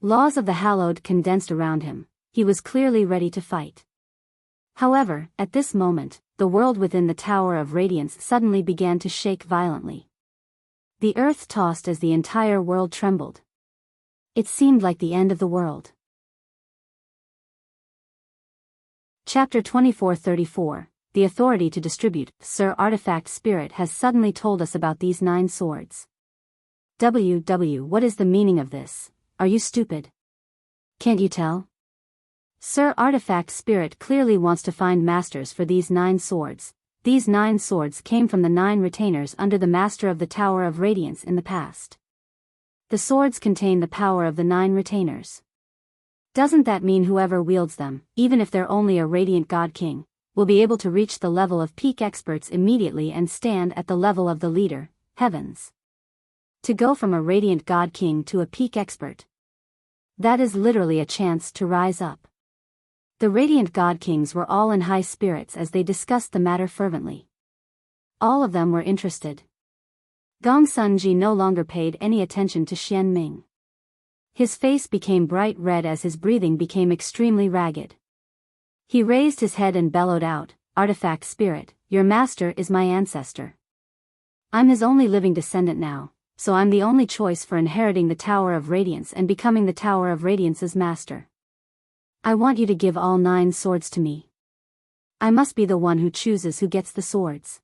Laws of the hallowed condensed around him, he was clearly ready to fight. However, at this moment, the world within the Tower of Radiance suddenly began to shake violently. The earth tossed as the entire world trembled. It seemed like the end of the world. Chapter 2434, The Authority to Distribute. Sir Artifact Spirit has suddenly told us about these 9 swords. What is the meaning of this? Are you stupid? Can't you tell? Sir Artifact Spirit clearly wants to find masters for these 9 swords, these 9 swords came from the 9 retainers under the Master of the Tower of Radiance in the past. The swords contain the power of the 9 retainers. Doesn't that mean whoever wields them, even if they're only a Radiant God King, will be able to reach the level of peak experts immediately and stand at the level of the leader, heavens? To go from a Radiant God King to a peak expert. That is literally a chance to rise up. The Radiant God Kings were all in high spirits as they discussed the matter fervently. All of them were interested. Gong Sunji no longer paid any attention to Xian Ming. His face became bright red as his breathing became extremely ragged. He raised his head and bellowed out, "Artifact Spirit, your master is my ancestor. I'm his only living descendant now, so I'm the only choice for inheriting the Tower of Radiance and becoming the Tower of Radiance's master. I want you to give all 9 swords to me. I must be the one who chooses who gets the swords."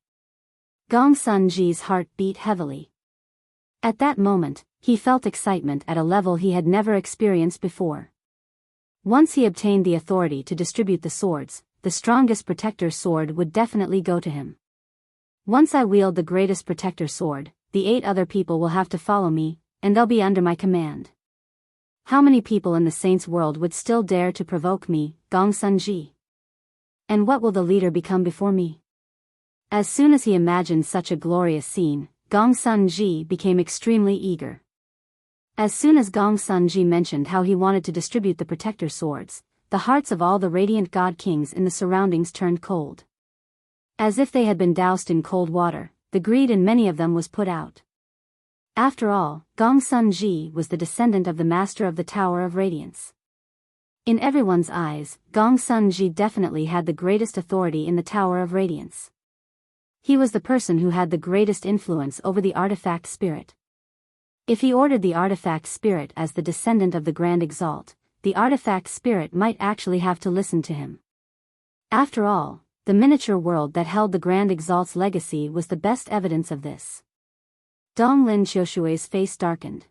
Gong Sunji's heart beat heavily. At that moment, he felt excitement at a level he had never experienced before. Once he obtained the authority to distribute the swords, the strongest protector sword would definitely go to him. Once I wield the greatest protector sword, the 8 other people will have to follow me, and they'll be under my command. How many people in the Saints' world would still dare to provoke me, Gong Sunji? And what will the leader become before me? As soon as he imagined such a glorious scene, Gong Sunji became extremely eager. As soon as Gong Sunji mentioned how he wanted to distribute the protector swords, the hearts of all the Radiant God Kings in the surroundings turned cold. As if they had been doused in cold water, the greed in many of them was put out. After all, Gong Sunji was the descendant of the Master of the Tower of Radiance. In everyone's eyes, Gong Sunji definitely had the greatest authority in the Tower of Radiance. He was the person who had the greatest influence over the artifact spirit. If he ordered the artifact spirit as the descendant of the Grand Exalt, the artifact spirit might actually have to listen to him. After all, the miniature world that held the Grand Exalt's legacy was the best evidence of this. Donglin Qiushui's face darkened.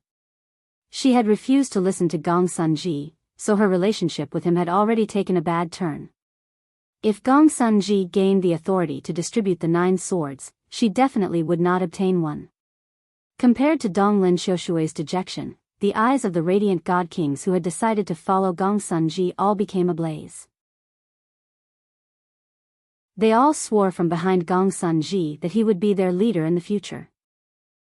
She had refused to listen to Gong Sunji, so her relationship with him had already taken a bad turn. If Gong Sunji gained the authority to distribute the 9 swords, she definitely would not obtain one. Compared to Donglin Qiushui's dejection, the eyes of the Radiant God Kings who had decided to follow Gong Sunji all became ablaze. They all swore from behind Gong Sunji that he would be their leader in the future.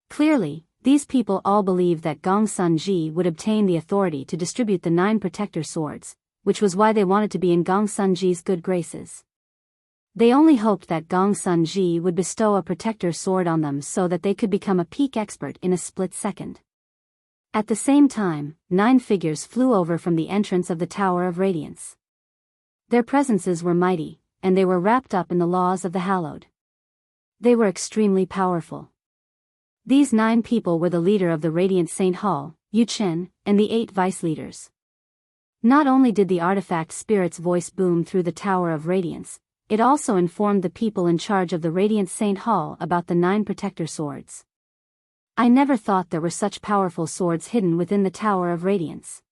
Clearly, these people all believed that Gong Sunji would obtain the authority to distribute the 9 protector swords, which was why they wanted to be in Gong Sunji's good graces. They only hoped that Gong Sunji would bestow a protector sword on them so that they could become a peak expert in a split second. At the same time, 9 figures flew over from the entrance of the Tower of Radiance. Their presences were mighty, and they were wrapped up in the laws of the hallowed. They were extremely powerful. These 9 people were the leader of the Radiant Saint Hall, Yu Chen, and the 8 vice leaders. Not only did the artifact spirit's voice boom through the Tower of Radiance, it also informed the people in charge of the Radiant Saint Hall about the 9 protector swords. I never thought there were such powerful swords hidden within the Tower of Radiance.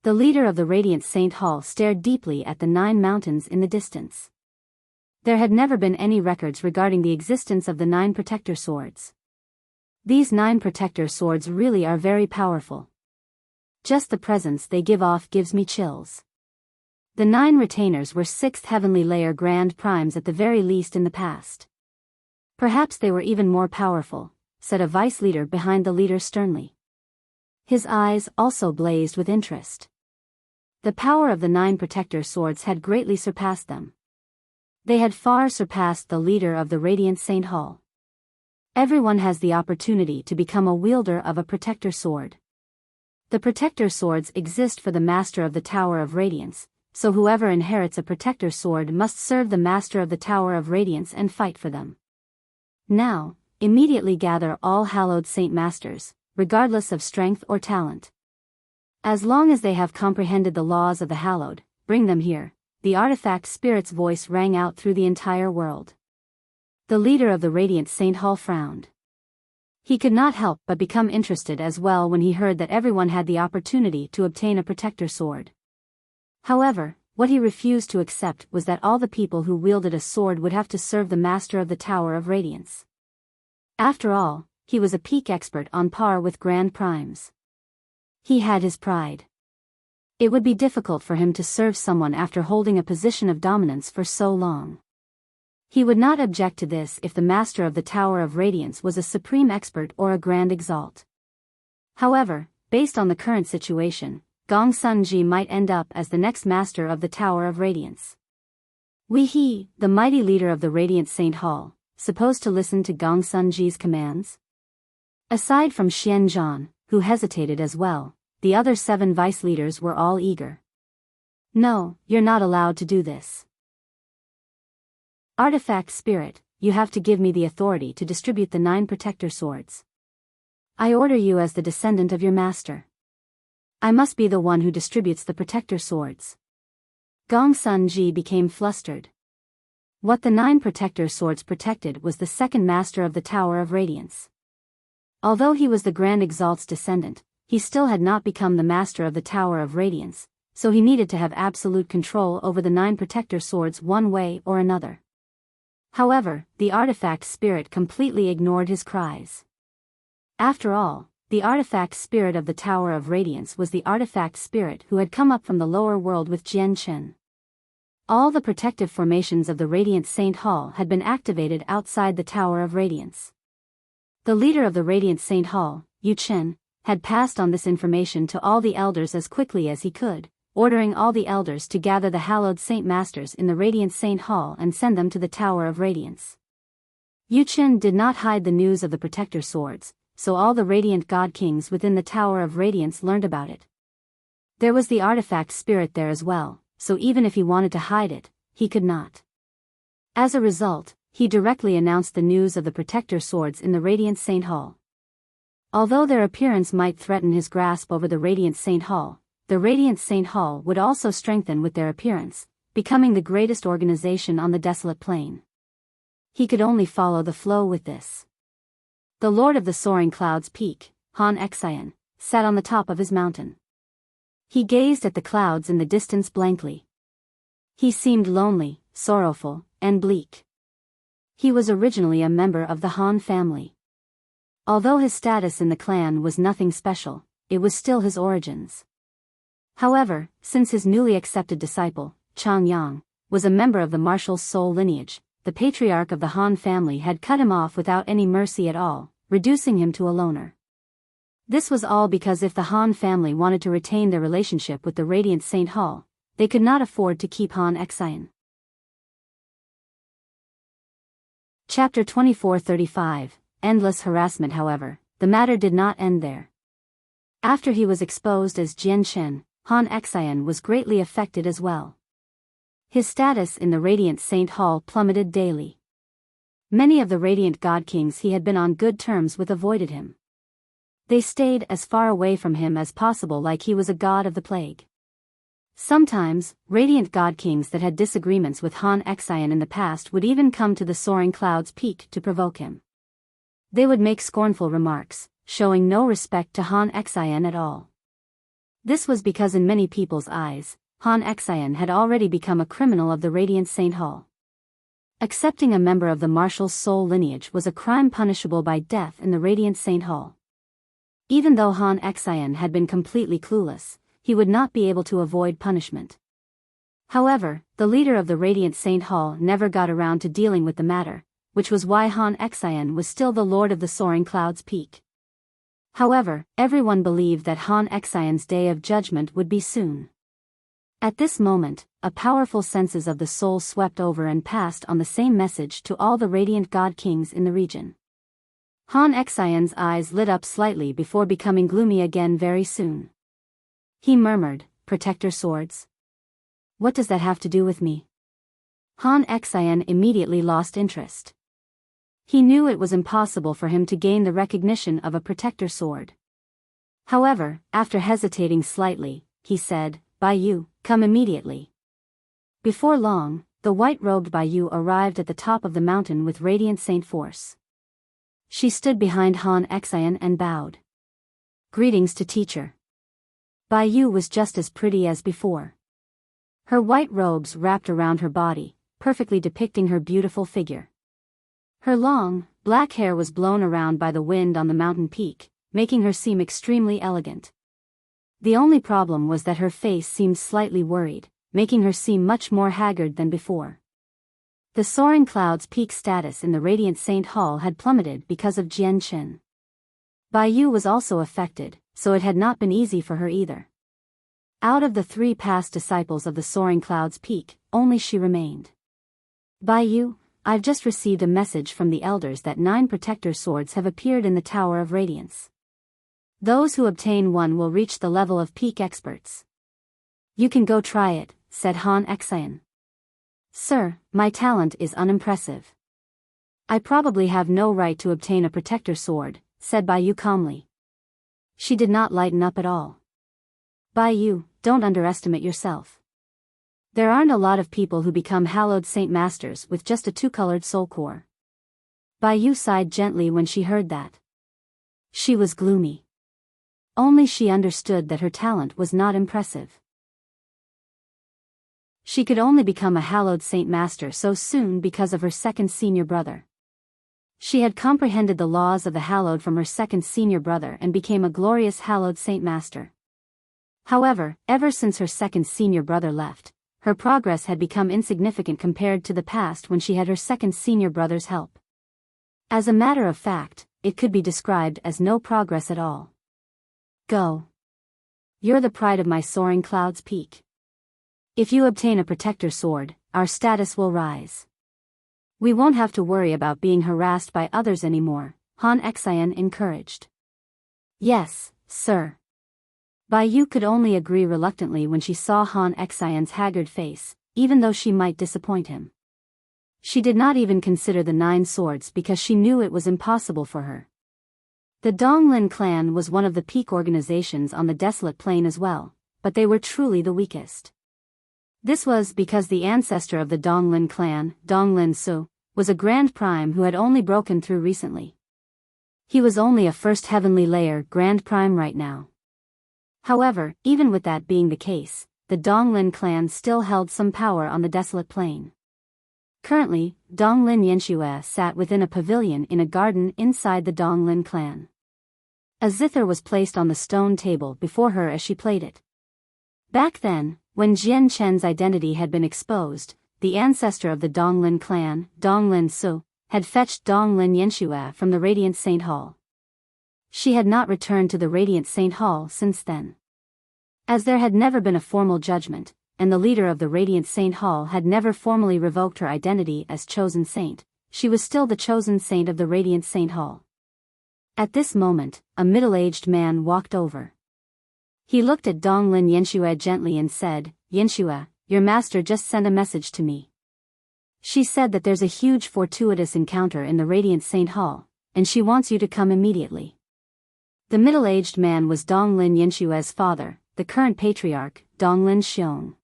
The leader of the Radiant Saint Hall stared deeply at the 9 mountains in the distance. There had never been any records regarding the existence of the 9 protector swords. These 9 protector swords really are very powerful. Just the presence they give off gives me chills. The 9 retainers were 6th heavenly layer grand primes at the very least in the past. Perhaps they were even more powerful, said a vice leader behind the leader sternly. His eyes also blazed with interest. The power of the 9 protector swords had greatly surpassed them. They had far surpassed the leader of the Radiant Saint Hall. Everyone has the opportunity to become a wielder of a protector sword. The protector swords exist for the Master of the Tower of Radiance, so whoever inherits a protector sword must serve the Master of the Tower of Radiance and fight for them. Now, immediately gather all hallowed Saint Masters, regardless of strength or talent. As long as they have comprehended the laws of the hallowed, bring them here. The artifact spirit's voice rang out through the entire world. The leader of the Radiant Saint Hall frowned. He could not help but become interested as well when he heard that everyone had the opportunity to obtain a protector sword. However, what he refused to accept was that all the people who wielded a sword would have to serve the master of the Tower of Radiance. After all, he was a peak expert on par with Grand Primes. He had his pride. It would be difficult for him to serve someone after holding a position of dominance for so long. He would not object to this if the master of the Tower of Radiance was a supreme expert or a grand exalt. However, based on the current situation, Gong Sun-ji might end up as the next master of the Tower of Radiance. He, the mighty leader of the Radiant Saint Hall, supposed to listen to Gong Sun-ji's commands? Aside from Xian Zhan, who hesitated as well, the other 7 vice leaders were all eager. No, you're not allowed to do this. Artifact Spirit, you have to give me the authority to distribute the 9 protector swords. I order you as the descendant of your master. I must be the one who distributes the protector swords. Gong Sun-ji became flustered. What the 9 protector swords protected was the second master of the Tower of Radiance. Although he was the Grand Exalt's descendant, he still had not become the master of the Tower of Radiance, so he needed to have absolute control over the 9 protector swords one way or another. However, the artifact spirit completely ignored his cries. After all, the artifact spirit of the Tower of Radiance was the artifact spirit who had come up from the lower world with Jian Chen. All the protective formations of the Radiant Saint Hall had been activated outside the Tower of Radiance. The leader of the Radiant Saint Hall, Yu Chen, had passed on this information to all the elders as quickly as he could, ordering all the elders to gather the hallowed Saint Masters in the Radiant Saint Hall and send them to the Tower of Radiance. Yu Chen did not hide the news of the protector swords, so all the Radiant God Kings within the Tower of Radiance learned about it. There was the artifact spirit there as well, so even if he wanted to hide it, he could not. As a result, he directly announced the news of the protector swords in the Radiant Saint Hall. Although their appearance might threaten his grasp over the Radiant Saint Hall, the Radiant Saint Hall would also strengthen with their appearance, becoming the greatest organization on the desolate plain. He could only follow the flow with this. The Lord of the Soaring Clouds Peak, Han Xian, sat on the top of his mountain. He gazed at the clouds in the distance blankly. He seemed lonely, sorrowful, and bleak. He was originally a member of the Han family. Although his status in the clan was nothing special, it was still his origins. However, since his newly accepted disciple, Chang Yang, was a member of the Marshal's soul lineage, the patriarch of the Han family had cut him off without any mercy at all, reducing him to a loner. This was all because if the Han family wanted to retain their relationship with the Radiant Saint Hall, they could not afford to keep Han Xian. Chapter 2435, Endless Harassment. However, the matter did not end there. After he was exposed as Jian Chen, Han Xian was greatly affected as well. His status in the Radiant Saint Hall plummeted daily. Many of the Radiant God Kings he had been on good terms with avoided him. They stayed as far away from him as possible like he was a god of the plague. Sometimes, Radiant God Kings that had disagreements with Han Xian in the past would even come to the Soaring Clouds Peak to provoke him. They would make scornful remarks, showing no respect to Han Xian at all. This was because in many people's eyes, Han Xian had already become a criminal of the Radiant Saint Hall. Accepting a member of the Marshal's soul lineage was a crime punishable by death in the Radiant Saint Hall. Even though Han Xian had been completely clueless, he would not be able to avoid punishment. However, the leader of the Radiant Saint Hall never got around to dealing with the matter, which was why Han Xian was still the Lord of the Soaring Clouds Peak. However, everyone believed that Han Xian's day of judgment would be soon. At this moment, a powerful senses of the soul swept over and passed on the same message to all the Radiant God Kings in the region. Han Xian's eyes lit up slightly before becoming gloomy again very soon. He murmured, "Protector swords? What does that have to do with me?" Han Xian immediately lost interest. He knew it was impossible for him to gain the recognition of a protector sword. However, after hesitating slightly, he said, "Biyao, come immediately." Before long, the white-robed Biyao arrived at the top of the mountain with Radiant Saint force. She stood behind Han Xian and bowed. "Greetings to teacher." Biyao was just as pretty as before. Her white robes wrapped around her body, perfectly depicting her beautiful figure. Her long, black hair was blown around by the wind on the mountain peak, making her seem extremely elegant. The only problem was that her face seemed slightly worried, making her seem much more haggard than before. The soaring cloud's peak status in the Radiant Saint Hall had plummeted because of Jian Chen. Biyao was also affected, so it had not been easy for her either. Out of the 3 past disciples of the soaring cloud's peak, only she remained. Biyao, I've just received a message from the elders that 9 protector swords have appeared in the Tower of Radiance. Those who obtain one will reach the level of peak experts. You can go try it, said Han Xian. Sir, my talent is unimpressive. I probably have no right to obtain a protector sword, said Biyao calmly. She did not lighten up at all. Biyao, don't underestimate yourself. There aren't a lot of people who become hallowed saint masters with just a 2-colored soul core. Biyao sighed gently when she heard that. She was gloomy. Only she understood that her talent was not impressive. She could only become a hallowed saint master so soon because of her second senior brother. She had comprehended the laws of the hallowed from her second senior brother and became a glorious hallowed saint master. However, ever since her second senior brother left, her progress had become insignificant compared to the past when she had her second senior brother's help. As a matter of fact, it could be described as no progress at all. Go. You're the pride of my soaring cloud's peak. If you obtain a protector sword, our status will rise. We won't have to worry about being harassed by others anymore, Han Xian encouraged. Yes, sir. Biyao could only agree reluctantly when she saw Han Xian's haggard face, even though she might disappoint him. She did not even consider the 9 swords because she knew it was impossible for her. The Donglin clan was one of the peak organizations on the desolate plain as well, but they were truly the weakest. This was because the ancestor of the Donglin clan, Donglin Su, was a Grand Prime who had only broken through recently. He was only a first heavenly layer Grand Prime right now. However, even with that being the case, the Donglin clan still held some power on the desolate plain. Currently, Donglin Yanxue sat within a pavilion in a garden inside the Donglin clan. A zither was placed on the stone table before her as she played it. Back then, when Jian Chen's identity had been exposed, the ancestor of the Donglin clan, Donglin Su, had fetched Donglin Yanxue from the Radiant Saint Hall. She had not returned to the Radiant Saint Hall since then. As there had never been a formal judgment, and the leader of the Radiant Saint Hall had never formally revoked her identity as chosen saint, she was still the chosen saint of the Radiant Saint Hall. At this moment, a middle-aged man walked over. He looked at Donglin Yanxue gently and said, "Yanxue, your master just sent a message to me. She said that there's a huge fortuitous encounter in the Radiant Saint Hall, and she wants you to come immediately." The middle-aged man was Donglin Yanxue's father, the current patriarch, Donglin Xiong.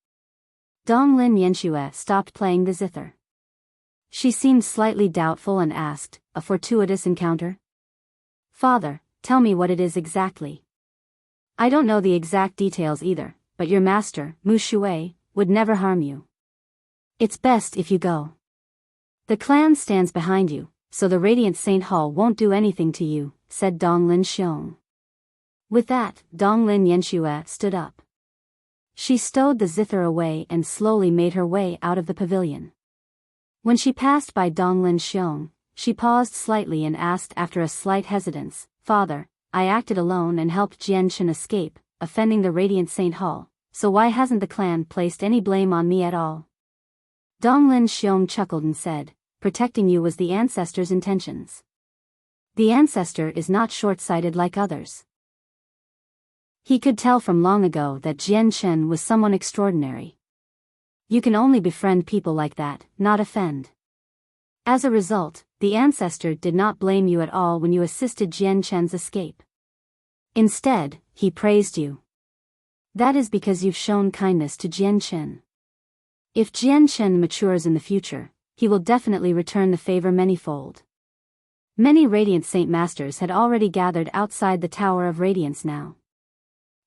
Donglin Yanxue stopped playing the zither. She seemed slightly doubtful and asked, "A fortuitous encounter? Father, tell me what it is exactly." "I don't know the exact details either, but your master, Mu Shui, would never harm you. It's best if you go. The clan stands behind you, so the Radiant Saint Hall won't do anything to you," said Donglin Xiong. With that, Donglin Yanxue stood up. She stowed the zither away and slowly made her way out of the pavilion. When she passed by Donglin Xiong, she paused slightly and asked after a slight hesitance, "Father, I acted alone and helped Jian Chen escape, offending the Radiant Saint Hall, so why hasn't the clan placed any blame on me at all?" Donglin Xiong chuckled and said, "Protecting you was the ancestor's intentions. The ancestor is not short-sighted like others. He could tell from long ago that Jian Chen was someone extraordinary. You can only befriend people like that, not offend. As a result, the ancestor did not blame you at all when you assisted Jian Chen's escape. Instead, he praised you. That is because you've shown kindness to Jian Chen. If Jian Chen matures in the future, he will definitely return the favor manyfold." Many Radiant Saint Masters had already gathered outside the Tower of Radiance now.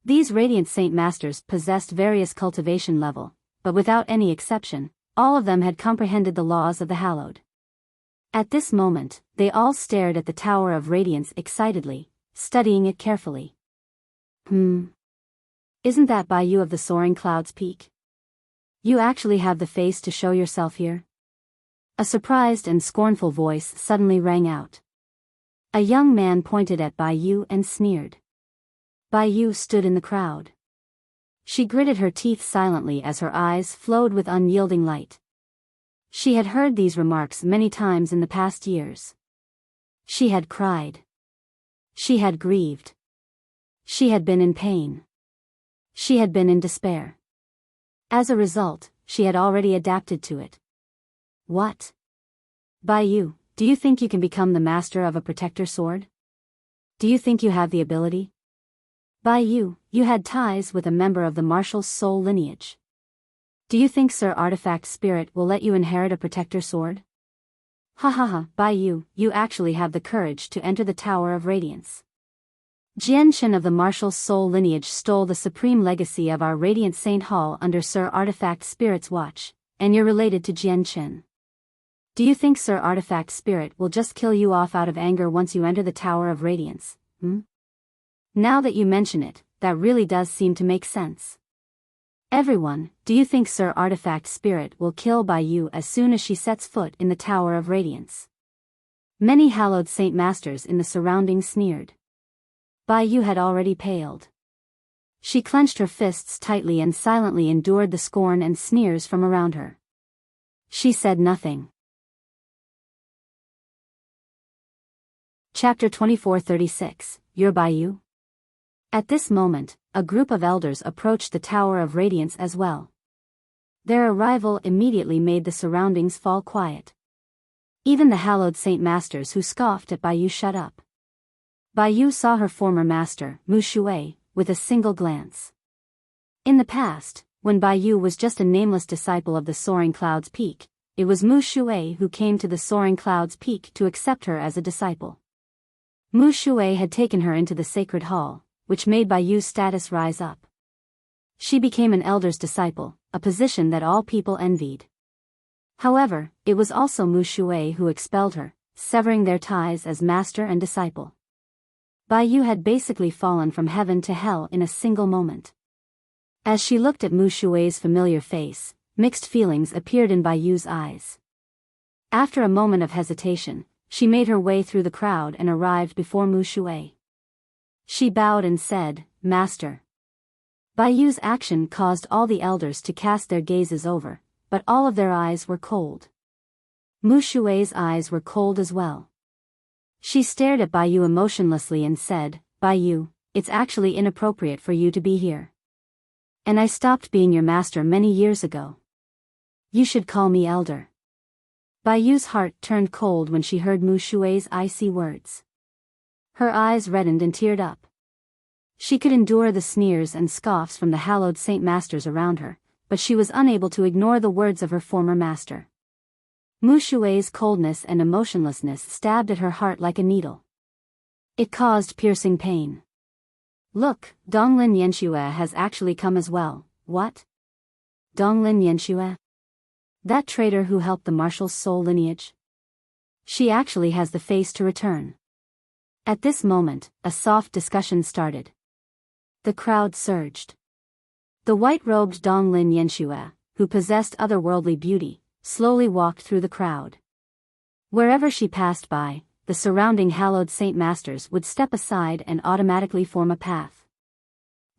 These Radiant Saint Masters possessed various cultivation level, but without any exception, all of them had comprehended the laws of the hallowed. At this moment, they all stared at the Tower of Radiance excitedly, studying it carefully. Isn't that Biyao of the Soaring Clouds Peak? You actually have the face to show yourself here? A surprised and scornful voice suddenly rang out. A young man pointed at Biyao and sneered. Biyao stood in the crowd. She gritted her teeth silently as her eyes flowed with unyielding light. She had heard these remarks many times in the past years. She had cried. She had grieved. She had been in pain. She had been in despair. As a result, she had already adapted to it. What? Biyao, do you think you can become the master of a protector sword? Do you think you have the ability? Biyao, you had ties with a member of the Martial Soul lineage. Do you think Sir Artifact Spirit will let you inherit a protector sword? Biyao, you actually have the courage to enter the Tower of Radiance. Jian Chen of the Martial Soul lineage stole the supreme legacy of our Radiant Saint Hall under Sir Artifact Spirit's watch, and you're related to Jian Chen. Do you think Sir Artifact Spirit will just kill you off out of anger once you enter the Tower of Radiance? Now that you mention it, that really does seem to make sense. Everyone, do you think Sir Artifact Spirit will kill Biyao as soon as she sets foot in the Tower of Radiance? Many hallowed Saint Masters in the surroundings sneered. Biyao had already paled. She clenched her fists tightly and silently endured the scorn and sneers from around her. She said nothing. Chapter 2436, You're Biyao? At this moment, a group of elders approached the Tower of Radiance as well. Their arrival immediately made the surroundings fall quiet. Even the hallowed Saint Masters who scoffed at Biyao shut up. Biyao saw her former master, Mu Shui, with a single glance. In the past, when Biyao was just a nameless disciple of the Soaring Clouds Peak, it was Mu Shui who came to the Soaring Clouds Peak to accept her as a disciple. Mu Shui had taken her into the Sacred Hall, which made Biyao's status rise up. She became an elder's disciple, a position that all people envied. However, it was also Mu Shui who expelled her, severing their ties as master and disciple. Biyao had basically fallen from heaven to hell in a single moment. As she looked at Mu Shui's familiar face, mixed feelings appeared in Biyao's eyes. After a moment of hesitation, she made her way through the crowd and arrived before Mu Shui. She bowed and said, Master. Biyao's action caused all the elders to cast their gazes over, but all of their eyes were cold. Mu Shui's eyes were cold as well. She stared at Biyao emotionlessly and said, Biyao, it's actually inappropriate for you to be here. And I stopped being your master many years ago. You should call me elder. Biyao's heart turned cold when she heard Mu Shui's icy words. Her eyes reddened and teared up. She could endure the sneers and scoffs from the hallowed Saint Masters around her, but she was unable to ignore the words of her former master. Mu Shui's coldness and emotionlessness stabbed at her heart like a needle. It caused piercing pain. Look, Donglin Yanxue has actually come as well. What? Donglin Yanxue? That traitor who helped the Martial Soul lineage? She actually has the face to return. At this moment, a soft discussion started. The crowd surged. The white-robed Donglin Yanxue, who possessed otherworldly beauty, slowly walked through the crowd. Wherever she passed by, the surrounding hallowed Saint Masters would step aside and automatically form a path.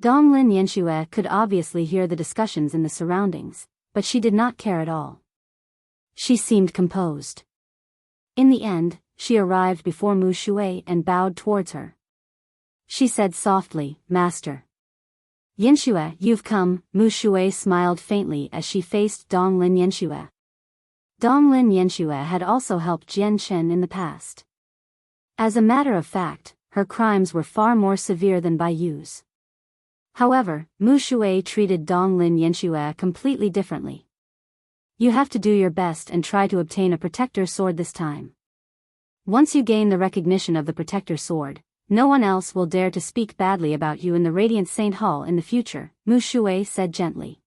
Donglin Yanxue could obviously hear the discussions in the surroundings, but she did not care at all. She seemed composed. In the end, she arrived before Mu Shui and bowed towards her. She said softly, Master. Yanxue, you've come. Mu Shui smiled faintly as she faced Donglin Yanxue. Donglin Yanxue had also helped Jian Chen in the past. As a matter of fact, her crimes were far more severe than Biyao's. However, Mu Shui treated Donglin Yanxue completely differently. You have to do your best and try to obtain a protector sword this time. Once you gain the recognition of the protector sword, no one else will dare to speak badly about you in the Radiant Saint Hall in the future, Mu Shui said gently.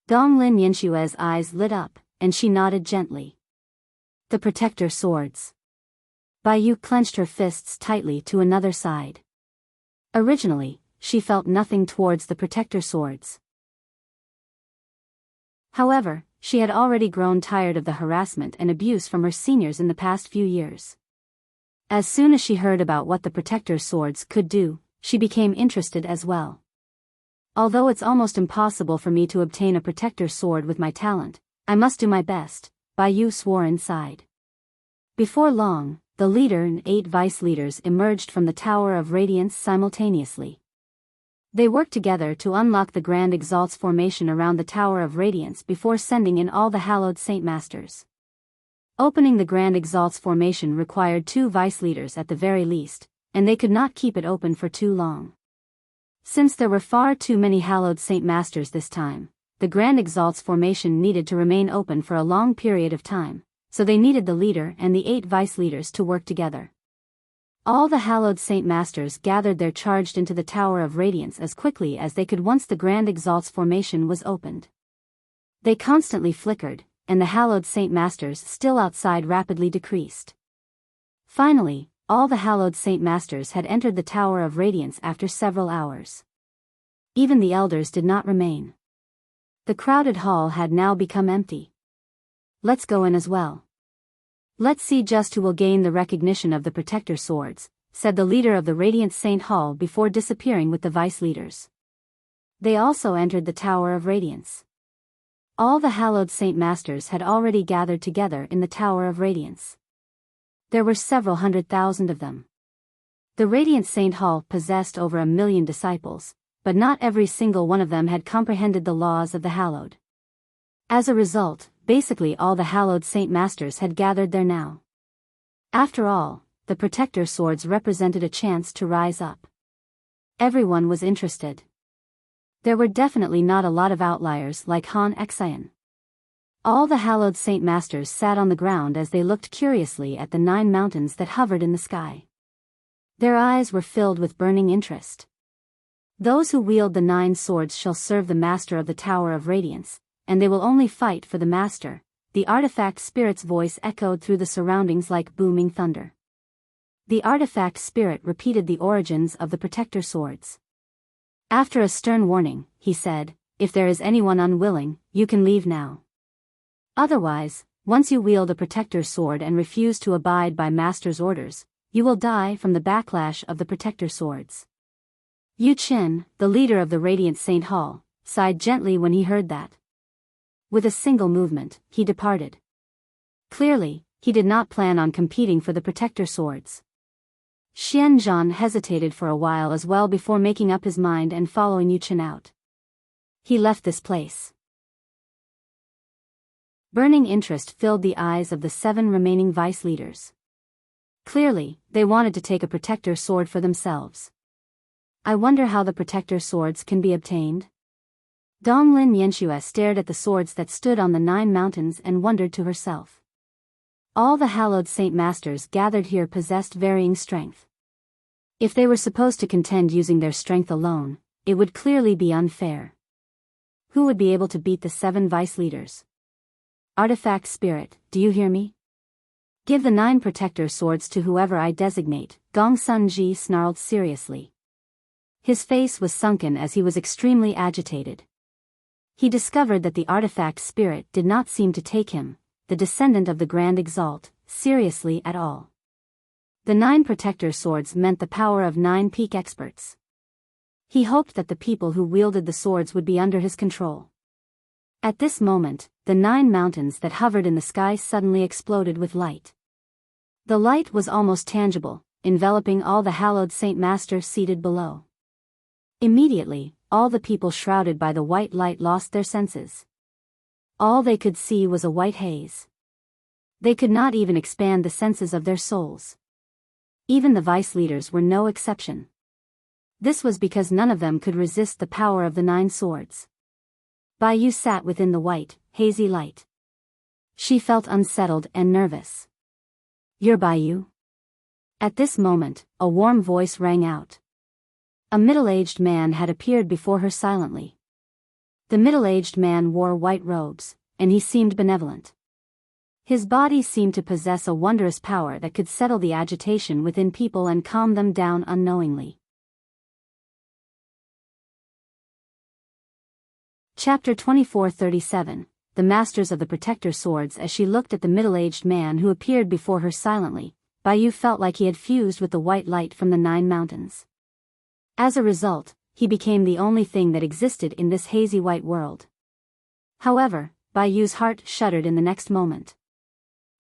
Donglin Yanshue's eyes lit up, and she nodded gently. The protector swords. Biyao clenched her fists tightly to another side. Originally, she felt nothing towards the protector swords. However, she had already grown tired of the harassment and abuse from her seniors in the past few years. As soon as she heard about what the protector swords could do, she became interested as well. Although it's almost impossible for me to obtain a protector sword with my talent, I must do my best, Biyao swore inside. Before long, the leader and 8 vice leaders emerged from the Tower of Radiance simultaneously. They worked together to unlock the Grand Exalt's formation around the Tower of Radiance before sending in all the hallowed Saint Masters. Opening the Grand Exalt's formation required 2 vice leaders at the very least, and they could not keep it open for too long. Since there were far too many hallowed Saint Masters this time, the Grand Exalt's formation needed to remain open for a long period of time, so they needed the leader and the 8 vice leaders to work together. All the hallowed Saint Masters gathered there charged into the Tower of Radiance as quickly as they could once the Grand Exalt's formation was opened. They constantly flickered, and the hallowed Saint Masters still outside rapidly decreased. Finally, all the hallowed Saint Masters had entered the Tower of Radiance after several hours. Even the elders did not remain. The crowded hall had now become empty. Let's go in as well. Let's see just who will gain the recognition of the protector swords, said the leader of the Radiant Saint Hall before disappearing with the vice leaders. They also entered the Tower of Radiance. All the hallowed Saint Masters had already gathered together in the Tower of Radiance. There were several 100,000 of them. The Radiant Saint Hall possessed over 1 million disciples, but not every single one of them had comprehended the laws of the hallowed. As a result, basically all the hallowed Saint Masters had gathered there now. After all, the protector swords represented a chance to rise up. Everyone was interested. There were definitely not a lot of outliers like Han Xian. All the hallowed Saint Masters sat on the ground as they looked curiously at the 9 mountains that hovered in the sky. Their eyes were filled with burning interest. Those who wield the 9 swords shall serve the Master of the Tower of Radiance, and they will only fight for the Master, the artifact spirit's voice echoed through the surroundings like booming thunder. The artifact spirit repeated the origins of the protector swords. After a stern warning, he said, "If there is anyone unwilling, you can leave now. Otherwise, once you wield a protector sword and refuse to abide by Master's orders, you will die from the backlash of the protector swords." Yu Qin, the leader of the Radiant Saint Hall, sighed gently when he heard that. With a single movement, he departed. Clearly, he did not plan on competing for the protector swords. Xian Zhan hesitated for a while as well before making up his mind and following Yu Qin out. He left this place. Burning interest filled the eyes of the 7 remaining vice leaders. Clearly, they wanted to take a protector sword for themselves. I wonder how the protector swords can be obtained? Donglin Yanxue stared at the swords that stood on the 9 mountains and wondered to herself. All the hallowed Saint Masters gathered here possessed varying strength. If they were supposed to contend using their strength alone, it would clearly be unfair. Who would be able to beat the 7 vice leaders? Artifact Spirit, do you hear me? Give the 9 protector swords to whoever I designate, Gong Sun Ji snarled seriously. His face was sunken as he was extremely agitated. He discovered that the artifact spirit did not seem to take him, the descendant of the Grand Exalt, seriously at all. The 9 protector swords meant the power of 9 peak experts. He hoped that the people who wielded the swords would be under his control. At this moment, the 9 mountains that hovered in the sky suddenly exploded with light. The light was almost tangible, enveloping all the hallowed Saint Master seated below. Immediately, all the people shrouded by the white light lost their senses. All they could see was a white haze. They could not even expand the senses of their souls. Even the vice leaders were no exception. This was because none of them could resist the power of the 9 swords. Biyao sat within the white, hazy light. She felt unsettled and nervous. "You're Biyao?" At this moment, a warm voice rang out. A middle-aged man had appeared before her silently. The middle-aged man wore white robes, and he seemed benevolent. His body seemed to possess a wondrous power that could settle the agitation within people and calm them down unknowingly. Chapter 24:37. The Masters of the Protector Swords. As she looked at the middle-aged man who appeared before her silently, Biyao felt like he had fused with the white light from the 9 mountains. As a result, he became the only thing that existed in this hazy white world. However, Biyao's heart shuddered in the next moment.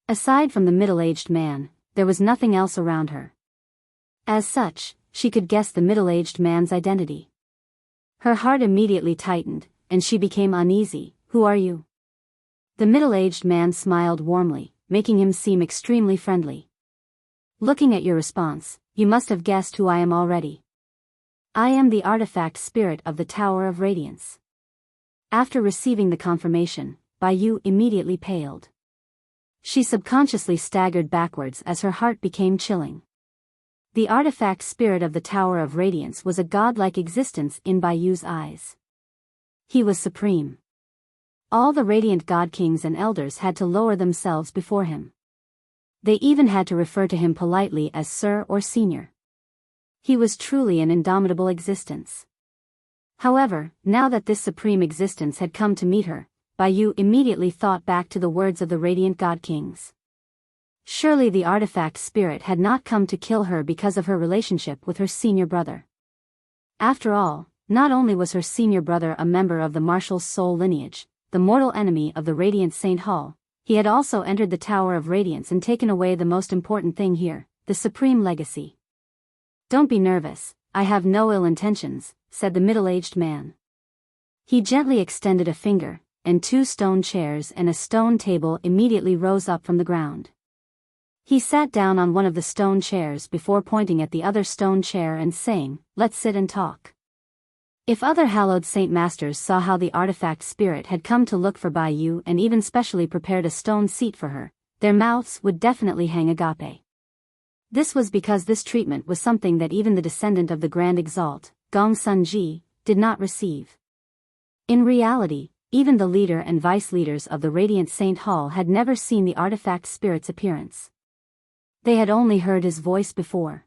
Aside from the middle-aged man, there was nothing else around her. As such, she could guess the middle-aged man's identity. Her heart immediately tightened, and she became uneasy. "Who are you?" The middle-aged man smiled warmly, making him seem extremely friendly. "Looking at your response, you must have guessed who I am already. I am the artifact spirit of the Tower of Radiance." After receiving the confirmation, Biyao immediately paled. She subconsciously staggered backwards as her heart became chilling. The artifact spirit of the Tower of Radiance was a godlike existence in Biyao's eyes. He was supreme. All the radiant god kings and elders had to lower themselves before him. They even had to refer to him politely as Sir or Senior. He was truly an indomitable existence. However, now that this supreme existence had come to meet her, Biyao immediately thought back to the words of the radiant god kings. Surely the artifact spirit had not come to kill her because of her relationship with her senior brother. After all, not only was her senior brother a member of the Martial Soul lineage, the mortal enemy of the Radiant Saint Hall, he had also entered the Tower of Radiance and taken away the most important thing here, the supreme legacy. "Don't be nervous, I have no ill intentions," said the middle-aged man. He gently extended a finger, and 2 stone chairs and a stone table immediately rose up from the ground. He sat down on one of the stone chairs before pointing at the other stone chair and saying, "Let's sit and talk." If other hallowed saint masters saw how the artifact spirit had come to look for Biyao and even specially prepared a stone seat for her, their mouths would definitely hang agape. This was because this treatment was something that even the descendant of the Grand Exalt, Gong Sunji, did not receive. In reality, even the leader and vice-leaders of the Radiant Saint Hall had never seen the artifact spirit's appearance. They had only heard his voice before.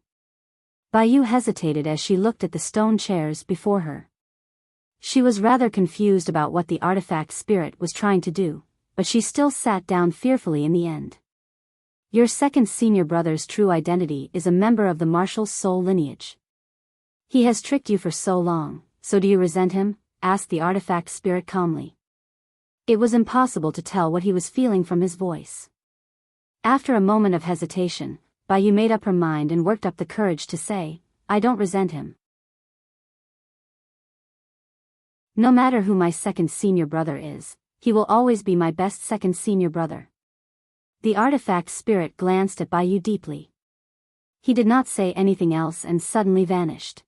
Biyao hesitated as she looked at the stone chairs before her. She was rather confused about what the artifact spirit was trying to do, but she still sat down fearfully in the end. "Your second senior brother's true identity is a member of the Martial Soul lineage. He has tricked you for so long, so do you resent him?" asked the artifact spirit calmly. It was impossible to tell what he was feeling from his voice. After a moment of hesitation, Biyao made up her mind and worked up the courage to say, "I don't resent him. No matter who my second senior brother is, he will always be my best second senior brother." The artifact spirit glanced at Biyao deeply. He did not say anything else and suddenly vanished.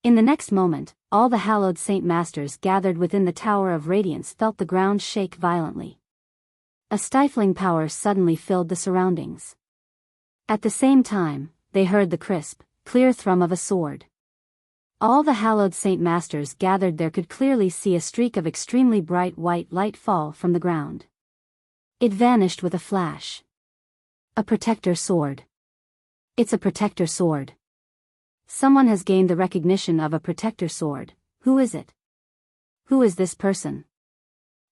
In the next moment, all the hallowed saint masters gathered within the Tower of Radiance felt the ground shake violently. A stifling power suddenly filled the surroundings. At the same time, they heard the crisp, clear thrum of a sword. All the hallowed saint masters gathered there could clearly see a streak of extremely bright white light fall from the ground. It vanished with a flash. A protector sword. It's a protector sword. Someone has gained the recognition of a protector sword. Who is it? Who is this person?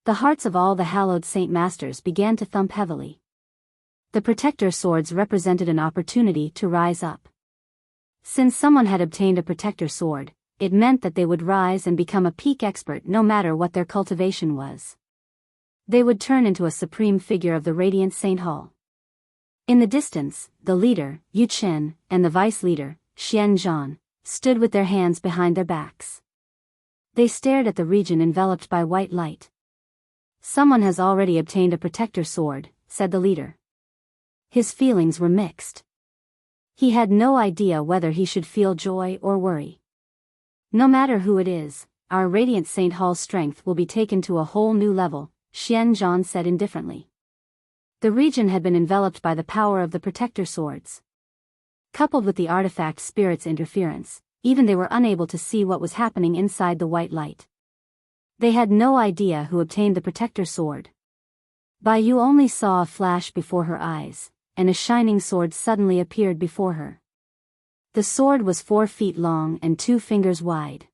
The hearts of all the hallowed saint masters began to thump heavily. The protector swords represented an opportunity to rise up. Since someone had obtained a protector sword, it meant that they would rise and become a peak expert no matter what their cultivation was. They would turn into a supreme figure of the Radiant Saint Hall. In the distance, the leader, Yu Chen, and the vice-leader, Xian Zhan, stood with their hands behind their backs. They stared at the region enveloped by white light. "Someone has already obtained a protector sword," said the leader. His feelings were mixed. He had no idea whether he should feel joy or worry. "No matter who it is, our Radiant Saint Hall's strength will be taken to a whole new level," Xian Zhan said indifferently. The region had been enveloped by the power of the protector swords. Coupled with the artifact spirit's interference, even they were unable to see what was happening inside the white light. They had no idea who obtained the protector sword. Biyao only saw a flash before her eyes, and a shining sword suddenly appeared before her. The sword was 4 feet long and 2 fingers wide.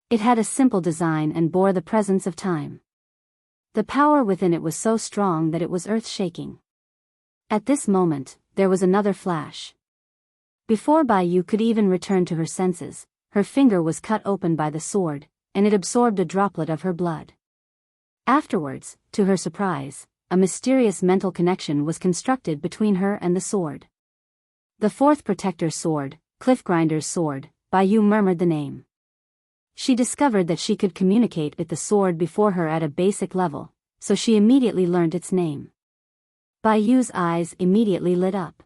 It had a simple design and bore the presence of time. The power within it was so strong that it was earth-shaking. At this moment, there was another flash. Before Biyao could even return to her senses, her finger was cut open by the sword, and it absorbed a droplet of her blood. Afterwards, to her surprise, a mysterious mental connection was constructed between her and the sword. The 4th protector sword, Cliffgrinder's sword, Biyao murmured the name. She discovered that she could communicate with the sword before her at a basic level, so she immediately learned its name. Biyao's eyes immediately lit up.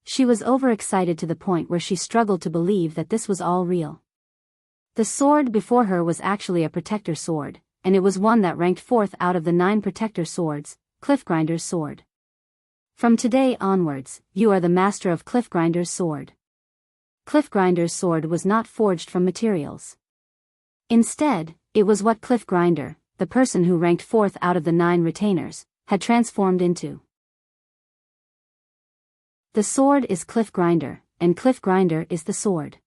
She was overexcited to the point where she struggled to believe that this was all real. The sword before her was actually a protector sword, and it was one that ranked 4th out of the 9 protector swords, Cliffgrinder's sword. From today onwards, you are the master of Cliffgrinder's sword. Cliffgrinder's sword was not forged from materials. Instead, it was what Cliffgrinder, the person who ranked 4th out of the 9 retainers, had transformed into. The sword is Cliffgrinder, and Cliffgrinder is the sword.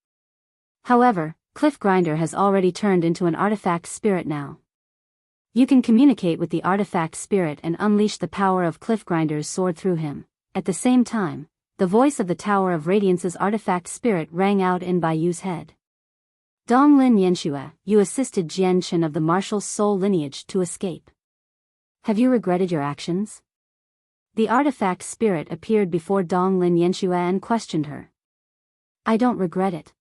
However, Cliffgrinder has already turned into an artifact spirit now. You can communicate with the artifact spirit and unleash the power of Cliffgrinder's sword through him. At the same time, the voice of the Tower of Radiance's artifact spirit rang out in Biyao's head. Donglin Yanxue, you assisted Jian Chen of the Marshal's soul lineage to escape. Have you regretted your actions? The artifact spirit appeared before Donglin Yanxue and questioned her. I don't regret it.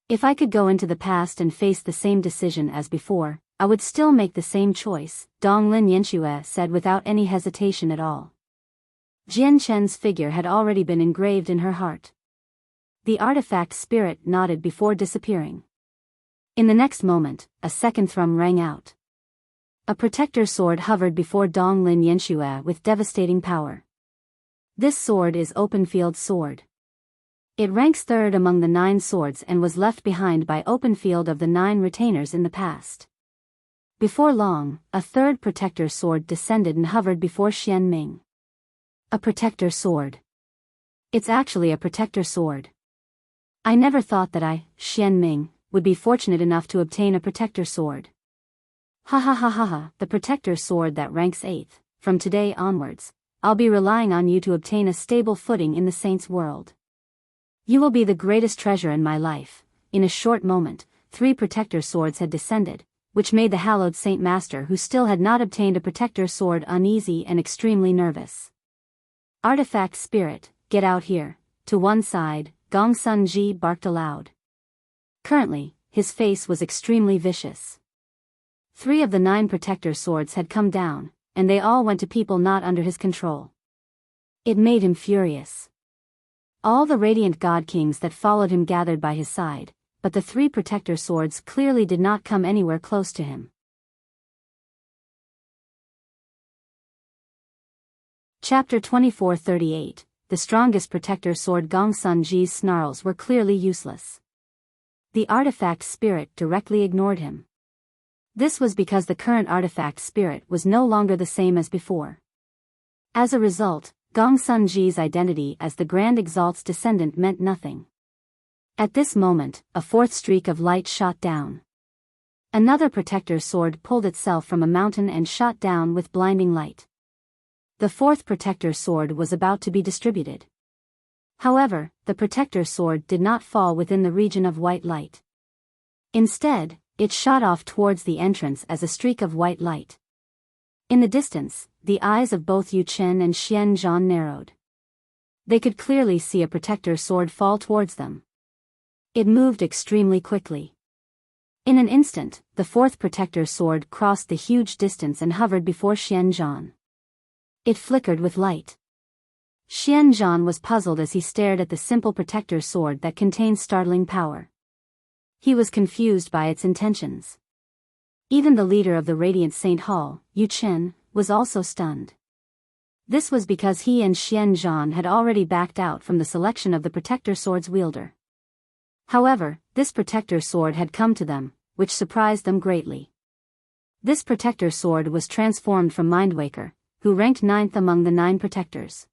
If I could go into the past and face the same decision as before, I would still make the same choice, Donglin Yanxue said without any hesitation at all. Jian Chen's figure had already been engraved in her heart. The artifact spirit nodded before disappearing. In the next moment, a second thrum rang out. A protector sword hovered before Donglin Yanxue with devastating power. This sword is Openfield's sword. It ranks 3rd among the 9 swords and was left behind by Openfield of the 9 retainers in the past. Before long, a 3rd protector sword descended and hovered before Xian Ming. A protector sword. It's actually a protector sword. I never thought that I, Xian Ming, would be fortunate enough to obtain a protector sword. Ha ha ha ha ha, the protector sword that ranks 8th. From today onwards, I'll be relying on you to obtain a stable footing in the saints' world. You will be the greatest treasure in my life. In a short moment, 3 protector swords had descended, which made the hallowed Saint Master who still had not obtained a protector sword uneasy and extremely nervous. Artifact spirit, get out here. To one side, Gong Sun Ji barked aloud. Currently, his face was extremely vicious. 3 of the 9 protector swords had come down, and they all went to people not under his control. It made him furious. All the radiant god kings that followed him gathered by his side, but the 3 protector swords clearly did not come anywhere close to him. Chapter 24:38. The strongest protector sword Gong Sun Ji's snarls were clearly useless. The artifact spirit directly ignored him. This was because the current artifact spirit was no longer the same as before. As a result, Gong Sun Ji's identity as the Grand Exalt's descendant meant nothing. At this moment, a 4th streak of light shot down. Another protector sword pulled itself from a mountain and shot down with blinding light. The 4th protector sword was about to be distributed. However, the protector sword did not fall within the region of white light. Instead, it shot off towards the entrance as a streak of white light. In the distance, the eyes of both Yu Chen and Xian Zhan narrowed. They could clearly see a protector sword fall towards them. It moved extremely quickly. In an instant, the 4th protector sword crossed the huge distance and hovered before Xian Zhan. It flickered with light. Xian Zhan was puzzled as he stared at the simple protector sword that contained startling power. He was confused by its intentions. Even the leader of the Radiant Saint Hall, Yu Chen, was also stunned. This was because he and Xian Zhan had already backed out from the selection of the protector sword's wielder. However, this protector sword had come to them, which surprised them greatly. This protector sword was transformed from Mindwaker, who ranked 9th among the 9 protectors.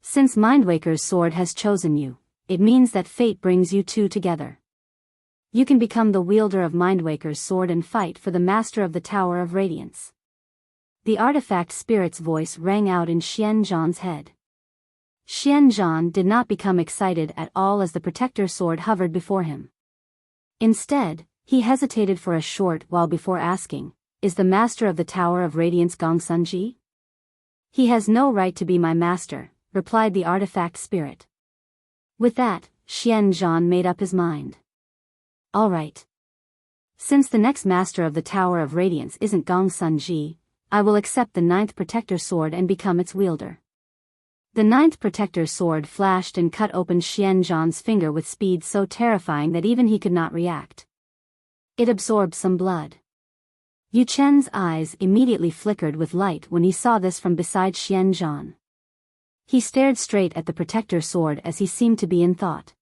Since Mindwaker's sword has chosen you, it means that fate brings you two together. You can become the wielder of Mindwaker's sword and fight for the master of the Tower of Radiance. The artifact spirit's voice rang out in Xian Zhan's head. Xian Zhan did not become excited at all as the protector sword hovered before him. Instead, he hesitated for a short while before asking, "Is the master of the Tower of Radiance Gongsunji?" "He has no right to be my master," replied the artifact spirit. With that, Xian Zhan made up his mind. All right. Since the next master of the Tower of Radiance isn't Gongsunji, I will accept the 9th protector sword and become its wielder. The 9th protector sword flashed and cut open Xian Zhan's finger with speed so terrifying that even he could not react. It absorbed some blood. Yu Chen's eyes immediately flickered with light when he saw this from beside Xian Zhan. He stared straight at the protector sword as he seemed to be in thought.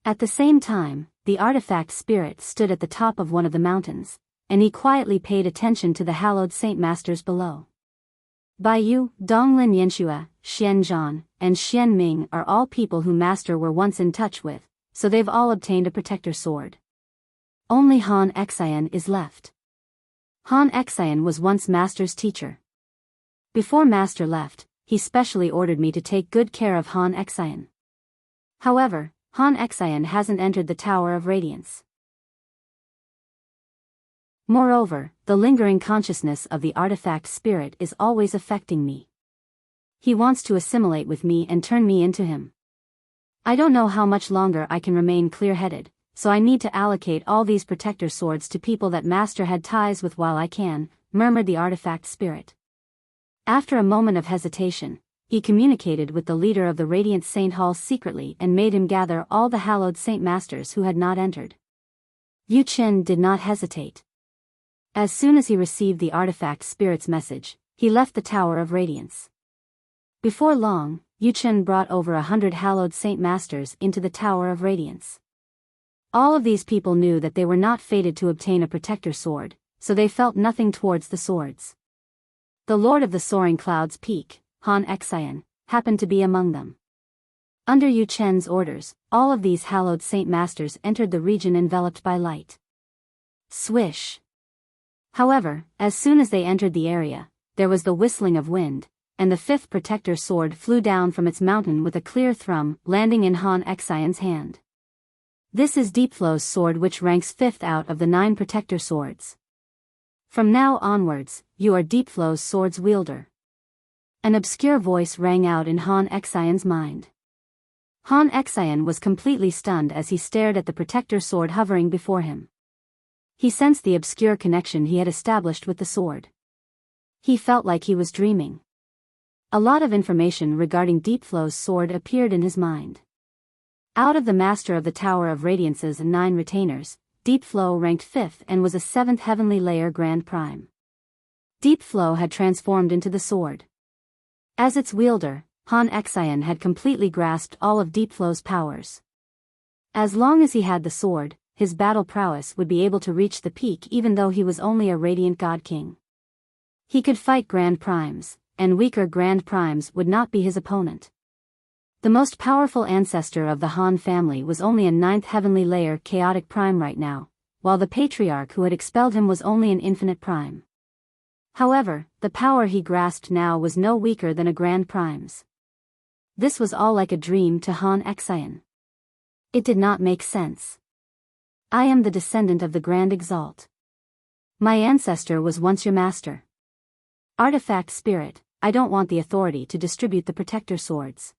At the same time, the artifact spirit stood at the top of one of the mountains, and he quietly paid attention to the hallowed saint masters below. Biyao, Donglin Yanxue, Xian Zhan, and Xian Ming are all people who Master were once in touch with, so they've all obtained a protector sword. Only Han Xian is left. Han Xian was once Master's teacher. Before Master left, he specially ordered me to take good care of Han Xian. However, Han Xian hasn't entered the Tower of Radiance. Moreover, the lingering consciousness of the artifact spirit is always affecting me. He wants to assimilate with me and turn me into him. I don't know how much longer I can remain clear-headed, so I need to allocate all these protector swords to people that Master had ties with while I can, murmured the artifact spirit. After a moment of hesitation, he communicated with the leader of the Radiant Saint Hall secretly and made him gather all the hallowed saint masters who had not entered. Yu Chen did not hesitate. As soon as he received the artifact spirit's message, he left the Tower of Radiance. Before long, Yu Chen brought over 100 hallowed saint masters into the Tower of Radiance. All of these people knew that they were not fated to obtain a protector sword, so they felt nothing towards the swords. The Lord of the Soaring Clouds Peak, Han Xian, happened to be among them. Under Yu Chen's orders, all of these hallowed saint masters entered the region enveloped by light. Swish! However, as soon as they entered the area, there was the whistling of wind, and the 5th protector sword flew down from its mountain with a clear thrum, landing in Han Xian's hand. This is Deepflow's sword, which ranks 5th out of the 9 protector swords. From now onwards, you are Deepflow's sword's wielder. An obscure voice rang out in Han Xian's mind. Han Xian was completely stunned as he stared at the protector sword hovering before him. He sensed the obscure connection he had established with the sword. He felt like he was dreaming. A lot of information regarding Deepflow's sword appeared in his mind. Out of the Master of the Tower of Radiance's 9 retainers, Deepflow ranked 5th and was a 7th Heavenly Layer Grand Prime. Deepflow had transformed into the sword. As its wielder, Han Xian had completely grasped all of Deepflow's powers. As long as he had the sword, his battle prowess would be able to reach the peak even though he was only a Radiant God King. He could fight Grand Primes, and weaker Grand Primes would not be his opponent. The most powerful ancestor of the Han family was only a 9th Heavenly Layer Chaotic Prime right now, while the Patriarch who had expelled him was only an Infinite Prime. However, the power he grasped now was no weaker than a Grand Prime's. This was all like a dream to Han Xian. It did not make sense. I am the descendant of the Grand Exalt. My ancestor was once your master. Artifact Spirit, I don't want the authority to distribute the protector swords.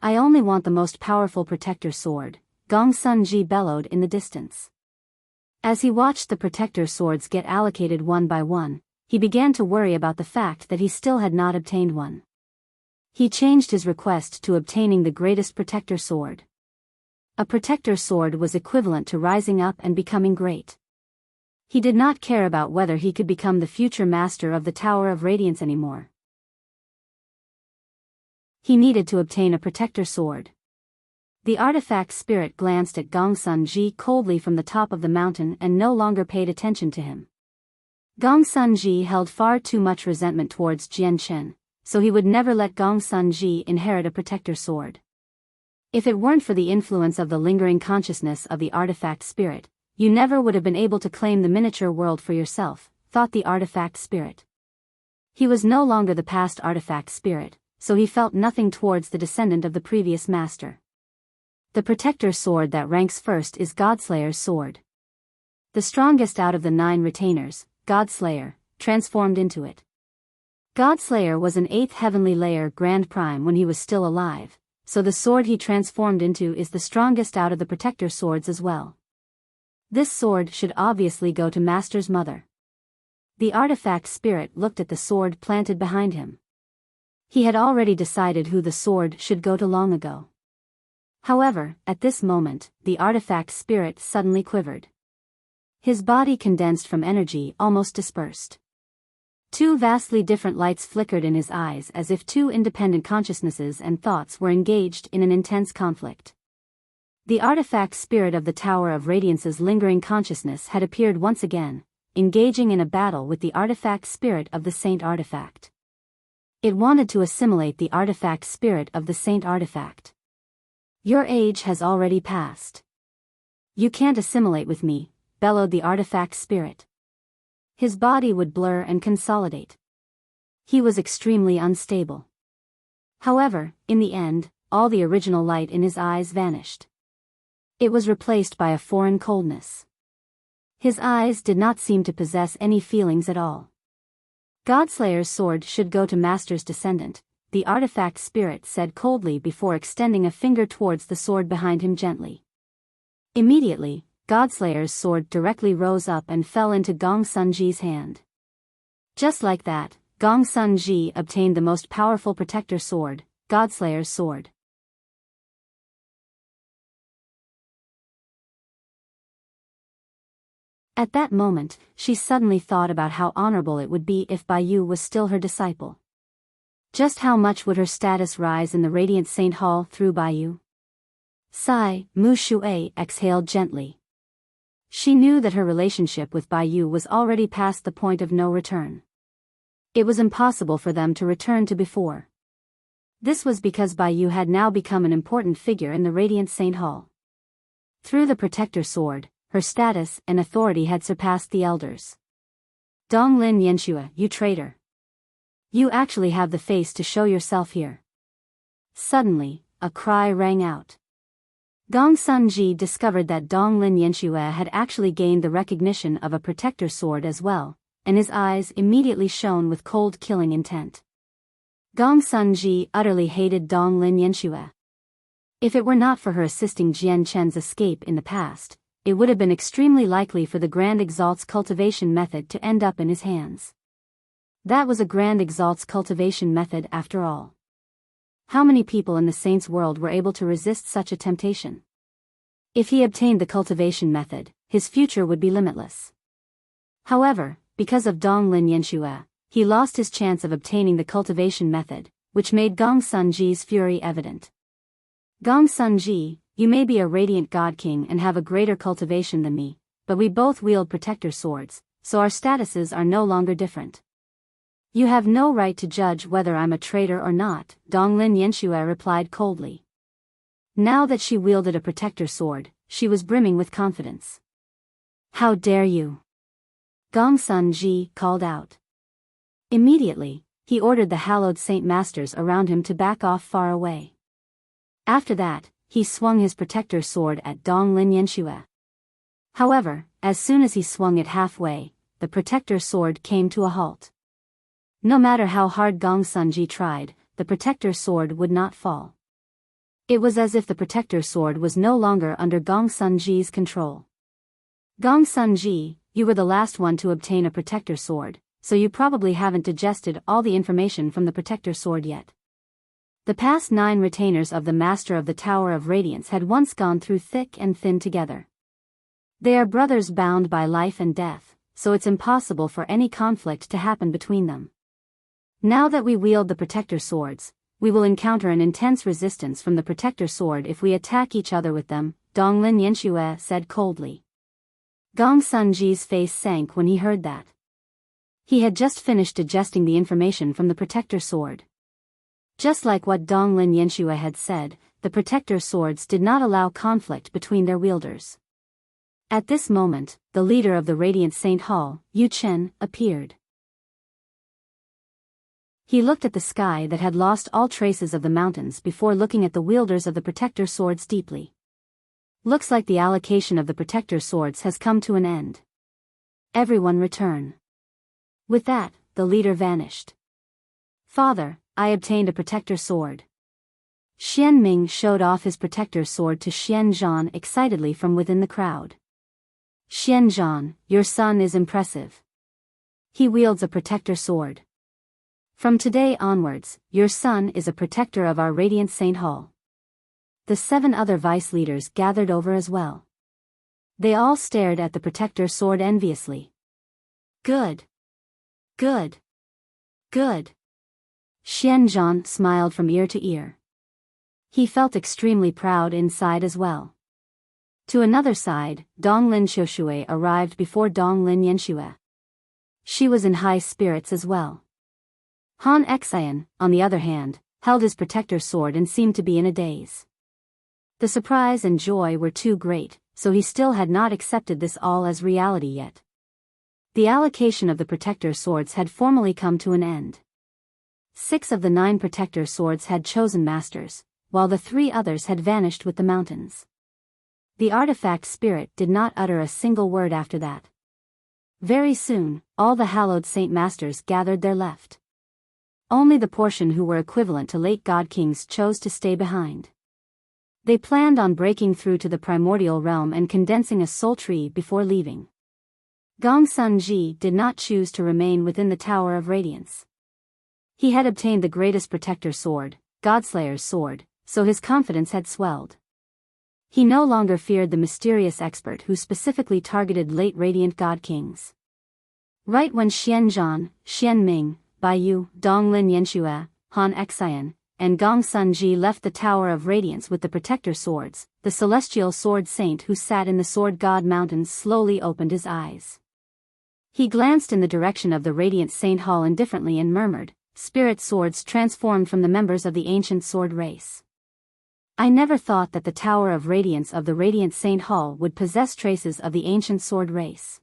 I only want the most powerful protector sword, Gongsunji bellowed in the distance. As he watched the protector swords get allocated one by one, he began to worry about the fact that he still had not obtained one. He changed his request to obtaining the greatest protector sword. A protector sword was equivalent to rising up and becoming great. He did not care about whether he could become the future master of the Tower of Radiance anymore. He needed to obtain a protector sword. The artifact spirit glanced at Gongsunji coldly from the top of the mountain and no longer paid attention to him. Gong Sunji held far too much resentment towards Jian Chen, so he would never let Gong Sunji inherit a protector sword. If it weren't for the influence of the lingering consciousness of the artifact spirit, you never would have been able to claim the miniature world for yourself, thought the artifact spirit. He was no longer the past artifact spirit, so he felt nothing towards the descendant of the previous master. The protector sword that ranks first is Godslayer's sword. The strongest out of the 9 retainers, Godslayer, transformed into it. Godslayer was an 8th heavenly layer Grand Prime when he was still alive, so the sword he transformed into is the strongest out of the protector swords as well. This sword should obviously go to Master's mother. The artifact spirit looked at the sword planted behind him. He had already decided who the sword should go to long ago. However, at this moment, the artifact spirit suddenly quivered. His body condensed from energy almost dispersed. 2 vastly different lights flickered in his eyes as if 2 independent consciousnesses and thoughts were engaged in an intense conflict. The artifact spirit of the Tower of Radiance's lingering consciousness had appeared once again, engaging in a battle with the artifact spirit of the Saint Artifact. It wanted to assimilate the artifact spirit of the Saint Artifact. Your age has already passed. You can't assimilate with me, bellowed the artifact spirit. His body would blur and consolidate. He was extremely unstable. However, in the end, all the original light in his eyes vanished. It was replaced by a foreign coldness. His eyes did not seem to possess any feelings at all. Godslayer's sword should go to Master's descendant, the artifact spirit said coldly before extending a finger towards the sword behind him gently. Immediately, Godslayer's sword directly rose up and fell into Gong Sunji's hand. Just like that, Gong Sunji obtained the most powerful protector sword, Godslayer's sword. At that moment, she suddenly thought about how honorable it would be if Biyao was still her disciple. Just how much would her status rise in the Radiant Saint Hall through Biyao? Sigh, Mu Shui exhaled gently. She knew that her relationship with Biyao was already past the point of no return. It was impossible for them to return to before. This was because Biyao had now become an important figure in the Radiant Saint Hall. Through the protector sword, her status and authority had surpassed the elders. Donglin Yanxue, you traitor. You actually have the face to show yourself here. Suddenly, a cry rang out. Gong Sunji discovered that Donglin Yanxue had actually gained the recognition of a protector sword as well, and his eyes immediately shone with cold killing intent. Gong Sunji utterly hated Donglin Yanxue. If it were not for her assisting Jian Chen's escape in the past, it would have been extremely likely for the Grand Exalt's cultivation method to end up in his hands. That was a Grand Exalt's cultivation method after all. How many people in the Saints' world were able to resist such a temptation? If he obtained the cultivation method, his future would be limitless. However, because of Donglin Yanxue, he lost his chance of obtaining the cultivation method, which made Gong Sunji's fury evident. Gong Sunji, you may be a radiant god king and have a greater cultivation than me, but we both wield protector swords, so our statuses are no longer different. You have no right to judge whether I'm a traitor or not, Donglin Yanxue replied coldly. Now that she wielded a protector sword, she was brimming with confidence. How dare you? Gong Sunji called out. Immediately, he ordered the hallowed saint masters around him to back off far away. After that, he swung his protector sword at Donglin Yanxue. However, as soon as he swung it halfway, the protector sword came to a halt. No matter how hard Gong Sunji tried, the protector sword would not fall. It was as if the protector sword was no longer under Gong Sunji's control. Gong Sunji, you were the last one to obtain a protector sword, so you probably haven't digested all the information from the protector sword yet. The past 9 retainers of the Master of the Tower of Radiance had once gone through thick and thin together. They are brothers bound by life and death, so it's impossible for any conflict to happen between them. Now that we wield the protector swords, we will encounter an intense resistance from the protector sword if we attack each other with them, Donglin Yanxue said coldly. Gong Sunji's face sank when he heard that. He had just finished digesting the information from the protector sword. Just like what Donglin Yanshue had said, the protector swords did not allow conflict between their wielders. At this moment, the leader of the Radiant Saint Hall, Yu Chen, appeared. He looked at the sky that had lost all traces of the mountains before looking at the wielders of the protector swords deeply. Looks like the allocation of the protector swords has come to an end. Everyone return. With that, the leader vanished. Father, I obtained a protector sword. Xian Ming showed off his protector sword to Xian Zhan excitedly from within the crowd. Xian Zhan, your son is impressive. He wields a protector sword. From today onwards, your son is a protector of our Radiant Saint Hall. The 7 other vice leaders gathered over as well. They all stared at the protector sword enviously. Good. Good. Good. Xian Zhan smiled from ear to ear. He felt extremely proud inside as well. To another side, Donglin Xiushui arrived before Donglin Yanshue. She was in high spirits as well. Han Xian, on the other hand, held his protector sword and seemed to be in a daze. The surprise and joy were too great, so he still had not accepted this all as reality yet. The allocation of the protector swords had formally come to an end. 6 of the 9 protector swords had chosen masters, while the 3 others had vanished with the mountains. The artifact spirit did not utter a single word after that. Very soon, all the hallowed saint masters gathered there left. Only the portion who were equivalent to late god kings chose to stay behind. They planned on breaking through to the primordial realm and condensing a soul tree before leaving. Gongsun Ji did not choose to remain within the Tower of Radiance. He had obtained the greatest protector sword, Godslayer's sword, so his confidence had swelled. He no longer feared the mysterious expert who specifically targeted late radiant god kings. Right when Xian Zhan, Xian Ming, Biyao, Donglin Yanshue, Han Xian, and Gongsun Ji left the Tower of Radiance with the protector swords, the celestial sword saint who sat in the Sword God Mountains slowly opened his eyes. He glanced in the direction of the Radiant Saint Hall indifferently and murmured, "Spirit swords transformed from the members of the ancient sword race. I never thought that the Tower of Radiance of the Radiant Saint Hall would possess traces of the ancient sword race.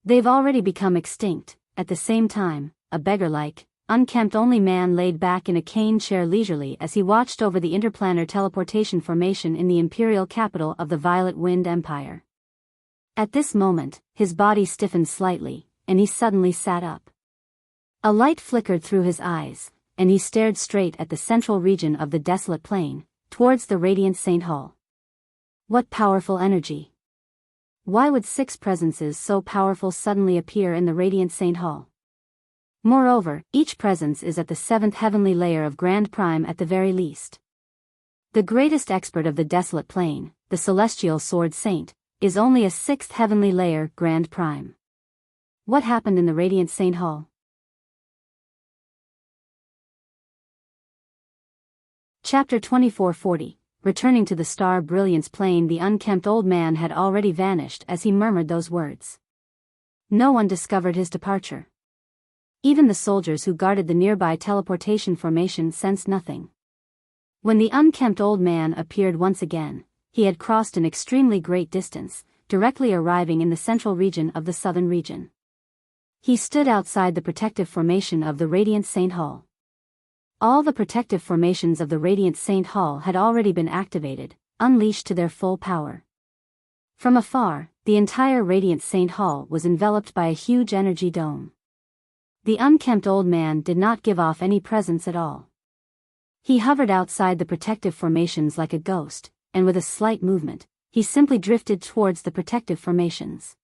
They've already become extinct." At the same time, a beggar-like, unkempt-only man laid back in a cane chair leisurely as he watched over the interplanar teleportation formation in the imperial capital of the Violet Wind Empire. At this moment, his body stiffened slightly, and he suddenly sat up. A light flickered through his eyes, and he stared straight at the central region of the desolate plain, towards the Radiant Saint Hall. What powerful energy! Why would 6 presences so powerful suddenly appear in the Radiant Saint Hall? Moreover, each presence is at the 7th heavenly layer of Grand Prime at the very least. The greatest expert of the desolate plain, the celestial sword saint, is only a 6th heavenly layer Grand Prime. What happened in the Radiant Saint Hall? Chapter 2440. Returning to the Star Brilliance Plain, the unkempt old man had already vanished as he murmured those words. No one discovered his departure. Even the soldiers who guarded the nearby teleportation formation sensed nothing. When the unkempt old man appeared once again, he had crossed an extremely great distance, directly arriving in the central region of the southern region. He stood outside the protective formation of the Radiant Saint Hall. All the protective formations of the Radiant Saint Hall had already been activated, unleashed to their full power. From afar, the entire Radiant Saint Hall was enveloped by a huge energy dome. The unkempt old man did not give off any presence at all. He hovered outside the protective formations like a ghost, and with a slight movement, he simply drifted towards the protective formations.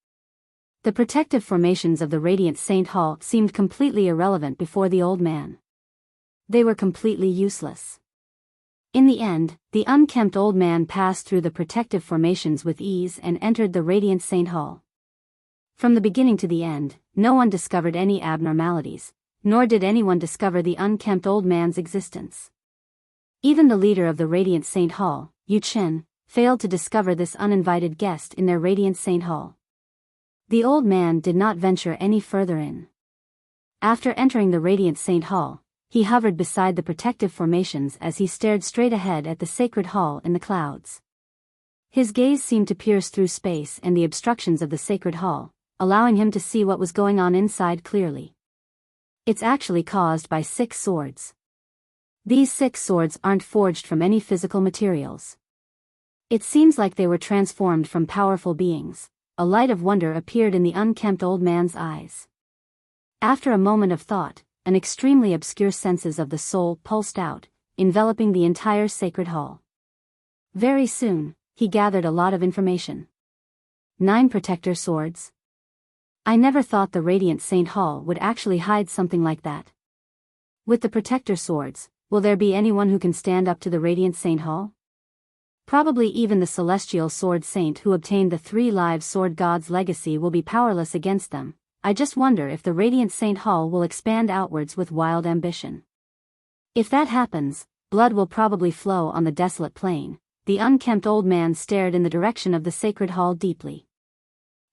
The protective formations of the Radiant Saint Hall seemed completely irrelevant before the old man. They were completely useless. In the end, the unkempt old man passed through the protective formations with ease and entered the Radiant Saint Hall. From the beginning to the end, no one discovered any abnormalities, nor did anyone discover the unkempt old man's existence. Even the leader of the Radiant Saint Hall, Yu Chen, failed to discover this uninvited guest in their Radiant Saint Hall. The old man did not venture any further in. After entering the Radiant Saint Hall, he hovered beside the protective formations as he stared straight ahead at the sacred hall in the clouds. His gaze seemed to pierce through space and the obstructions of the sacred hall, allowing him to see what was going on inside clearly. It's actually caused by 6 swords. These 6 swords aren't forged from any physical materials. It seems like they were transformed from powerful beings. A light of wonder appeared in the unkempt old man's eyes. After a moment of thought, an extremely obscure senses of the soul pulsed out, enveloping the entire sacred hall. Very soon, he gathered a lot of information. 9 protector swords. I never thought the Radiant Saint Hall would actually hide something like that. With the protector swords, will there be anyone who can stand up to the Radiant Saint Hall? Probably even the celestial sword saint who obtained the 3 live sword god's legacy will be powerless against them. I just wonder if the Radiant Saint Hall will expand outwards with wild ambition. If that happens, blood will probably flow on the desolate plain. The unkempt old man stared in the direction of the sacred hall deeply.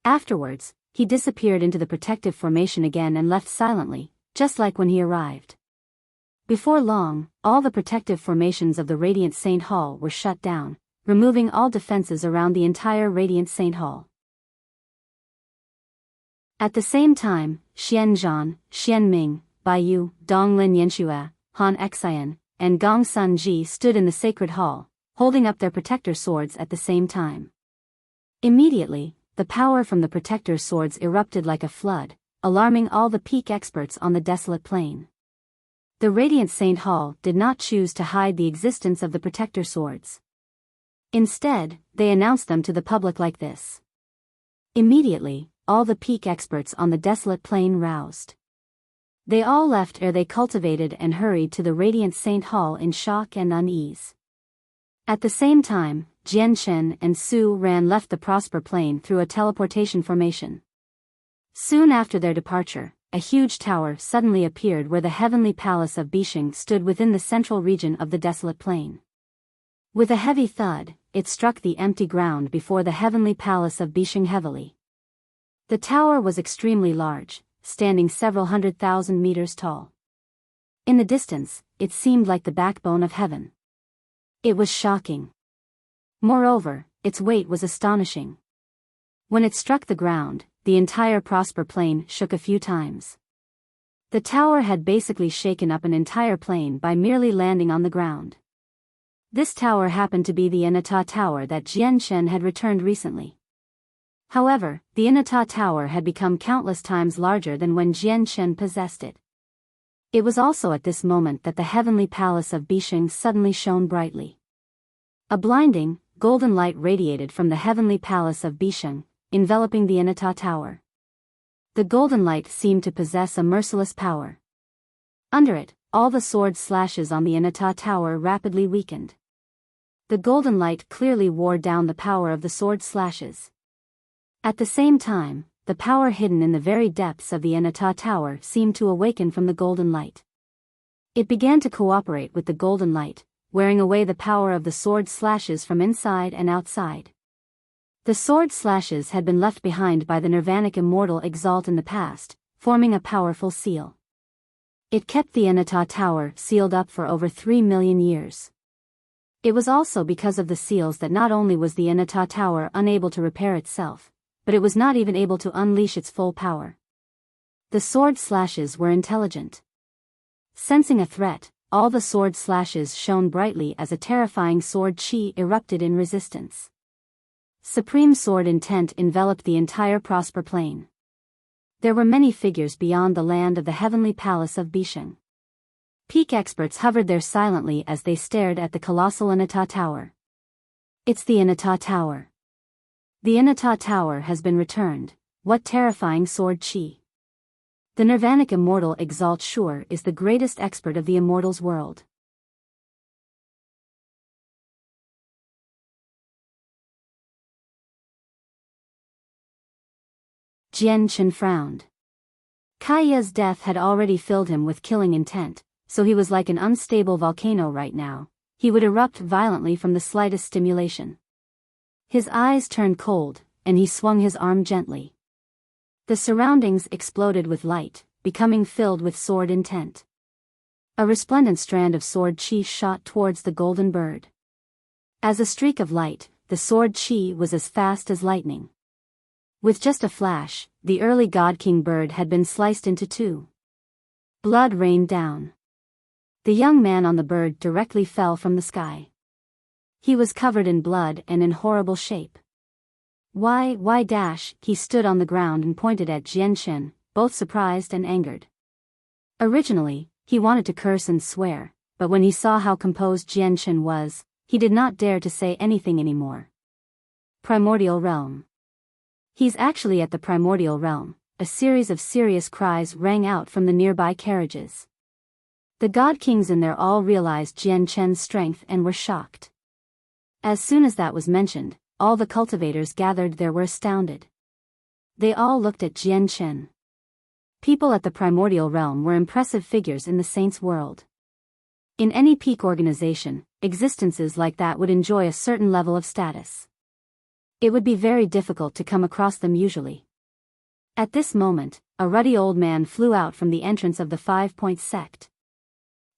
Afterwards, he disappeared into the protective formation again and left silently, just like when he arrived. Before long, all the protective formations of the Radiant Saint Hall were shut down, removing all defenses around the entire Radiant Saint Hall. At the same time, Xian Zhan, Xian Ming, Biyao, Donglin Yanxue, Han Xian, and Gong Sun Ji stood in the sacred hall, holding up their protector swords at the same time. Immediately, the power from the protector swords erupted like a flood, alarming all the peak experts on the desolate plain. The Radiant Saint Hall did not choose to hide the existence of the protector swords. Instead, they announced them to the public like this. Immediately, all the peak experts on the desolate plain roused. They all left ere they cultivated and hurried to the Radiant Saint Hall in shock and unease. At the same time, Jian Chen and Su Ran left the Prosper Plain through a teleportation formation. Soon after their departure, a huge tower suddenly appeared where the heavenly palace of Bisheng stood within the central region of the desolate plain. With a heavy thud, it struck the empty ground before the heavenly palace of Bisheng heavily. The tower was extremely large, standing several 100,000 meters tall. In the distance, it seemed like the backbone of heaven. It was shocking. Moreover, its weight was astonishing. When it struck the ground, the entire Prosper Plain shook a few times. The tower had basically shaken up an entire plain by merely landing on the ground. This tower happened to be the Inata Tower that Jian Chen had returned recently. However, the Inata Tower had become countless times larger than when Jian Chen possessed it. It was also at this moment that the heavenly palace of Bisheng suddenly shone brightly. A blinding, golden light radiated from the heavenly palace of Bisheng, enveloping the Inata Tower. The golden light seemed to possess a merciless power. Under it, all the sword slashes on the Inata Tower rapidly weakened. The golden light clearly wore down the power of the sword slashes. At the same time, the power hidden in the very depths of the Inata Tower seemed to awaken from the golden light. It began to cooperate with the golden light, wearing away the power of the sword slashes from inside and outside. The sword slashes had been left behind by the Nirvanic Immortal Exalt in the past, forming a powerful seal. It kept the Inata Tower sealed up for over 3 million years. It was also because of the seals that not only was the Inata Tower unable to repair itself, but it was not even able to unleash its full power. The sword slashes were intelligent. Sensing a threat, all the sword slashes shone brightly as a terrifying sword chi erupted in resistance. Supreme sword intent enveloped the entire Prosper Plain. There were many figures beyond the land of the heavenly palace of Bisheng. Peak experts hovered there silently as they stared at the colossal Inata Tower. It's the Inata Tower. The Inata Tower has been returned. What terrifying sword chi! The Nirvanic Immortal Exalt sure is the greatest expert of the Immortals world. Jian Chen frowned. Kaiya's death had already filled him with killing intent, so he was like an unstable volcano right now. He would erupt violently from the slightest stimulation. His eyes turned cold, and he swung his arm gently. The surroundings exploded with light, becoming filled with sword intent. A resplendent strand of sword chi shot towards the golden bird. As a streak of light, the sword chi was as fast as lightning. With just a flash, the early God King bird had been sliced into two. Blood rained down. The young man on the bird directly fell from the sky. He was covered in blood and in horrible shape. Why, he stood on the ground and pointed at Jianchen, both surprised and angered. Originally, he wanted to curse and swear, but when he saw how composed Jianchen was, he did not dare to say anything anymore. Primordial Realm. He's actually at the Primordial Realm. A series of serious cries rang out from the nearby carriages. The God Kings in there all realized Jianchen's strength and were shocked. As soon as that was mentioned, all the cultivators gathered there were astounded. They all looked at Jianchen. People at the Primordial Realm were impressive figures in the Saints' world. In any peak organization, existences like that would enjoy a certain level of status. It would be very difficult to come across them usually. At this moment, a ruddy old man flew out from the entrance of the 5-Point sect.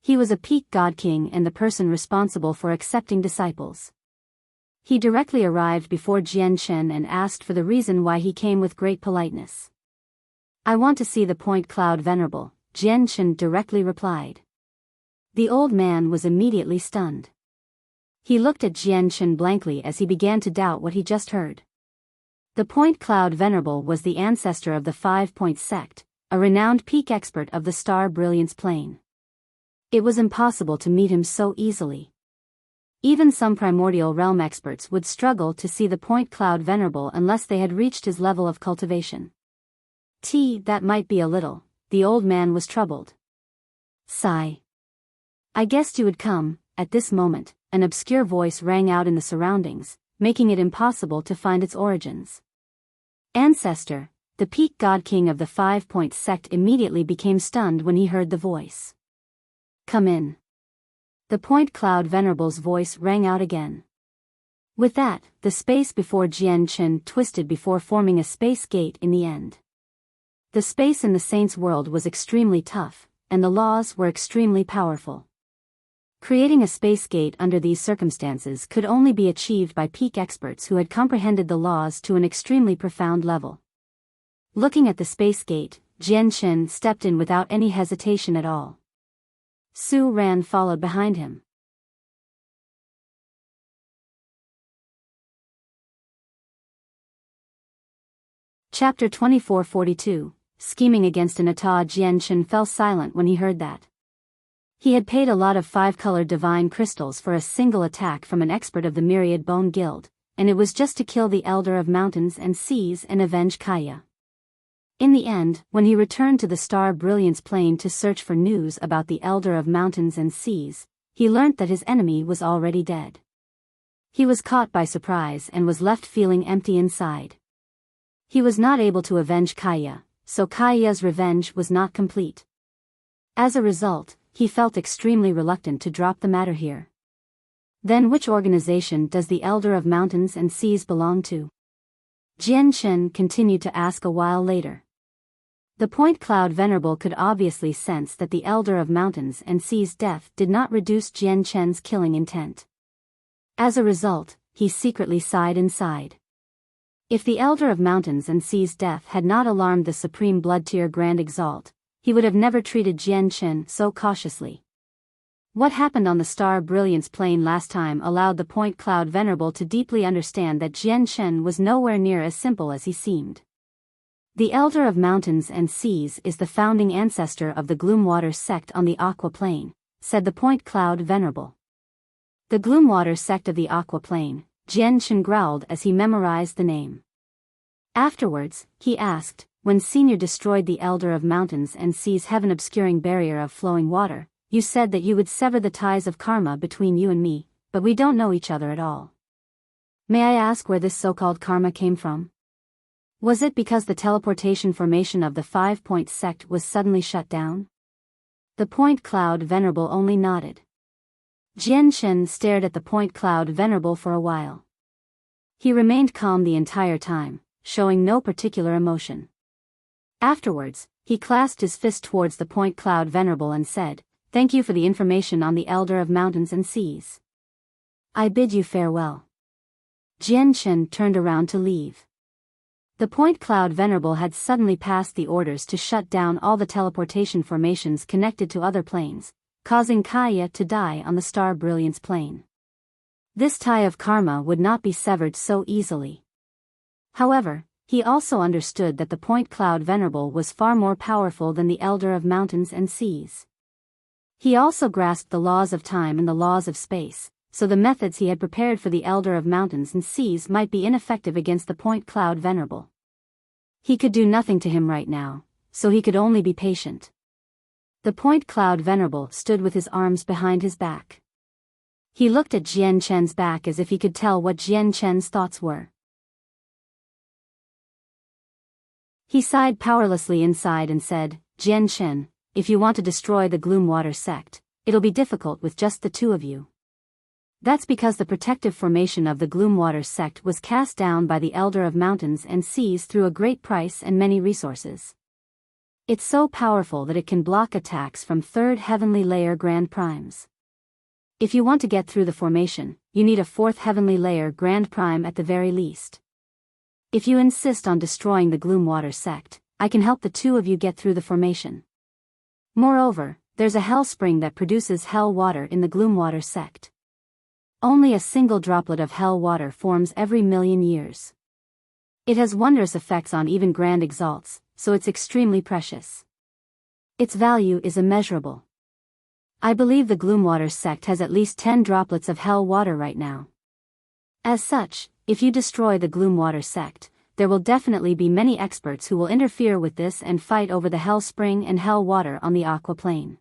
He was a peak God King and the person responsible for accepting disciples. He directly arrived before Jianchen and asked for the reason why he came with great politeness. "I want to see the Point Cloud Venerable," Jianchen directly replied. The old man was immediately stunned. He looked at Jianchen blankly as he began to doubt what he just heard. The Point Cloud Venerable was the ancestor of the 5-Point sect, a renowned peak expert of the Star Brilliance plane. It was impossible to meet him so easily. Even some Primordial Realm experts would struggle to see the Point Cloud Venerable unless they had reached his level of cultivation. That might be a little. The old man was troubled. Sigh. "I guessed you would come." At this moment, an obscure voice rang out in the surroundings, making it impossible to find its origins. Ancestor, the peak God King of the 5-Point sect, immediately became stunned when he heard the voice. "Come in." The Point Cloud Venerable's voice rang out again. With that, the space before Jianchen twisted before forming a space gate in the end. The space in the Saints' world was extremely tough, and the laws were extremely powerful. Creating a space gate under these circumstances could only be achieved by peak experts who had comprehended the laws to an extremely profound level. Looking at the space gate, Jianchen stepped in without any hesitation at all. Su Ran followed behind him. Chapter 2442, Scheming against an Ata. Jianchen fell silent when he heard that. He had paid a lot of 5-colored divine crystals for a single attack from an expert of the Myriad Bone Guild, and it was just to kill the Elder of Mountains and Seas and avenge Kaya. In the end, when he returned to the Star Brilliance plane to search for news about the Elder of Mountains and Seas, he learnt that his enemy was already dead. He was caught by surprise and was left feeling empty inside. He was not able to avenge Kaya, so Kaya's revenge was not complete. As a result, he felt extremely reluctant to drop the matter here. Then which organization does the Elder of Mountains and Seas belong to? Jianchen continued to ask a while later. The Point Cloud Venerable could obviously sense that the Elder of Mountains and Seas' death did not reduce Jianchen's killing intent. As a result, he secretly sighed inside. If the Elder of Mountains and Seas' death had not alarmed the Supreme Blood Tier Grand Exalt, he would have never treated Jianchen so cautiously. What happened on the Star Brilliance plane last time allowed the Point Cloud Venerable to deeply understand that Jianchen was nowhere near as simple as he seemed. The Elder of Mountains and Seas is the founding ancestor of the Gloomwater sect on the Aqua Plane, said the Point Cloud Venerable. The Gloomwater sect of the Aqua Plane, Jianchen growled as he memorized the name. Afterwards, he asked, when Senior destroyed the Elder of Mountains and Seas' heaven-obscuring barrier of flowing water, you said that you would sever the ties of karma between you and me, but we don't know each other at all. May I ask where this so-called karma came from? Was it because the teleportation formation of the 5-Point sect was suddenly shut down? The Point Cloud Venerable only nodded. Jianchen stared at the Point Cloud Venerable for a while. He remained calm the entire time, showing no particular emotion. Afterwards, he clasped his fist towards the Point Cloud Venerable and said, "Thank you for the information on the Elder of Mountains and Seas. I bid you farewell." Jian Chen turned around to leave. The Point Cloud Venerable had suddenly passed the orders to shut down all the teleportation formations connected to other planes, causing Kaya to die on the Star Brilliance plane. This tie of karma would not be severed so easily. However, he also understood that the Point Cloud Venerable was far more powerful than the Elder of Mountains and Seas. He also grasped the laws of time and the laws of space, so the methods he had prepared for the Elder of Mountains and Seas might be ineffective against the Point Cloud Venerable. He could do nothing to him right now, so he could only be patient. The Point Cloud Venerable stood with his arms behind his back. He looked at Jian Chen's back as if he could tell what Jian Chen's thoughts were. He sighed powerlessly inside and said, "Jian Chen, if you want to destroy the Gloomwater sect, it'll be difficult with just the two of you. That's because the protective formation of the Gloomwater sect was cast down by the Elder of Mountains and Seas through a great price and many resources. It's so powerful that it can block attacks from third heavenly layer Grand Primes. If you want to get through the formation, you need a fourth heavenly layer Grand Prime at the very least. If you insist on destroying the Gloomwater sect, I can help the two of you get through the formation. Moreover, there's a hell spring that produces hell water in the Gloomwater sect. Only a single droplet of hell water forms every million years. It has wondrous effects on even grand exalts, so it's extremely precious. Its value is immeasurable. I believe the Gloomwater sect has at least 10 droplets of hell water right now. As such, if you destroy the Gloomwater sect, there will definitely be many experts who will interfere with this and fight over the hell spring and hell water on the Aqua Plane.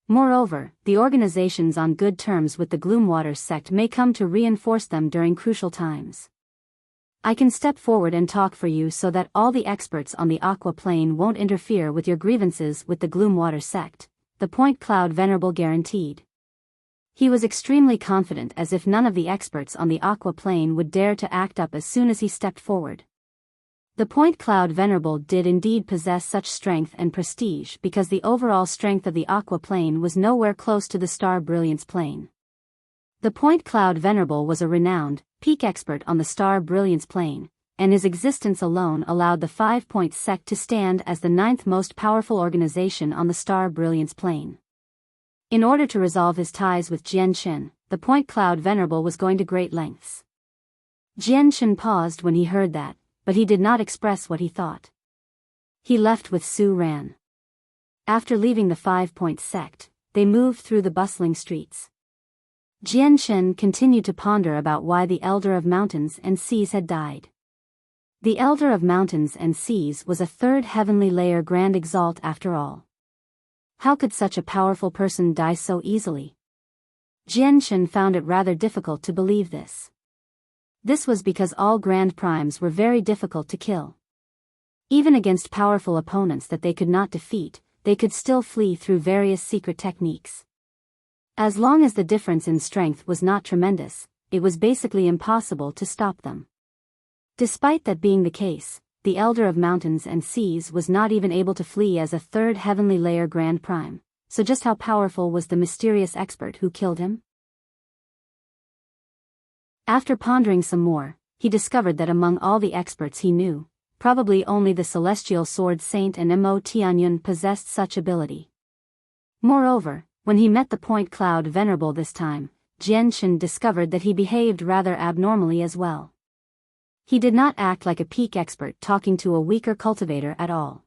Moreover, the organizations on good terms with the Gloomwater sect may come to reinforce them during crucial times. I can step forward and talk for you so that all the experts on the Aqua Plane won't interfere with your grievances with the Gloomwater sect, the Point Cloud Venerable guaranteed. He was extremely confident, as if none of the experts on the Aqua Plane would dare to act up as soon as he stepped forward. The Point Cloud Venerable did indeed possess such strength and prestige because the overall strength of the Aqua Plane was nowhere close to the Star Brilliance plane. The Point Cloud Venerable was a renowned, peak expert on the Star Brilliance plane, and his existence alone allowed the 5-Point sect to stand as the 9th most powerful organization on the Star Brilliance plane. In order to resolve his ties with Jian Chen, the Point Cloud Venerable was going to great lengths. Jian Chen paused when he heard that, but he did not express what he thought. He left with Su Ran. After leaving the 5-Point sect, they moved through the bustling streets. Jian Chen continued to ponder about why the Elder of Mountains and Seas had died. The Elder of Mountains and Seas was a third heavenly layer Grand Exalt after all. How could such a powerful person die so easily? Jian Chen found it rather difficult to believe this. This was because all Grand Primes were very difficult to kill. Even against powerful opponents that they could not defeat, they could still flee through various secret techniques. As long as the difference in strength was not tremendous, it was basically impossible to stop them. Despite that being the case, the Elder of Mountains and Seas was not even able to flee as a third heavenly layer Grand Prime, so just how powerful was the mysterious expert who killed him? After pondering some more, he discovered that among all the experts he knew, probably only the Celestial Sword Saint and Mo Tianyun possessed such ability. Moreover, when he met the Point Cloud Venerable this time, Jian Chen discovered that he behaved rather abnormally as well. He did not act like a peak expert talking to a weaker cultivator at all.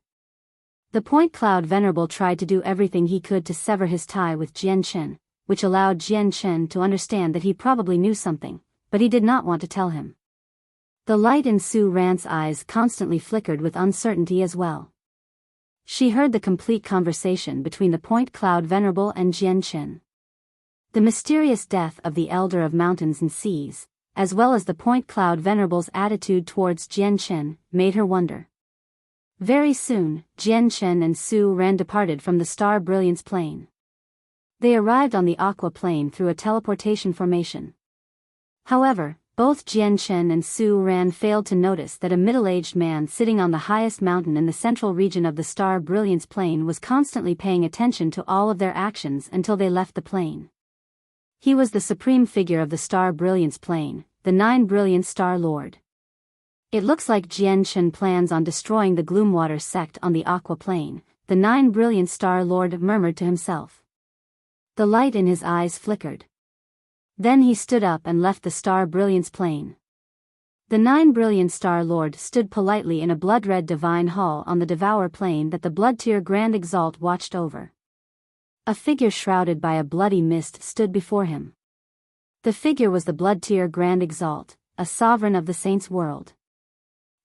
The Point Cloud Venerable tried to do everything he could to sever his tie with Jian Chen, which allowed Jian Chen to understand that he probably knew something, but he did not want to tell him. The light in Su Ran's eyes constantly flickered with uncertainty as well. She heard the complete conversation between the Point Cloud Venerable and Jian Chen. The mysterious death of the Elder of Mountains and Seas, as well as the Point Cloud Venerable's attitude towards Jian Chen, made her wonder. Very soon, Jian Chen and Su Ran departed from the Star Brilliance plane. They arrived on the Aqua plane through a teleportation formation. However, Both Jianchen and Su Ran failed to notice that a middle-aged man sitting on the highest mountain in the central region of the Star Brilliance Plain was constantly paying attention to all of their actions until they left the plain. He was the supreme figure of the Star Brilliance Plain, the 9 Brilliant Star Lord. It looks like Jianchen plans on destroying the Gloomwater sect on the Aqua Plain, the 9 Brilliant Star Lord murmured to himself. The light in his eyes flickered. Then he stood up and left the Star Brilliance Plain. The 9 Brilliant Star Lord stood politely in a blood-red divine hall on the Devour Plain that the Blood-Tier Grand Exalt watched over. A figure shrouded by a bloody mist stood before him. The figure was the Blood-Tier Grand Exalt, a sovereign of the Saints' world.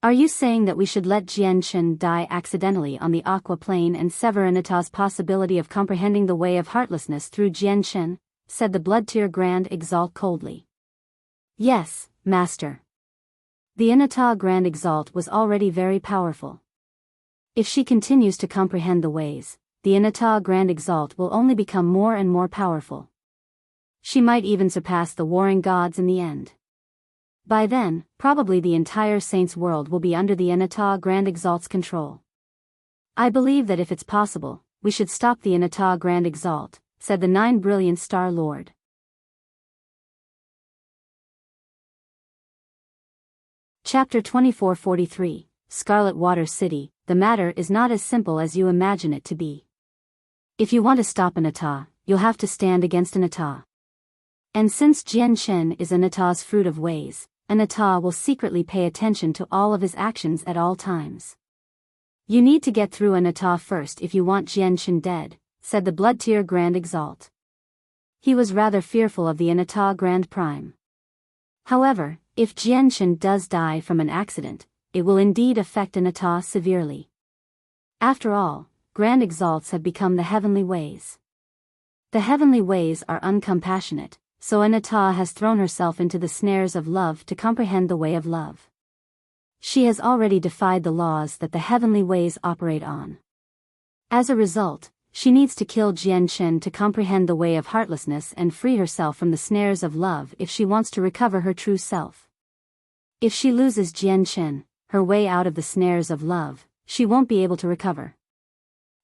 Are you saying that we should let Jianchen die accidentally on the Aqua Plain and sever Anata's possibility of comprehending the way of heartlessness through Jianchen? Said the Blood-Tier Grand Exalt coldly. Yes, Master. The Anata Grand Exalt was already very powerful. If she continues to comprehend the ways, the Anata Grand Exalt will only become more and more powerful. She might even surpass the warring gods in the end. By then, probably the entire Saints' world will be under the Anata Grand Exalt's control. I believe that if it's possible, we should stop the Anata Grand Exalt, said the 9 Brilliant Star Lord. Chapter 2443, Scarlet Water City. The matter is not as simple as you imagine it to be. If you want to stop Anata, you'll have to stand against Anata. And since Jianchen is Anata's fruit of ways, Anata will secretly pay attention to all of his actions at all times. You need to get through Anata first if you want Jianchen dead, said the Blood-Tier Grand Exalt. He was rather fearful of the Anata Grand Prime. However, if Jianchen does die from an accident, it will indeed affect Anata severely. After all, Grand Exalts have become the heavenly ways. The heavenly ways are uncompassionate, so Anata has thrown herself into the snares of love to comprehend the way of love. She has already defied the laws that the heavenly ways operate on. As a result, she needs to kill Jianchen to comprehend the way of heartlessness and free herself from the snares of love if she wants to recover her true self. If she loses Jianchen, her way out of the snares of love, she won't be able to recover.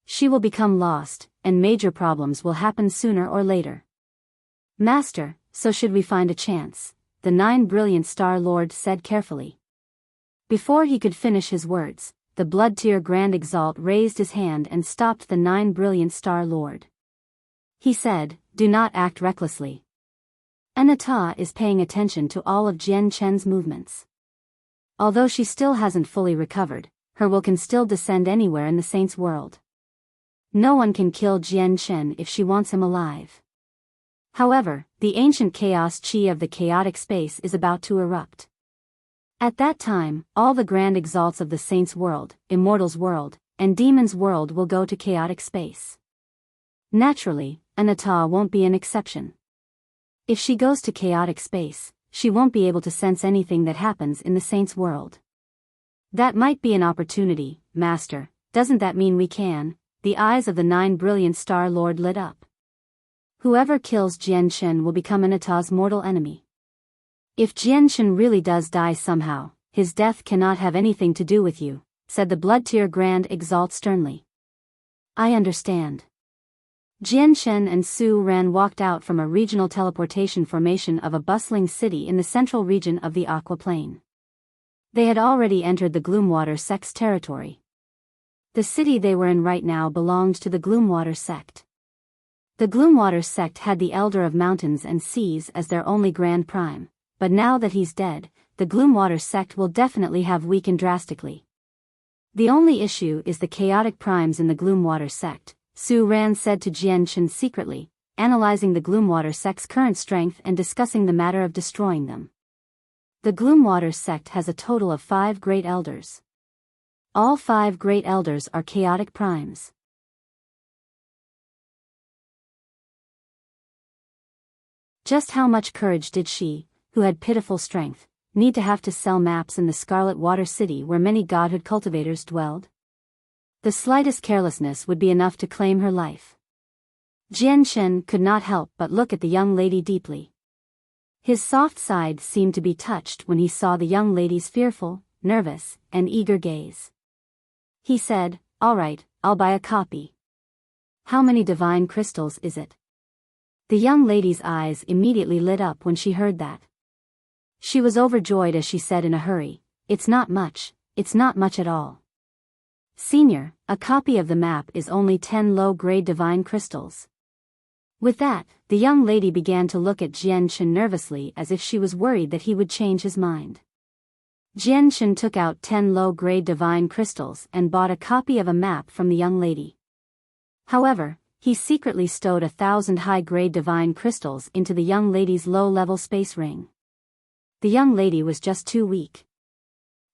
She will become lost, and major problems will happen sooner or later. Master, so should we find a chance? The 9 Brilliant Star Lord said carefully. Before he could finish his words, the Blood-Tier Grand Exalt raised his hand and stopped the 9 Brilliant Star Lord. He said, "Do not act recklessly. Anata is paying attention to all of Jianchen's movements. Although she still hasn't fully recovered, her will can still descend anywhere in the Saints' world. No one can kill Jianchen if she wants him alive. However, the ancient chaos chi of the chaotic space is about to erupt. At that time, all the grand exalts of the Saints' world, Immortals' world, and Demons' world will go to chaotic space. Naturally, Anata won't be an exception. If she goes to chaotic space, she won't be able to sense anything that happens in the Saints' world. That might be an opportunity, Master. Doesn't that mean we can?" The eyes of the 9 Brilliant Star Lord lit up. Whoever kills Jianchen will become Anata's mortal enemy. If Jianchen really does die somehow, his death cannot have anything to do with you, said the Blood-Tier Grand Exalt sternly. I understand. Jianchen and Su Ran walked out from a regional teleportation formation of a bustling city in the central region of the Aqua Plain. They had already entered the Gloomwater sect's territory. The city they were in right now belonged to the Gloomwater sect. The Gloomwater sect had the Elder of Mountains and Seas as their only Grand Prime, but now that he's dead, the Gloomwater sect will definitely have weakened drastically. The only issue is the chaotic primes in the Gloomwater sect, Su Ran said to Jianchen secretly, analyzing the Gloomwater sect's current strength and discussing the matter of destroying them. The Gloomwater sect has a total of 5 Great Elders. All 5 Great Elders are chaotic primes. Just how much courage did she, who had pitiful strength, need to have to sell maps in the Scarlet Water City where many godhood cultivators dwelled? The slightest carelessness would be enough to claim her life. Jianchen could not help but look at the young lady deeply. His soft side seemed to be touched when he saw the young lady's fearful, nervous, and eager gaze. He said, "All right, I'll buy a copy. How many divine crystals is it?" The young lady's eyes immediately lit up when she heard that. She was overjoyed as she said in a hurry, it's not much at all. Senior, a copy of the map is only 10 low-grade divine crystals." With that, the young lady began to look at Jianchen nervously as if she was worried that he would change his mind. Jianchen took out 10 low-grade divine crystals and bought a copy of a map from the young lady. However, he secretly stowed 1,000 high-grade divine crystals into the young lady's low-level space ring. The young lady was just too weak.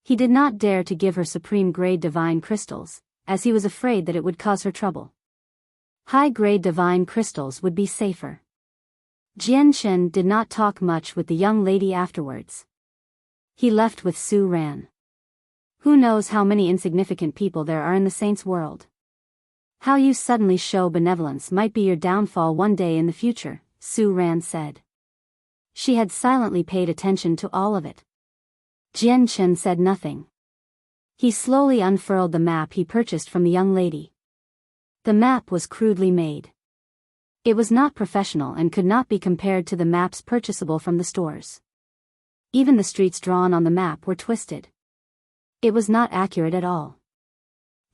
He did not dare to give her supreme-grade divine crystals, as he was afraid that it would cause her trouble. High-grade divine crystals would be safer. Jianchen did not talk much with the young lady afterwards. He left with Su Ran. Who knows how many insignificant people there are in the saints' world? How you suddenly show benevolence might be your downfall one day in the future, Su Ran said. She had silently paid attention to all of it. Jianchen said nothing. He slowly unfurled the map he purchased from the young lady. The map was crudely made. It was not professional and could not be compared to the maps purchasable from the stores. Even the streets drawn on the map were twisted. It was not accurate at all.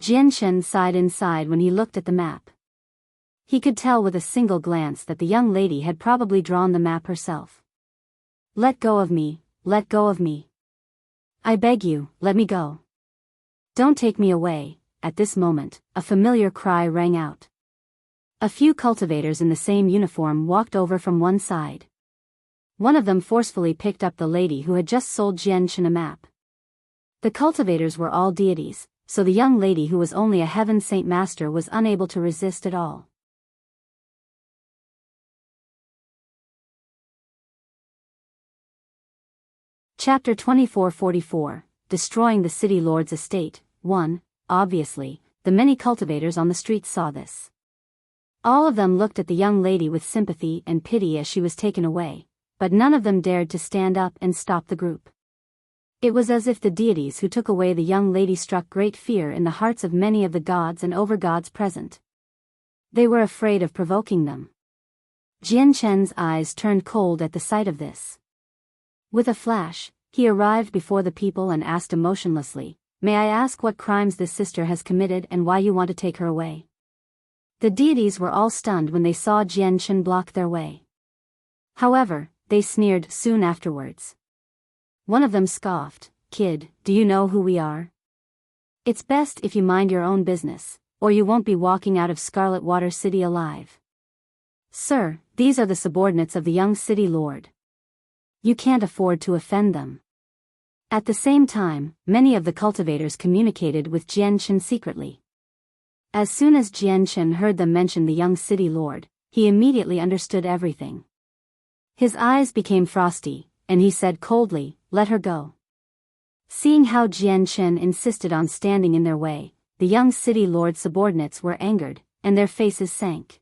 Jianchen sighed inside when he looked at the map. He could tell with a single glance that the young lady had probably drawn the map herself. "Let go of me, let go of me. I beg you, let me go. Don't take me away." At this moment, a familiar cry rang out. A few cultivators in the same uniform walked over from one side. One of them forcefully picked up the lady who had just sold Jianchen a map. The cultivators were all deities, so the young lady who was only a heaven saint master was unable to resist at all. Chapter 2444, Destroying the City Lord's Estate, 1. Obviously, the many cultivators on the street saw this. All of them looked at the young lady with sympathy and pity as she was taken away, but none of them dared to stand up and stop the group. It was as if the deities who took away the young lady struck great fear in the hearts of many of the gods and overgods present. They were afraid of provoking them. Jianchen's eyes turned cold at the sight of this. With a flash, he arrived before the people and asked emotionlessly, "May I ask what crimes this sister has committed and why you want to take her away?" The deities were all stunned when they saw Jianchen block their way. However, they sneered soon afterwards. One of them scoffed, "Kid, do you know who we are? It's best if you mind your own business, or you won't be walking out of Scarlet Water City alive." "Sir, these are the subordinates of the young city lord. You can't afford to offend them." At the same time, many of the cultivators communicated with Jianchen secretly. As soon as Jianchen heard them mention the young city lord, he immediately understood everything. His eyes became frosty, and he said coldly, "Let her go." Seeing how Jianchen insisted on standing in their way, the young city lord's subordinates were angered, and their faces sank.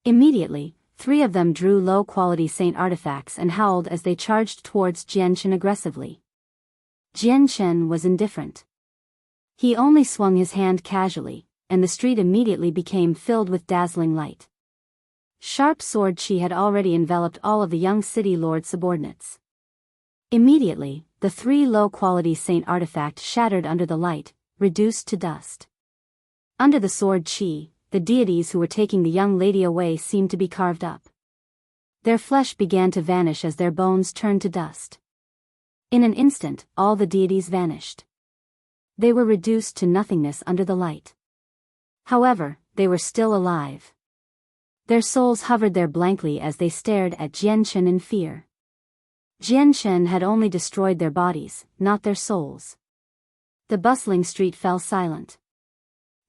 Immediately, 3 of them drew low-quality saint artifacts and howled as they charged towards Jianchen aggressively. Jianchen was indifferent. He only swung his hand casually, and the street immediately became filled with dazzling light. Sharp sword chi had already enveloped all of the young city lord's subordinates. Immediately, the 3 low-quality saint artifacts shattered under the light, reduced to dust. Under the sword chi, the deities who were taking the young lady away seemed to be carved up. Their flesh began to vanish as their bones turned to dust. In an instant, all the deities vanished. They were reduced to nothingness under the light. However, they were still alive. Their souls hovered there blankly as they stared at Jianchen in fear. Jianchen had only destroyed their bodies, not their souls. The bustling street fell silent.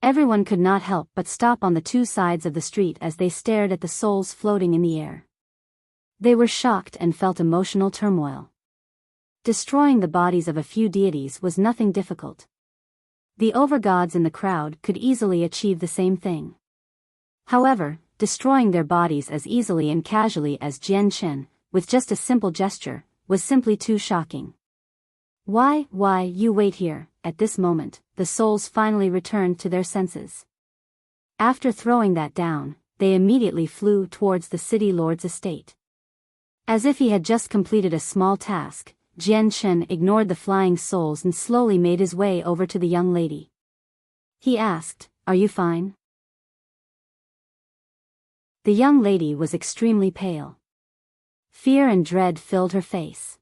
Everyone could not help but stop on the 2 sides of the street as they stared at the souls floating in the air. They were shocked and felt emotional turmoil. Destroying the bodies of a few deities was nothing difficult. The overgods in the crowd could easily achieve the same thing. However, destroying their bodies as easily and casually as Jianchen, with just a simple gesture, was simply too shocking. Why, you wait here." At this moment, the souls finally returned to their senses. After throwing that down, they immediately flew towards the city lord's estate. As if he had just completed a small task, Jian Chen ignored the flying souls and slowly made his way over to the young lady. He asked, "Are you fine?" The young lady was extremely pale. Fear and dread filled her face.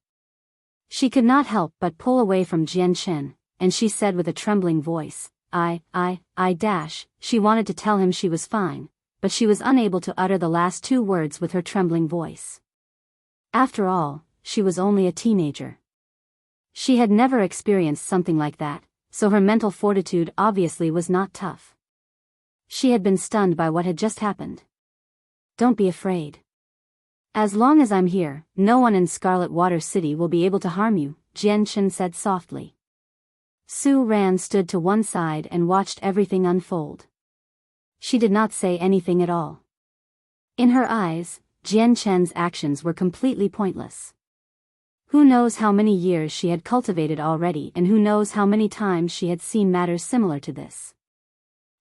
She could not help but pull away from Jian Chen, and she said with a trembling voice, I. She wanted to tell him she was fine, but she was unable to utter the last two words with her trembling voice. After all, she was only a teenager. She had never experienced something like that, so her mental fortitude obviously was not tough. She had been stunned by what had just happened. "Don't be afraid. As long as I'm here, no one in Scarlet Water City will be able to harm you," Jian Chen said softly. Su Ran stood to one side and watched everything unfold. She did not say anything at all. In her eyes, Jian Chen's actions were completely pointless. Who knows how many years she had cultivated already, and who knows how many times she had seen matters similar to this.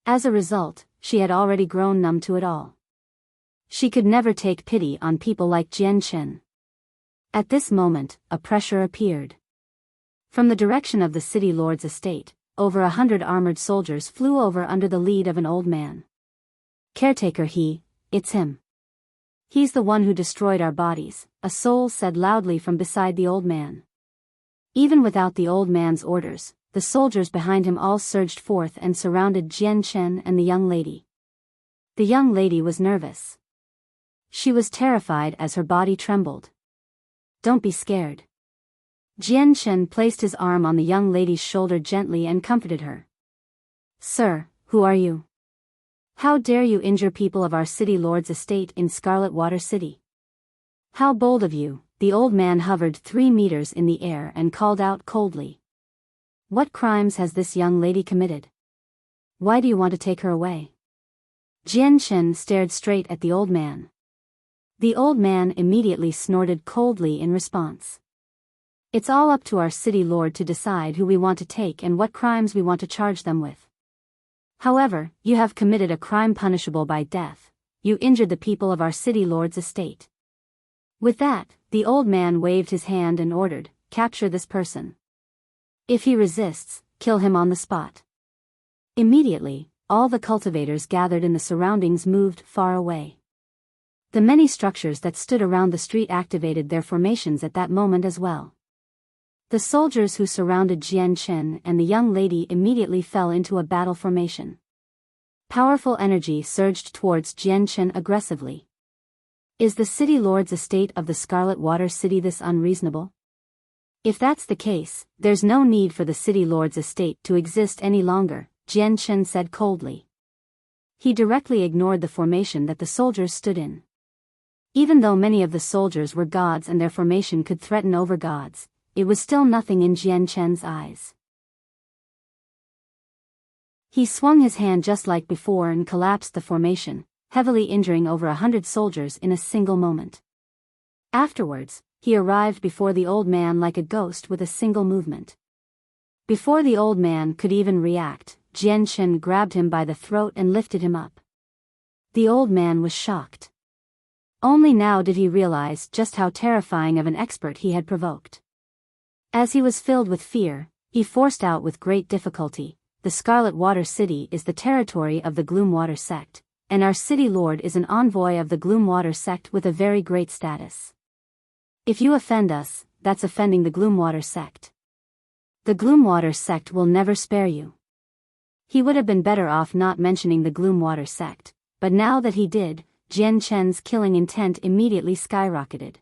As a result, she had already grown numb to it all. She could never take pity on people like Jian Chen. At this moment, a pressure appeared. From the direction of the city lord's estate, over 100 armored soldiers flew over under the lead of an old man. "Caretaker, it's him. He's the one who destroyed our bodies," a soul said loudly from beside the old man. Even without the old man's orders, the soldiers behind him all surged forth and surrounded Jian Chen and the young lady. The young lady was nervous. She was terrified as her body trembled. "Don't be scared." Jian Chen placed his arm on the young lady's shoulder gently and comforted her. "Sir, who are you? How dare you injure people of our city lord's estate in Scarlet Water City? How bold of you!" The old man hovered 3 meters in the air and called out coldly. "What crimes has this young lady committed? Why do you want to take her away?" Jian Chen stared straight at the old man. The old man immediately snorted coldly in response. "It's all up to our city lord to decide who we want to take and what crimes we want to charge them with. However, you have committed a crime punishable by death. You injured the people of our city lord's estate." With that, the old man waved his hand and ordered, "Capture this person. If he resists, kill him on the spot." Immediately, all the cultivators gathered in the surroundings moved far away. The many structures that stood around the street activated their formations at that moment as well. The soldiers who surrounded Jian Chen and the young lady immediately fell into a battle formation. Powerful energy surged towards Jian Chen aggressively. Is the city lord's estate of the Scarlet Water City this unreasonable? If that's the case, there's no need for the city lord's estate to exist any longer, Jian Chen said coldly. He directly ignored the formation that the soldiers stood in. Even though many of the soldiers were gods and their formation could threaten over gods, it was still nothing in Jian Chen's eyes. He swung his hand just like before and collapsed the formation, heavily injuring over 100 soldiers in a single moment. Afterwards, he arrived before the old man like a ghost with a single movement. Before the old man could even react, Jian Chen grabbed him by the throat and lifted him up. The old man was shocked. Only now did he realize just how terrifying of an expert he had provoked. As he was filled with fear, he forced out with great difficulty, "The Scarlet Water City is the territory of the Gloomwater sect, and our city lord is an envoy of the Gloomwater sect with a very great status. If you offend us, that's offending the Gloomwater sect. The Gloomwater sect will never spare you." He would have been better off not mentioning the Gloomwater sect, but now that he did, Jian Chen's killing intent immediately skyrocketed.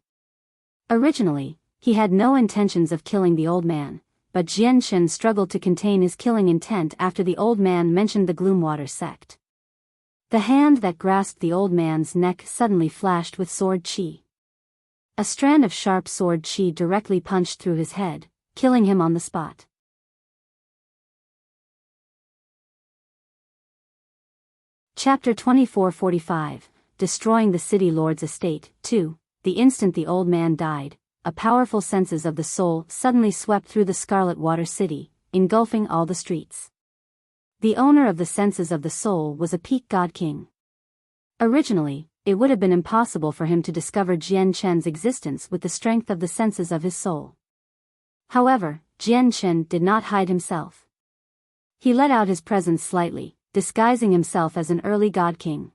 Originally, he had no intentions of killing the old man, but Jian Chen struggled to contain his killing intent after the old man mentioned the Gloomwater sect. The hand that grasped the old man's neck suddenly flashed with sword chi. A strand of sharp sword chi directly punched through his head, killing him on the spot. Chapter 2445, Destroying the City Lord's Estate, 2. the instant the old man died, a powerful senses of the soul suddenly swept through the Scarlet Water City, engulfing all the streets. The owner of the senses of the soul was a peak god king. Originally, it would have been impossible for him to discover Jian Chen's existence with the strength of the senses of his soul. However, Jian Chen did not hide himself. He let out his presence slightly, disguising himself as an early god king.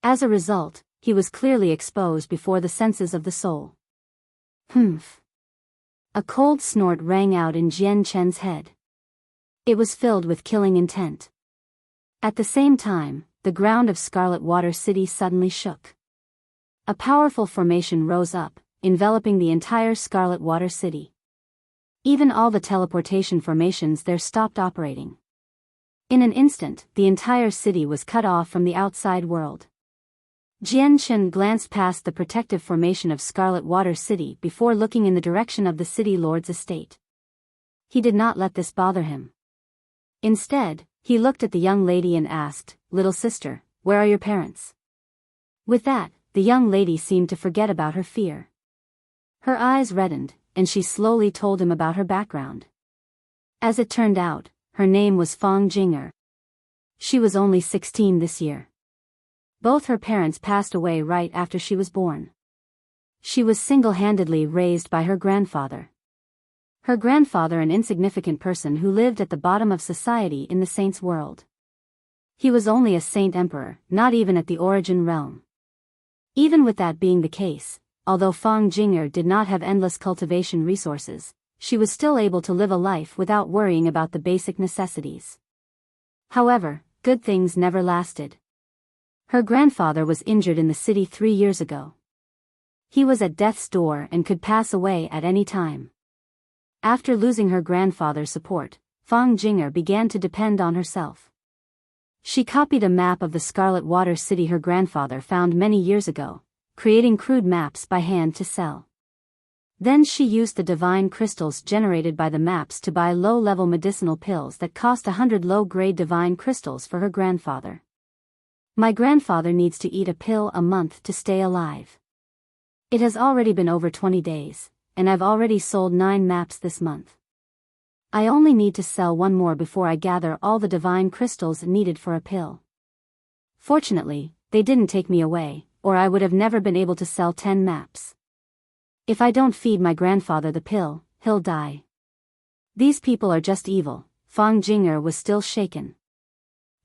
As a result, he was clearly exposed before the senses of the soul. Humph! A cold snort rang out in Jian Chen's head. It was filled with killing intent. At the same time, the ground of Scarlet Water City suddenly shook. A powerful formation rose up, enveloping the entire Scarlet Water City. Even all the teleportation formations there stopped operating. In an instant, the entire city was cut off from the outside world. Jian Chen glanced past the protective formation of Scarlet Water City before looking in the direction of the city lord's estate. He did not let this bother him. Instead, he looked at the young lady and asked, "Little sister, where are your parents?" With that, the young lady seemed to forget about her fear. Her eyes reddened, and she slowly told him about her background. As it turned out, her name was Fang Jinger. She was only 16 this year. Both her parents passed away right after she was born. She was single-handedly raised by her grandfather. Her grandfather, an insignificant person who lived at the bottom of society in the saints' world. He was only a saint emperor, not even at the origin realm. Even with that being the case, although Fang Jinger did not have endless cultivation resources, she was still able to live a life without worrying about the basic necessities. However, good things never lasted. Her grandfather was injured in the city 3 years ago. He was at death's door and could pass away at any time. After losing her grandfather's support, Fang Jinger began to depend on herself. She copied a map of the Scarlet Water City her grandfather found many years ago, creating crude maps by hand to sell. Then she used the divine crystals generated by the maps to buy low-level medicinal pills that cost 100 low-grade divine crystals for her grandfather. My grandfather needs to eat a pill a month to stay alive. It has already been over 20 days, and I've already sold 9 maps this month. I only need to sell 1 more before I gather all the divine crystals needed for a pill. Fortunately, they didn't take me away, or I would have never been able to sell 10 maps. If I don't feed my grandfather the pill, he'll die. These people are just evil. Fang Jinger was still shaken.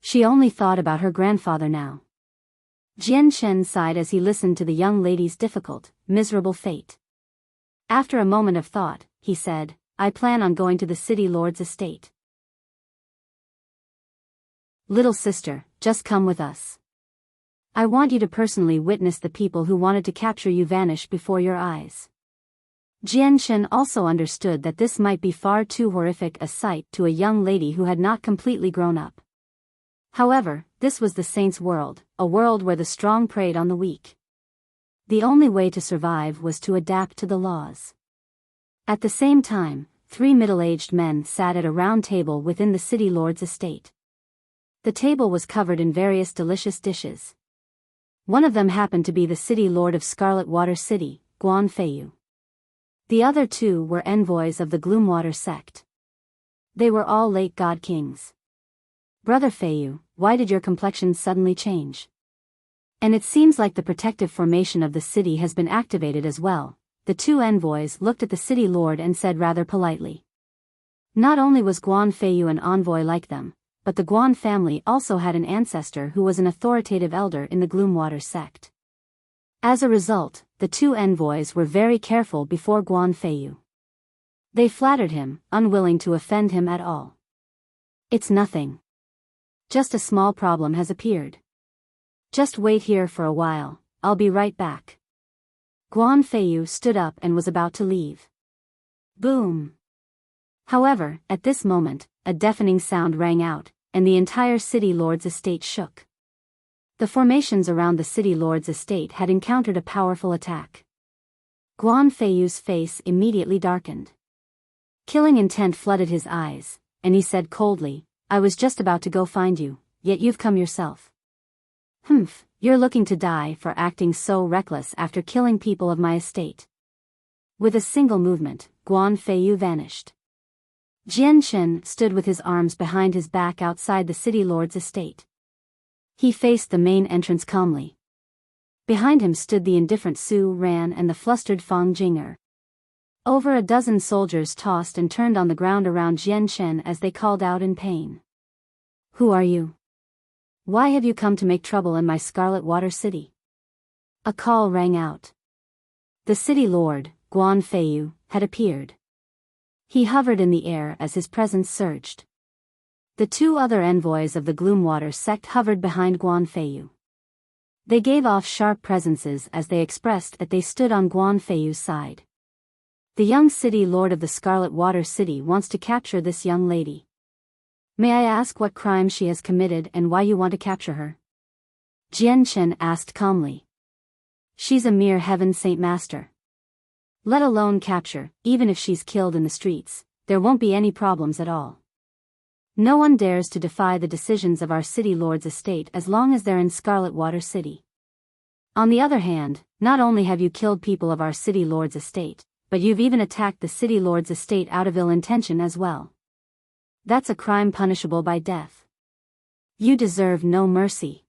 She only thought about her grandfather now. Jian Chen sighed as he listened to the young lady's difficult, miserable fate. After a moment of thought, he said, "I plan on going to the city lord's estate. Little sister, just come with us. I want you to personally witness the people who wanted to capture you vanish before your eyes." Jian Chen also understood that this might be far too horrific a sight to a young lady who had not completely grown up. However, this was the saints' world, a world where the strong preyed on the weak. The only way to survive was to adapt to the laws. At the same time, 3 middle-aged men sat at a round table within the city lord's estate. The table was covered in various delicious dishes. One of them happened to be the city lord of Scarlet Water City, Guan Feiyu. The other 2 were envoys of the Gloomwater sect. They were all late god kings. "Brother Feiyu, why did your complexion suddenly change? And it seems like the protective formation of the city has been activated as well." The 2 envoys looked at the city lord and said rather politely. Not only was Guan Feiyu an envoy like them, but the Guan family also had an ancestor who was an authoritative elder in the Gloomwater sect. As a result, the 2 envoys were very careful before Guan Feiyu. They flattered him, unwilling to offend him at all. "It's nothing. Just a small problem has appeared. Just wait here for a while, I'll be right back." Guan Feiyu stood up and was about to leave. Boom! However, at this moment, a deafening sound rang out, and the entire city lord's estate shook. The formations around the city lord's estate had encountered a powerful attack. Guan Feiyu's face immediately darkened. Killing intent flooded his eyes, and he said coldly, "I was just about to go find you, yet you've come yourself." "Humph, You're looking to die for acting so reckless after killing people of my estate. With a single movement, Guan Feiyu vanished. Jian Shen stood with his arms behind his back outside the city lord's estate. He faced the main entrance calmly. Behind him stood the indifferent Su Ran and the flustered Fang Jing'er. Over a dozen soldiers tossed and turned on the ground around Jian Shen as they called out in pain. Who are you? Why have you come to make trouble in my Scarlet Water City? A call rang out. The city lord, Guan Feiyu, had appeared. He hovered in the air as his presence surged. The two other envoys of the Gloomwater sect hovered behind Guan Feiyu. They gave off sharp presences as they expressed that they stood on Guan Feiyu's side. The young city lord of the Scarlet Water City wants to capture this young lady. May I ask what crime she has committed and why you want to capture her? Jian Shen asked calmly. She's a mere heaven saint master. Let alone capture, even if she's killed in the streets, there won't be any problems at all. No one dares to defy the decisions of our city lord's estate as long as they're in Scarlet Water City. On the other hand, not only have you killed people of our city lord's estate, but you've even attacked the city lord's estate out of ill intention as well. That's a crime punishable by death. You deserve no mercy.